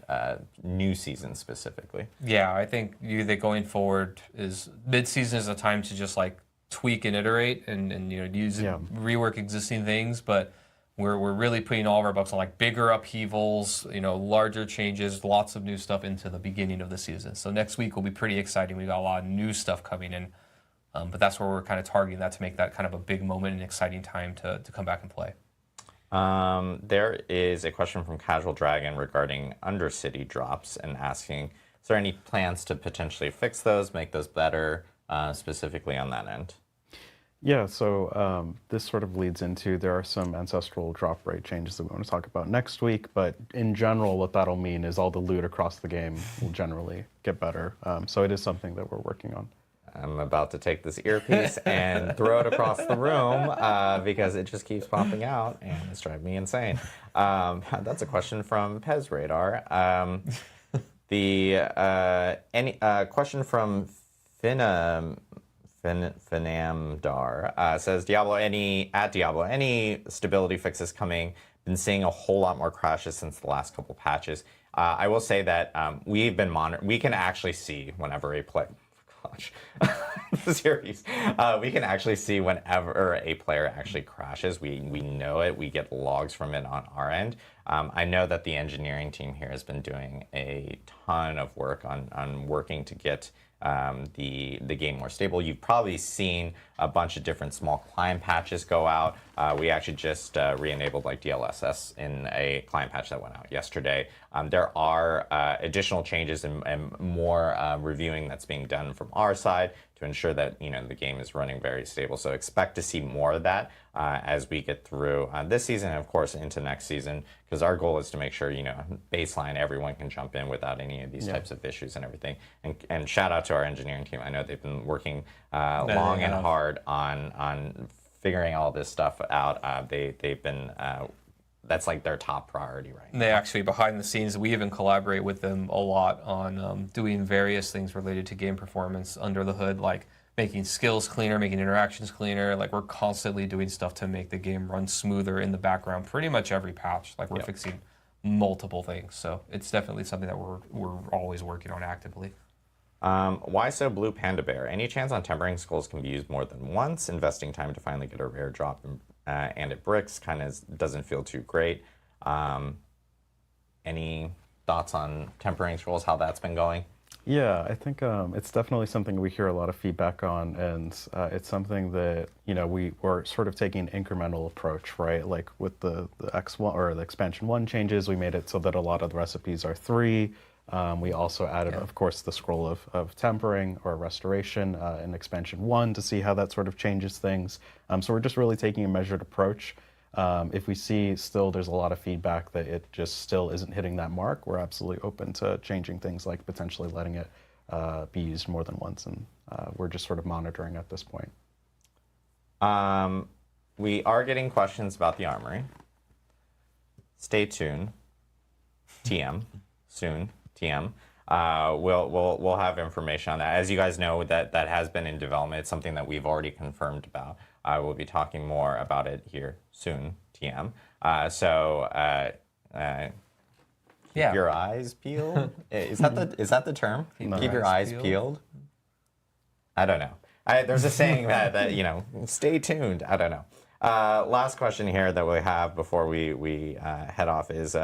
new seasons specifically. Yeah, I think that going forward is mid-season is a time to just like tweak and iterate and use rework existing things, but we're really putting all of our bucks on like bigger upheavals, larger changes, lots of new stuff into the beginning of the season. So next week will be pretty exciting. We got a lot of new stuff coming in, but that's where we're kind of targeting that to make that kind of a big moment and exciting time to come back and play. There is a question from Casual Dragon regarding Undercity drops and asking, is there any plans to potentially fix those, make those better, specifically on that end? Yeah, so this sort of leads into, there are some ancestral drop rate changes that we want to talk about next week, but in general, what that'll mean is all the loot across the game will generally get better. So it is something that we're working on. I'm about to take this earpiece and throw it across the room because it just keeps popping out and it's driving me insane. That's a question from Pez Radar. Question from Finamdar says, Diablo, any stability fixes coming? Been seeing a whole lot more crashes since the last couple patches. I will say that we've been monitoring. We can actually see whenever a player, series. We can actually see whenever a player actually crashes. We know it. We get logs from it on our end. I know that the engineering team here has been doing a ton of work on working to get the game more stable. You've probably seen a bunch of different small client patches go out. We actually just re-enabled like DLSS in a client patch that went out yesterday. There are additional changes and more reviewing that's being done from our side to ensure that the game is running very stable. So expect to see more of that as we get through this season and of course into next season, because our goal is to make sure baseline everyone can jump in without any of these types of issues and everything. And shout out to our engineering team. I know they've been working long and hard on figuring all this stuff out. They've been that's like their top priority right now. They actually, behind the scenes, we even collaborate with them a lot on doing various things related to game performance under the hood, like making skills cleaner, making interactions cleaner. Like we're constantly doing stuff to make the game run smoother in the background. Pretty much every patch, like we're fixing multiple things. So it's definitely something that we're always working on actively. Why so Blue Panda Bear? Any chance on tempering skulls can be used more than once? Investing time to finally get a rare drop and it bricks kind of doesn't feel too great. Any thoughts on tempering scrolls, how that's been going? Yeah, I think it's definitely something we hear a lot of feedback on, and it's something that we're sort of taking an incremental approach, right? Like with the X1 or the expansion 1 changes, we made it so that a lot of the recipes are 3. We also added, of course, the scroll of tempering or restoration in expansion 1 to see how that sort of changes things. So we're just really taking a measured approach. If we see still there's a lot of feedback that it just still isn't hitting that mark, we're absolutely open to changing things like potentially letting it be used more than once, and we're just sort of monitoring at this point. We are getting questions about the armory. Stay tuned. TM. Soon. TM. We'll have information on that. As you guys know, that has been in development. It's something that we've already confirmed about. I will be talking more about it here soon, TM. Keep your eyes peeled. Is that the term? Keep your eyes peeled. I don't know. There's a saying that stay tuned. I don't know. Last question here that we have before we head off is.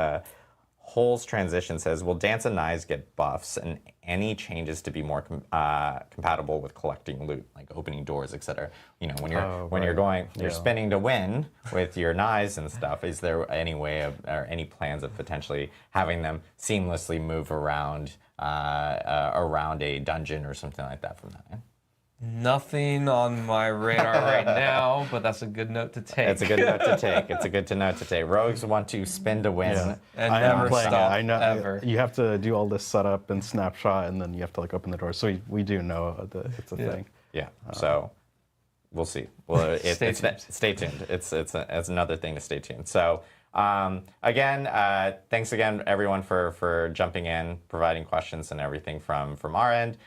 Hole's Transition says, will Dance and Knives get buffs and any changes to be more compatible with collecting loot, like opening doors, etc.? When you're spinning to win with your knives and stuff, is there any way or any plans of potentially having them seamlessly move around around a dungeon or something like that from that end? Nothing on my radar right now, but that's a good note to take. It's a good note to take. It's a good note to take. Rogues want to spin to win and never stop. I know. Ever. You have to do all this setup and snapshot, and then you have to open the door. So we do know that it's a thing. Yeah. So we'll see. Well, stay tuned. Stay tuned. It's another thing to stay tuned. So. Again, thanks again, everyone, for jumping in, providing questions and everything from our end.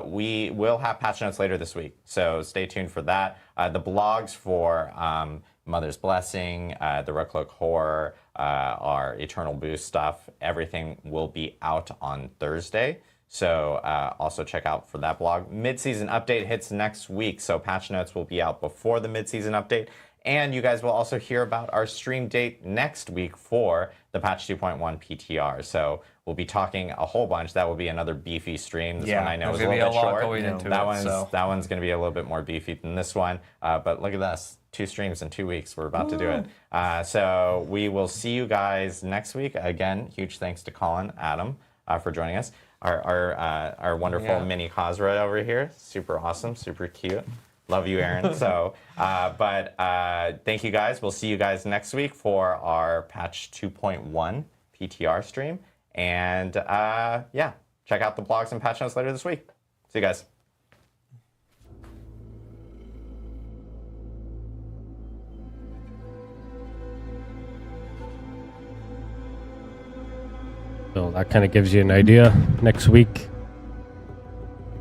We will have patch notes later this week, so stay tuned for that. The blogs for Mother's Blessing, the Red Cloak Horror, our Eternal Boost stuff, everything will be out on Thursday. So also check out for that blog. Mid-season update hits next week, so patch notes will be out before the mid-season update. And you guys will also hear about our stream date next week for the patch 2.1 PTR. So we'll be talking a whole bunch. That will be another beefy stream. This one I know is a little bit short. That one's going to be a little bit more beefy than this one. But look at this. 2 streams in 2 weeks. We're about to do it. So we will see you guys next week. Again, huge thanks to Colin, Adam, for joining us. Our wonderful mini Khazra over here. Super awesome. Super cute. Love you, Aaron. So, thank you guys. We'll see you guys next week for our patch 2.1 PTR stream. And check out the blogs and patch notes later this week. See you guys. So that kind of gives you an idea. Next week.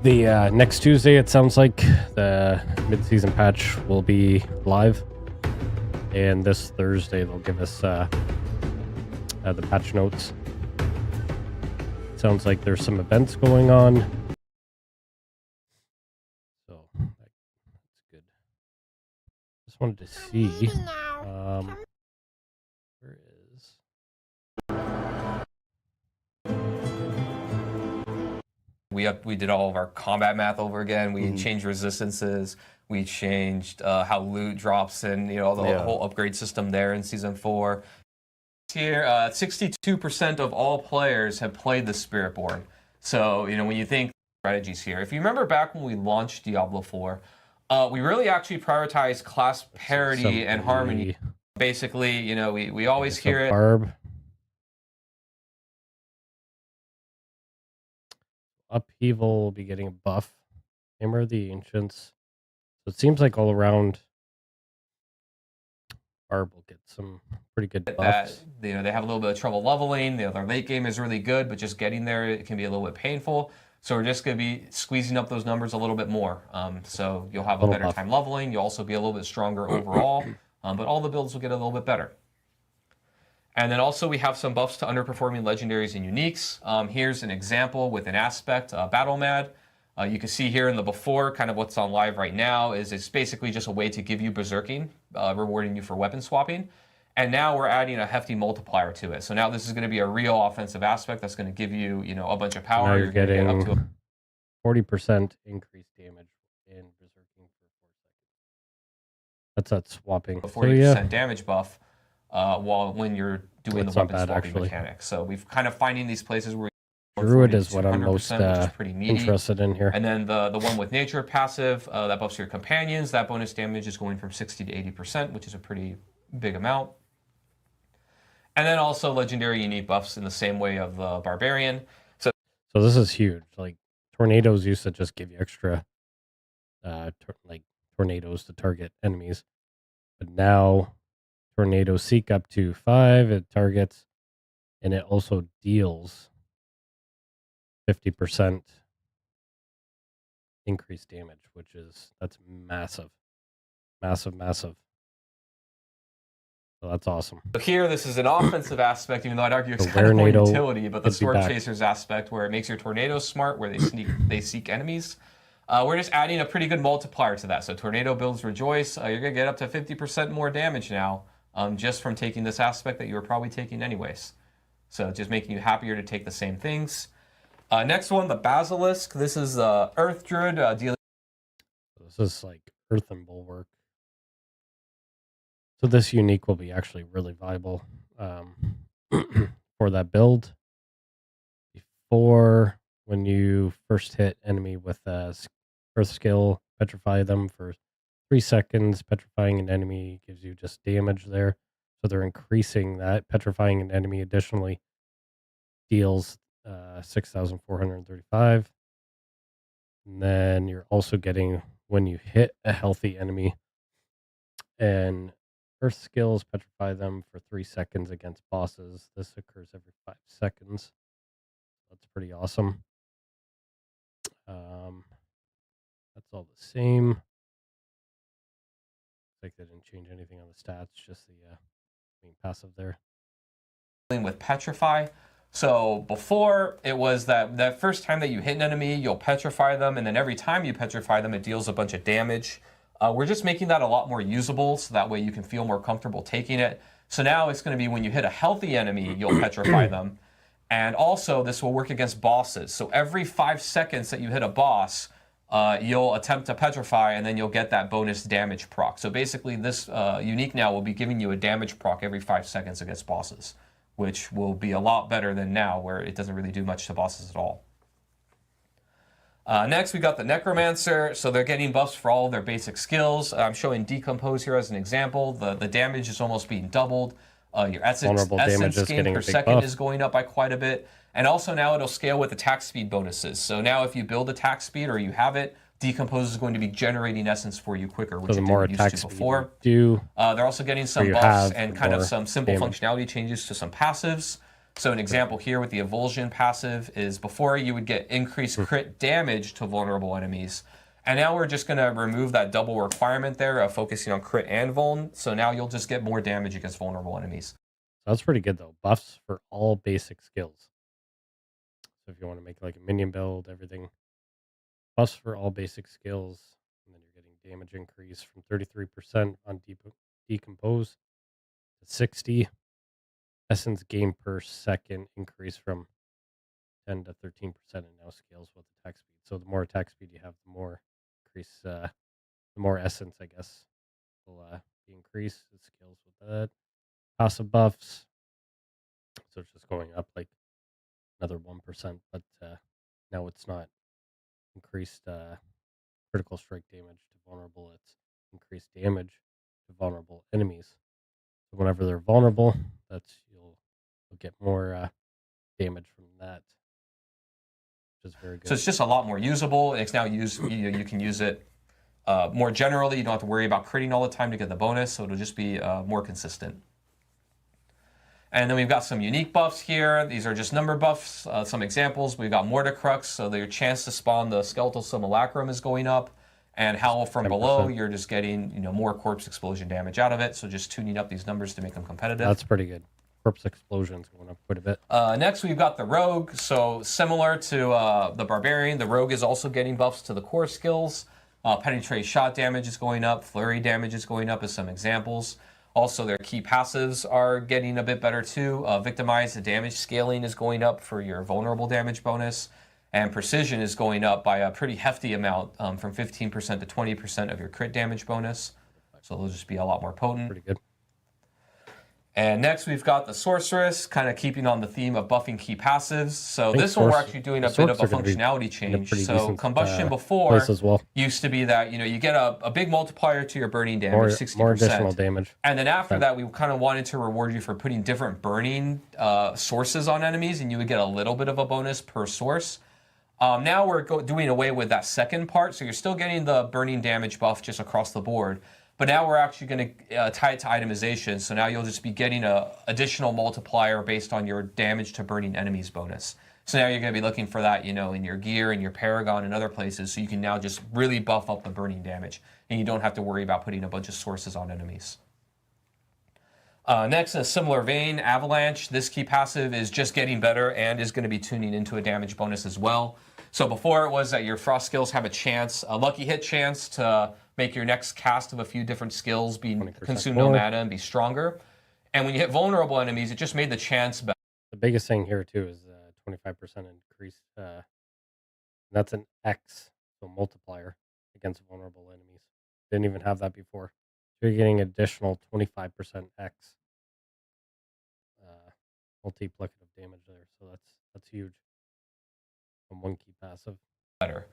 The next Tuesday, it sounds like the mid-season patch will be live, and this Thursday they'll give us the patch notes. Sounds like there's some events going on, so that's good. Just wanted to see. Where is? We did all of our combat math over again. We changed resistances. We changed how loot drops and the whole upgrade system there in Season 4. Here, 62% of all players have played the Spiritborn. So when you think strategies here, if you remember back when we launched Diablo 4, we really actually prioritized class parity and harmony. Basically, we always hear it. Barb. Upheaval will be getting a buff. Hammer of the Ancients. So it seems like all around Barb will get some pretty good buffs. They have a little bit of trouble leveling. Their late game is really good, but just getting there it can be a little bit painful. So we're just going to be squeezing up those numbers a little bit more. So you'll have a better time leveling. You'll also be a little bit stronger overall. But all the builds will get a little bit better. And then also we have some buffs to underperforming legendaries and uniques. Here's an example with an aspect, Battle Mad. You can see here in the before, kind of what's on live right now, is it's basically just a way to give you berserking, rewarding you for weapon swapping. And now we're adding a hefty multiplier to it. So now this is going to be a real offensive aspect that's going to give you, a bunch of So power. now you're going to get up to getting 40% increased damage in berserking for 4 seconds. That's that swapping. a So 40% yeah, damage buff when you're doing That's the not weapon bad, swapping actually. mechanic. So we've kind of finding these places where Druid 40 is to what I'm most 200%, which is pretty meaty. interested in here. And then the one with nature passive, that buffs your companions. That bonus damage is going from 60 to 80%, which is a pretty big amount. And then also legendary unique buffs in the same way of the barbarian. So this is huge. Like tornadoes used to just give you extra, tornadoes to target enemies, but now tornadoes seek up to 5. It targets, and it also deals 50% increased damage, that's massive, massive. So that's awesome. So here, this is an offensive aspect, even though I'd argue it's The kind of more Werenado utility, but the would be Sword back. Chasers aspect, where it makes your tornadoes smart, where they seek enemies. We're just adding a pretty good multiplier to that. So tornado builds Rejoice. You're going to get up to 50% more damage now, just from taking this aspect that you were probably taking anyways. So just making you happier to take the same things. Next one, the Basilisk. This is Earth Druid dealing. This is like Earth and Bulwark. So this unique will be actually really viable for that build. Before, when you first hit enemy with Earth skill, petrify them for 3 seconds. Petrifying an enemy gives you just damage there. So they're increasing that. Petrifying an enemy additionally deals 6,435. And then you're also getting, when you hit a healthy enemy, and Earth skills petrify them for 3 seconds against bosses. This occurs every 5 seconds. That's pretty awesome. That's all the same. Like they didn't change anything on the stats, just the main passive there. With Petrify. So before, it was that first time that you hit an enemy, you'll petrify them, and then every time you petrify them, it deals a bunch of damage. We're just making that a lot more usable, so that way you can feel more comfortable taking it. So now it's going to be when you hit a healthy enemy, you'll petrify them. And also, this will work against bosses. So every 5 seconds that you hit a boss, you'll attempt to petrify, and then you'll get that bonus damage proc. So basically, this unique now will be giving you a damage proc every 5 seconds against bosses, which will be a lot better than now, where it doesn't really do much to bosses at all. Next, we got the Necromancer. So they're getting buffs for all of their basic skills. I'm showing Decompose here as an example. The damage is almost being doubled. Your essence gain per second is going up by quite a bit. And also now it'll scale with attack speed bonuses. So now if you build attack speed or you have it, Decompose is going to be generating essence for you quicker, which So the it more didn't attack used to speed before. you do, They're also getting some you buffs have, and the kind of more some simple damage. functionality changes to some passives. So an example here with the Evulsion passive is before you would get increased crit damage to vulnerable enemies. And now we're just going to remove that double requirement there of focusing on crit and vuln. So now you'll just get more damage against vulnerable enemies. That's pretty good though. Buffs for all basic skills. So if you want to make like a minion build, everything. Buffs for all basic skills. And then you're getting damage increase from 33% on Decompose to 60. Essence gain per second increase from 10 to 13%, and now scales with attack speed. So the more attack speed you have, the more increase, the more essence, I guess, will be increased. It scales with that. Passive buffs. So it's just going up like another 1%, but now it's not increased critical strike damage to vulnerable. It's increased damage to vulnerable enemies. So whenever they're vulnerable, you'll get more damage from that, which is very good. So it's just a lot more usable. It's now you can use it more generally. You don't have to worry about critting all the time to get the bonus, so it'll just be more consistent. And then we've got some unique buffs here. These are just number buffs. Some examples. We've got Mordecrux, so your chance to spawn the Skeletal Simulacrum is going up. And Howl from 10%. Below, you're just getting more corpse explosion damage out of it. So just tuning up these numbers to make them competitive. That's pretty good. Corpse explosion's going up quite a bit. Next, we've got the Rogue. So similar to the Barbarian, the Rogue is also getting buffs to the core skills. Penetrate shot damage is going up. Flurry damage is going up as some examples. Also, their key passives are getting a bit better too. Victimize, the damage scaling is going up for your vulnerable damage bonus, and precision is going up by a pretty hefty amount, from 15% to 20% of your crit damage bonus. So they'll just be a lot more potent. Pretty good. And next we've got the Sorceress, kind of keeping on the theme of buffing key passives. So this one we're actually doing a bit of a functionality change. So Combustion before used to be that, you get a big multiplier to your burning damage, 60%. More additional damage. And then after that, we kind of wanted to reward you for putting different burning sources on enemies, and you would get a little bit of a bonus per source. Now we're doing away with that second part, so you're still getting the burning damage buff just across the board. But now we're actually going to tie it to itemization. So now you'll just be getting an additional multiplier based on your damage to burning enemies bonus. So now you're going to be looking for that, in your gear and your Paragon and other places. So you can now just really buff up the burning damage. And you don't have to worry about putting a bunch of sources on enemies. Next, in a similar vein, Avalanche. This key passive is just getting better and is going to be tuning into a damage bonus as well. So before it was that your frost skills have a lucky hit chance to make your next cast of a few different skills consume no mana and be stronger. And when you hit vulnerable enemies, it just made the chance better. The biggest thing here too is 25% increase. That's an X, so multiplier against vulnerable enemies. Didn't even have that before. So you're getting additional 25% X multiplicative damage there. So that's huge. From one key passive. Better.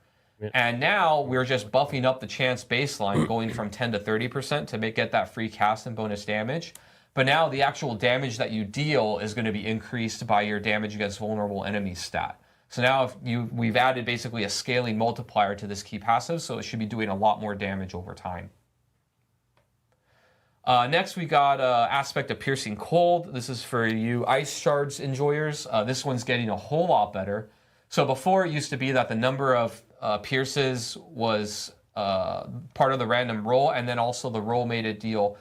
And now we're just buffing up the chance baseline, going from 10 to 30% to get that free cast and bonus damage. But now the actual damage that you deal is going to be increased by your damage against vulnerable enemies stat. So now we've added basically a scaling multiplier to this key passive, so it should be doing a lot more damage over time. Next, we got Aspect of Piercing Cold. This is for you Ice Shards enjoyers. This one's getting a whole lot better. So before it used to be that the number of pierces was part of the random roll, and then also the roll made it deal,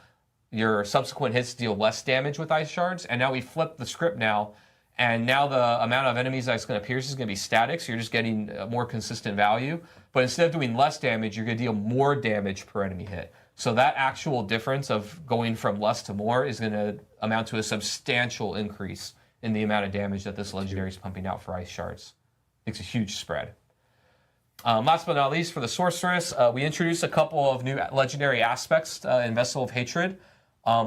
your subsequent hits deal less damage with Ice Shards. And now we flipped the script now, and now the amount of enemies that's going to pierce is going to be static, so you're just getting a more consistent value. But instead of doing less damage, you're going to deal more damage per enemy hit. So that actual difference of going from less to more is going to amount to a substantial increase in the amount of damage that this legendary is pumping out for Ice Shards. It's a huge spread. Last but not least, for the Sorceress, we introduced a couple of new legendary aspects in Vessel of Hatred.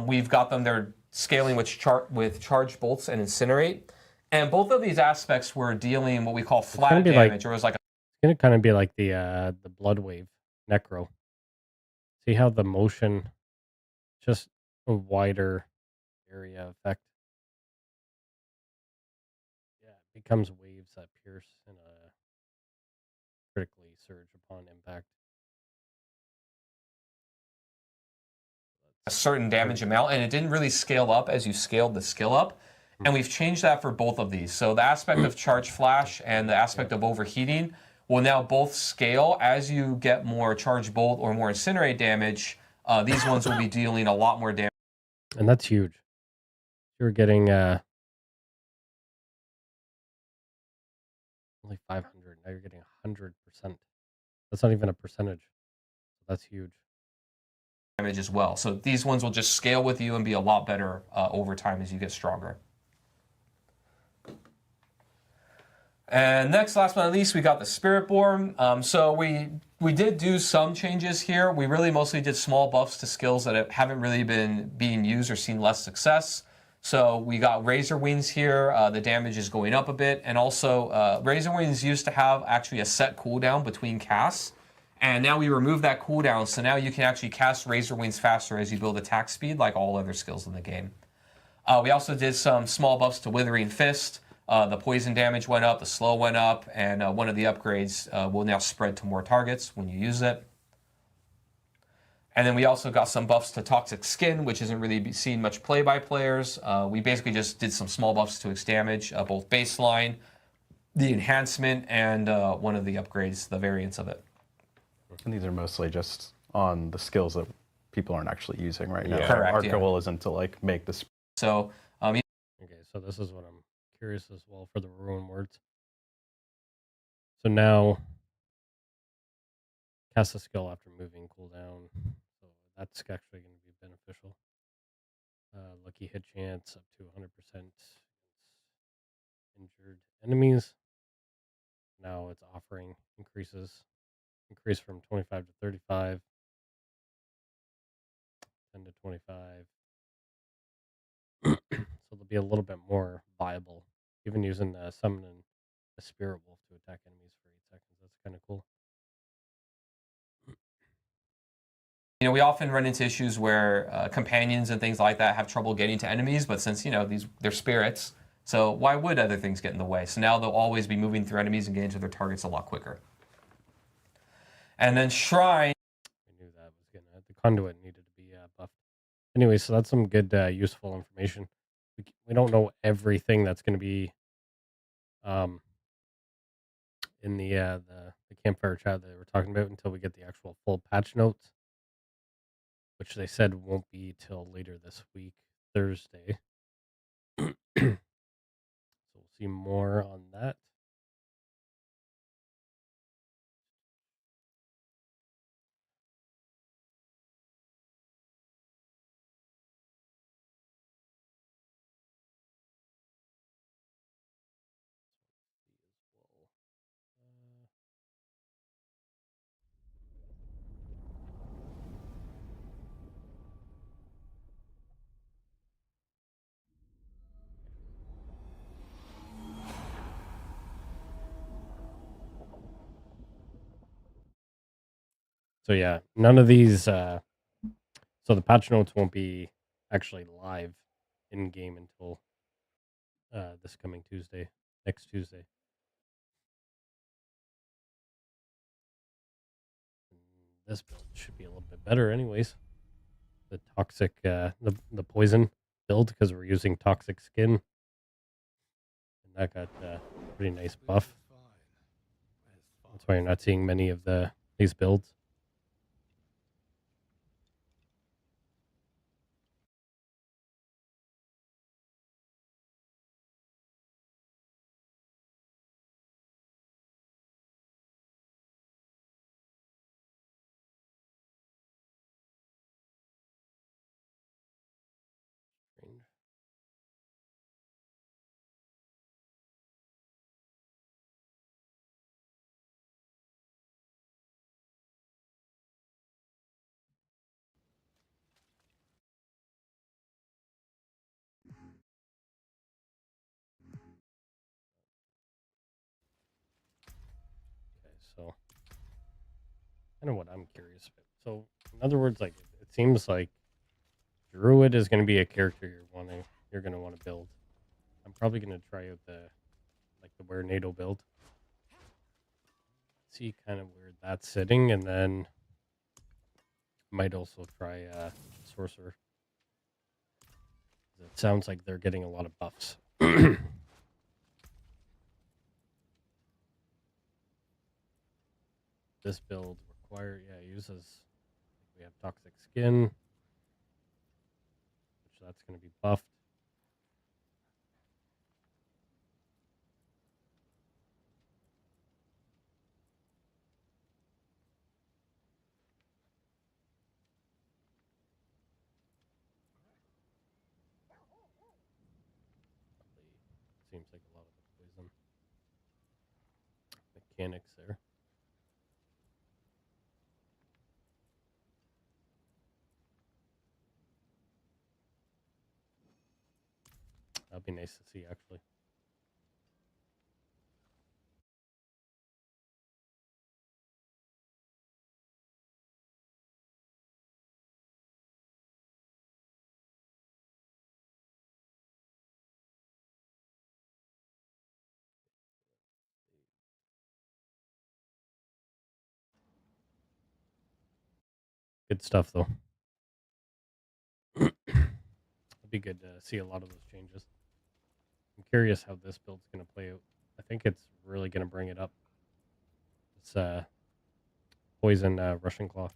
We've got them, they're scaling with Charged Bolts and Incinerate. And both of these aspects were dealing what we call flat damage, or it was like it's going to kind of be like the Blood Wave Necro. See how the motion, just a wider area effect. Yeah, it becomes waves that pierce and critically surge upon impact. a certain damage amount, and it didn't really scale up as you scaled the skill up. And we've changed that for both of these. So the aspect of Charge Flash and the aspect of Overheating will now both scale as you get more Charge Bolt or more Incinerate damage. These ones will be dealing a lot more damage. And that's huge. You're getting only 500. Now you're getting 100%. That's not even a percentage. That's huge. Damage as well. So these ones will just scale with you and be a lot better over time as you get stronger. And next, last but not least, we got the Spiritborn. So we did do some changes here. We really mostly did small buffs to skills that haven't really been being used or seen less success. So we got Razor Wings here. The damage is going up a bit. And also, Razor Wings used to have actually a set cooldown between casts. And now we remove that cooldown, so now you can actually cast Razor Wings faster as you build attack speed, like all other skills in the game. We also did some small buffs to Withering Fist. The poison damage went up, the slow went up, and one of the upgrades will now spread to more targets when you use it. And then we also got some buffs to Toxic Skin, which isn't really seen much play by players. We basically just did some small buffs to its damage, both baseline, the enhancement, and one of the upgrades, the variants of it. And these are mostly just on the skills that people aren't actually using right now. Correct, Our goal isn't to like make this. So, okay, so this is what I'm curious as well for the Ruin Words. So now, cast a skill after moving cooldown. So that's actually going to be beneficial. Lucky hit chance up to 100% injured enemies. Now it's offering increase from 25 to 35, 10 to 25. So they'll be a little bit more viable. Even using summon a spirit wolf to attack enemies for 8 seconds. That's kind of cool. You know, we often run into issues where companions and things like that have trouble getting to enemies, but since, you know, they're spirits, so why would other things get in the way? So now they'll always be moving through enemies and getting to their targets a lot quicker. And then Shrine. We knew that was the conduit needed to be buffed. Anyway, so that's some good, useful information. We don't know everything that's going to be in the campfire chat that we're talking about until we get the actual full patch notes, which they said won't be till later this week, Thursday. So we'll see more on that. So yeah, none of these. So the patch notes won't be actually live in game until this coming Tuesday, next Tuesday. This build should be a little bit better, anyways. The toxic, the poison build, because we're using toxic skin, and that got pretty nice buff. That's why you're not seeing many of these builds. Strange. Okay, so kind of what I'm curious about. So, in other words, like it seems like Druid is going to be a character you're going to want to build. I'm probably going to try out the Were NATO build. See kind of where that's sitting, and then might also try Sorcerer. It sounds like they're getting a lot of buffs. This build uses, we have toxic skin, which that's going to be buffed. Seems like a lot of the poison mechanics there. That'd be nice to see, actually. Good stuff, though. It'd be good to see a lot of those changes. I'm curious how this build's going to play out. I think it's really going to bring it up. It's poison Russian Claw.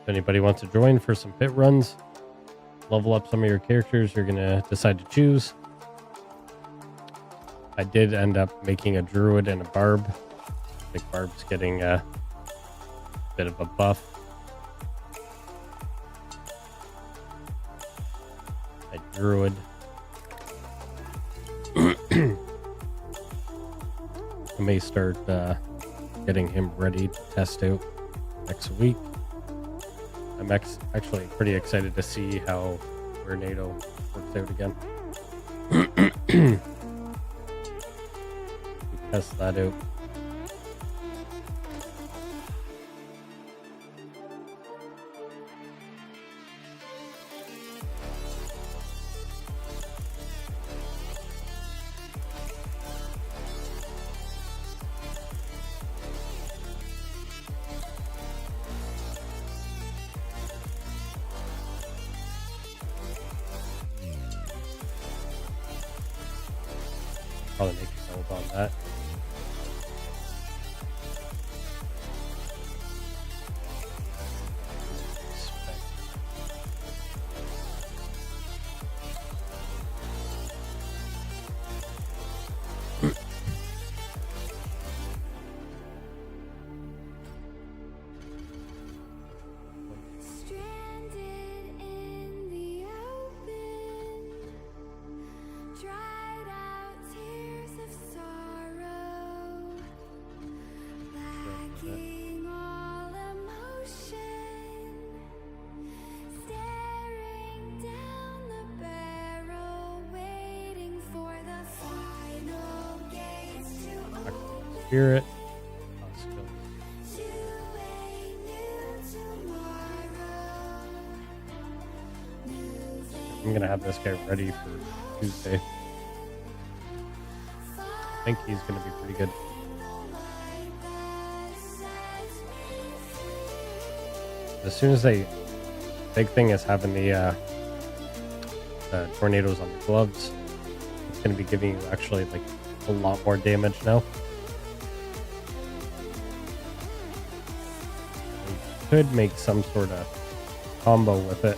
If anybody wants to join for some pit runs, level up some of your characters you're going to decide to choose. I did end up making a druid and a barb. I think barb's getting a bit of a buff. A druid. I may start getting him ready to test out next week. I'm actually pretty excited to see how Tornado works out again. Test that out. Probably make a note on that. Spirit. I'm gonna have this guy ready for Tuesday. I think he's gonna be pretty good. As soon as big thing is having the tornadoes on the gloves. It's gonna be giving you actually like a lot more damage now. Could make some sort of combo with it.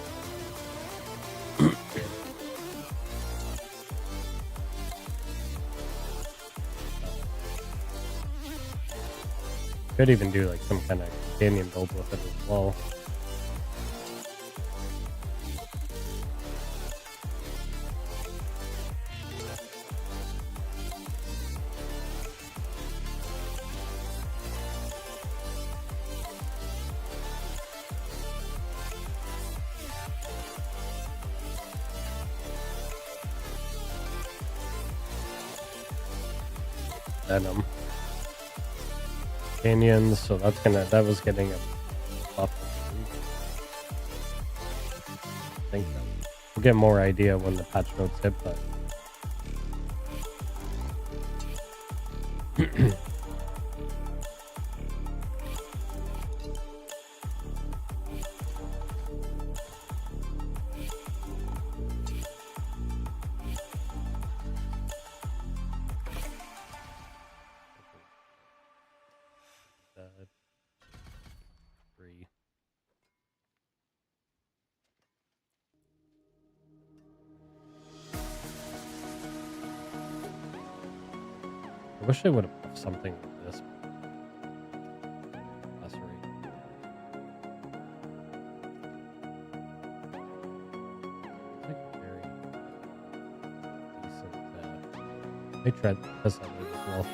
Could even do like some kind of companion build with it as well. Venom. Canyons, so that was getting a buff. I think we'll get more idea when the patch notes hit, but I wish they would have put something like this. Lacerate. It's like very decent. They tried this out as well.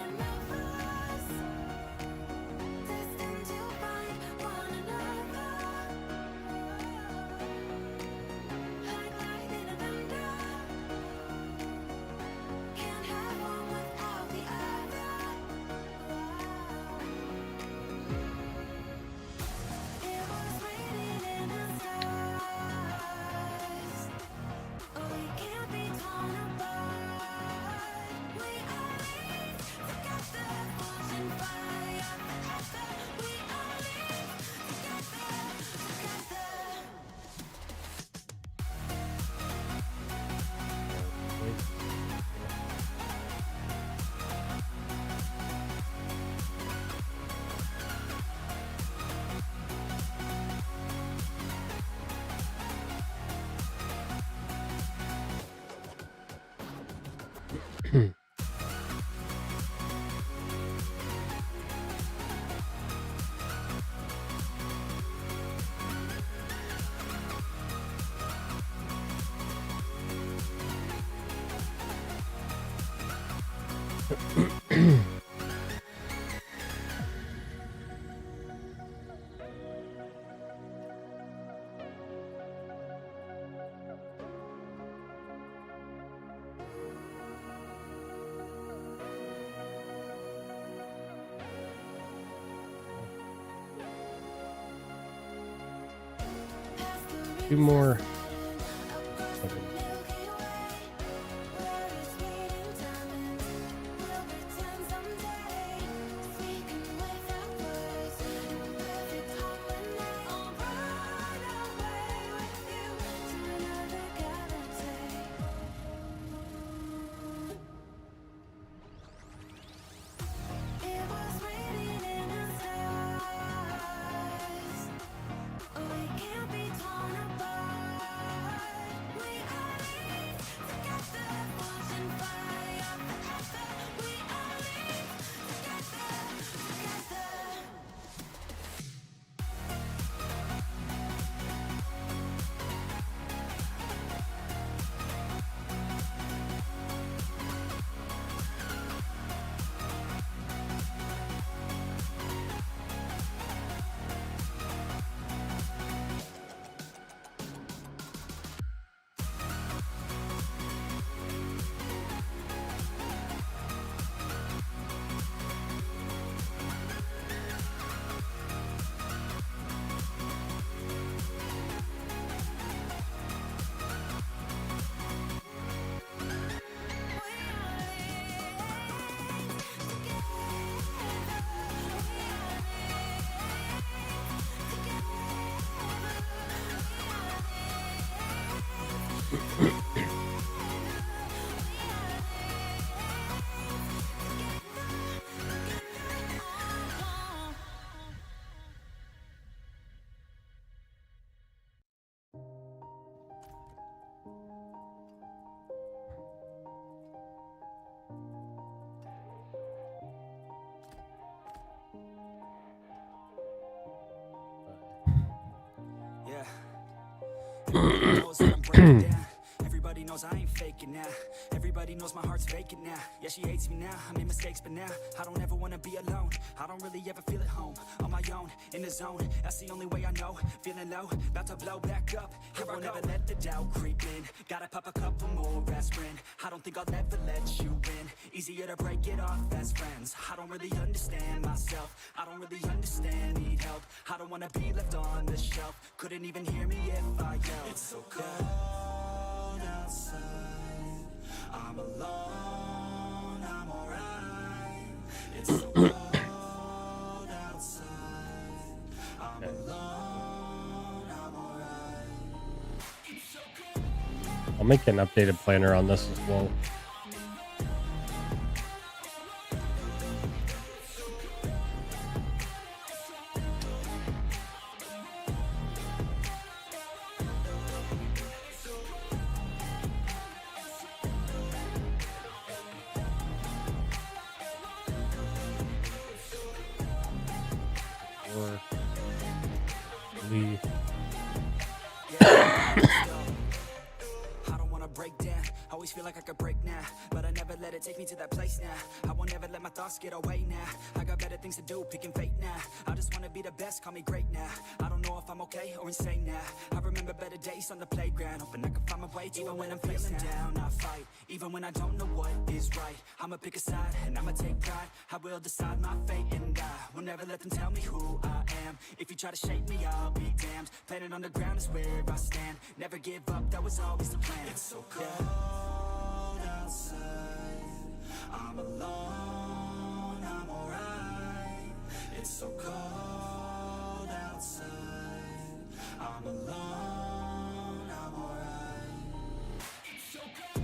Two more. Everybody knows I ain't faking now. Everybody knows my heart's vacant now. Yeah, she hates me now. I made mistakes, but now I don't ever wanna be alone. I don't really ever feel at home. On my own, in the zone. That's the only way I know. Feeling low, about to blow back up. Here I won't ever let the doubt creep in. Gotta pop a couple more aspirin. I don't think I'll ever let you in. Easier to break it off best friends. I don't really understand myself. I don't really understand, need help. I don't wanna be left on the shelf. Couldn't even hear me if I yelled. It's so cold outside. I'm alone, I'm alright. It's so cold outside. I'm alone, I'm alright. I'll make an updated planner on this as well. I don't wanna break down. Always feel like I could break now, but I never let it take me to that place now. I won't ever let my thoughts get away now. I got better things to do, picking fate now. I just wanna be the best, call me great now. I don't know if I'm okay or insane now. I remember better days on the playground, hoping I can find my way. Even when I'm feeling down, I fight. Even when I don't know what is right, I'ma pick a side and I'ma take pride. I will decide my fate and I will never let them tell me who I am. If you try to shape me, I'll be damned. Planet on the ground is where I stand. Never give up, that was always the plan. It's so cold outside. I'm alone, I'm alright. It's so cold outside. I'm alone, I'm alright. It's so cold.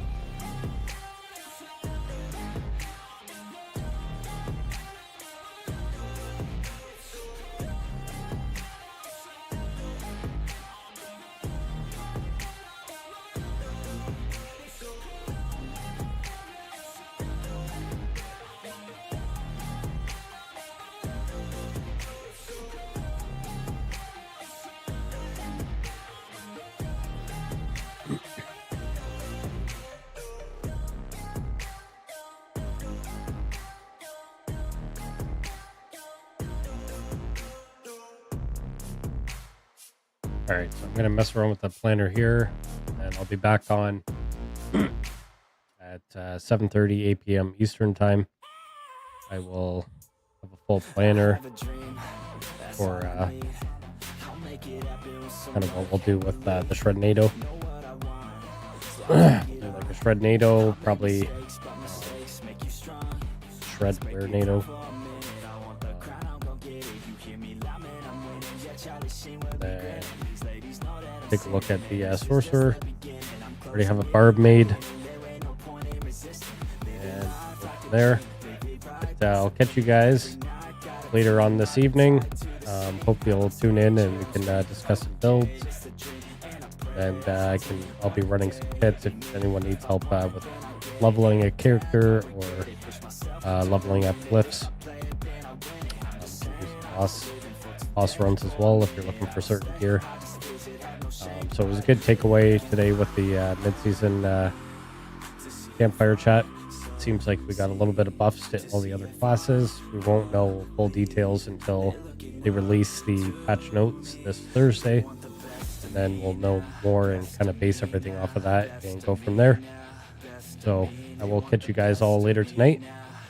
All right, so I'm gonna mess around with the planner here, and I'll be back on at 7:30 8 p.m. Eastern time. I will have a full planner for kind of what we'll do with the Shrednado. Like a Shrednado, probably Shrednado. Then take a look at the sorcerer. Already have a barb made. And from there. But, I'll catch you guys later on this evening. Hope you'll tune in and we can discuss some builds. And I'll be running some kits if anyone needs help with leveling a character or leveling up glyphs. Boss runs as well if you're looking for certain gear. So it was a good takeaway today with the mid-season campfire chat. It seems like we got a little bit of buffs to all the other classes. We won't know full details until they release the patch notes this Thursday. And then we'll know more and kind of base everything off of that and go from there. So I will catch you guys all later tonight.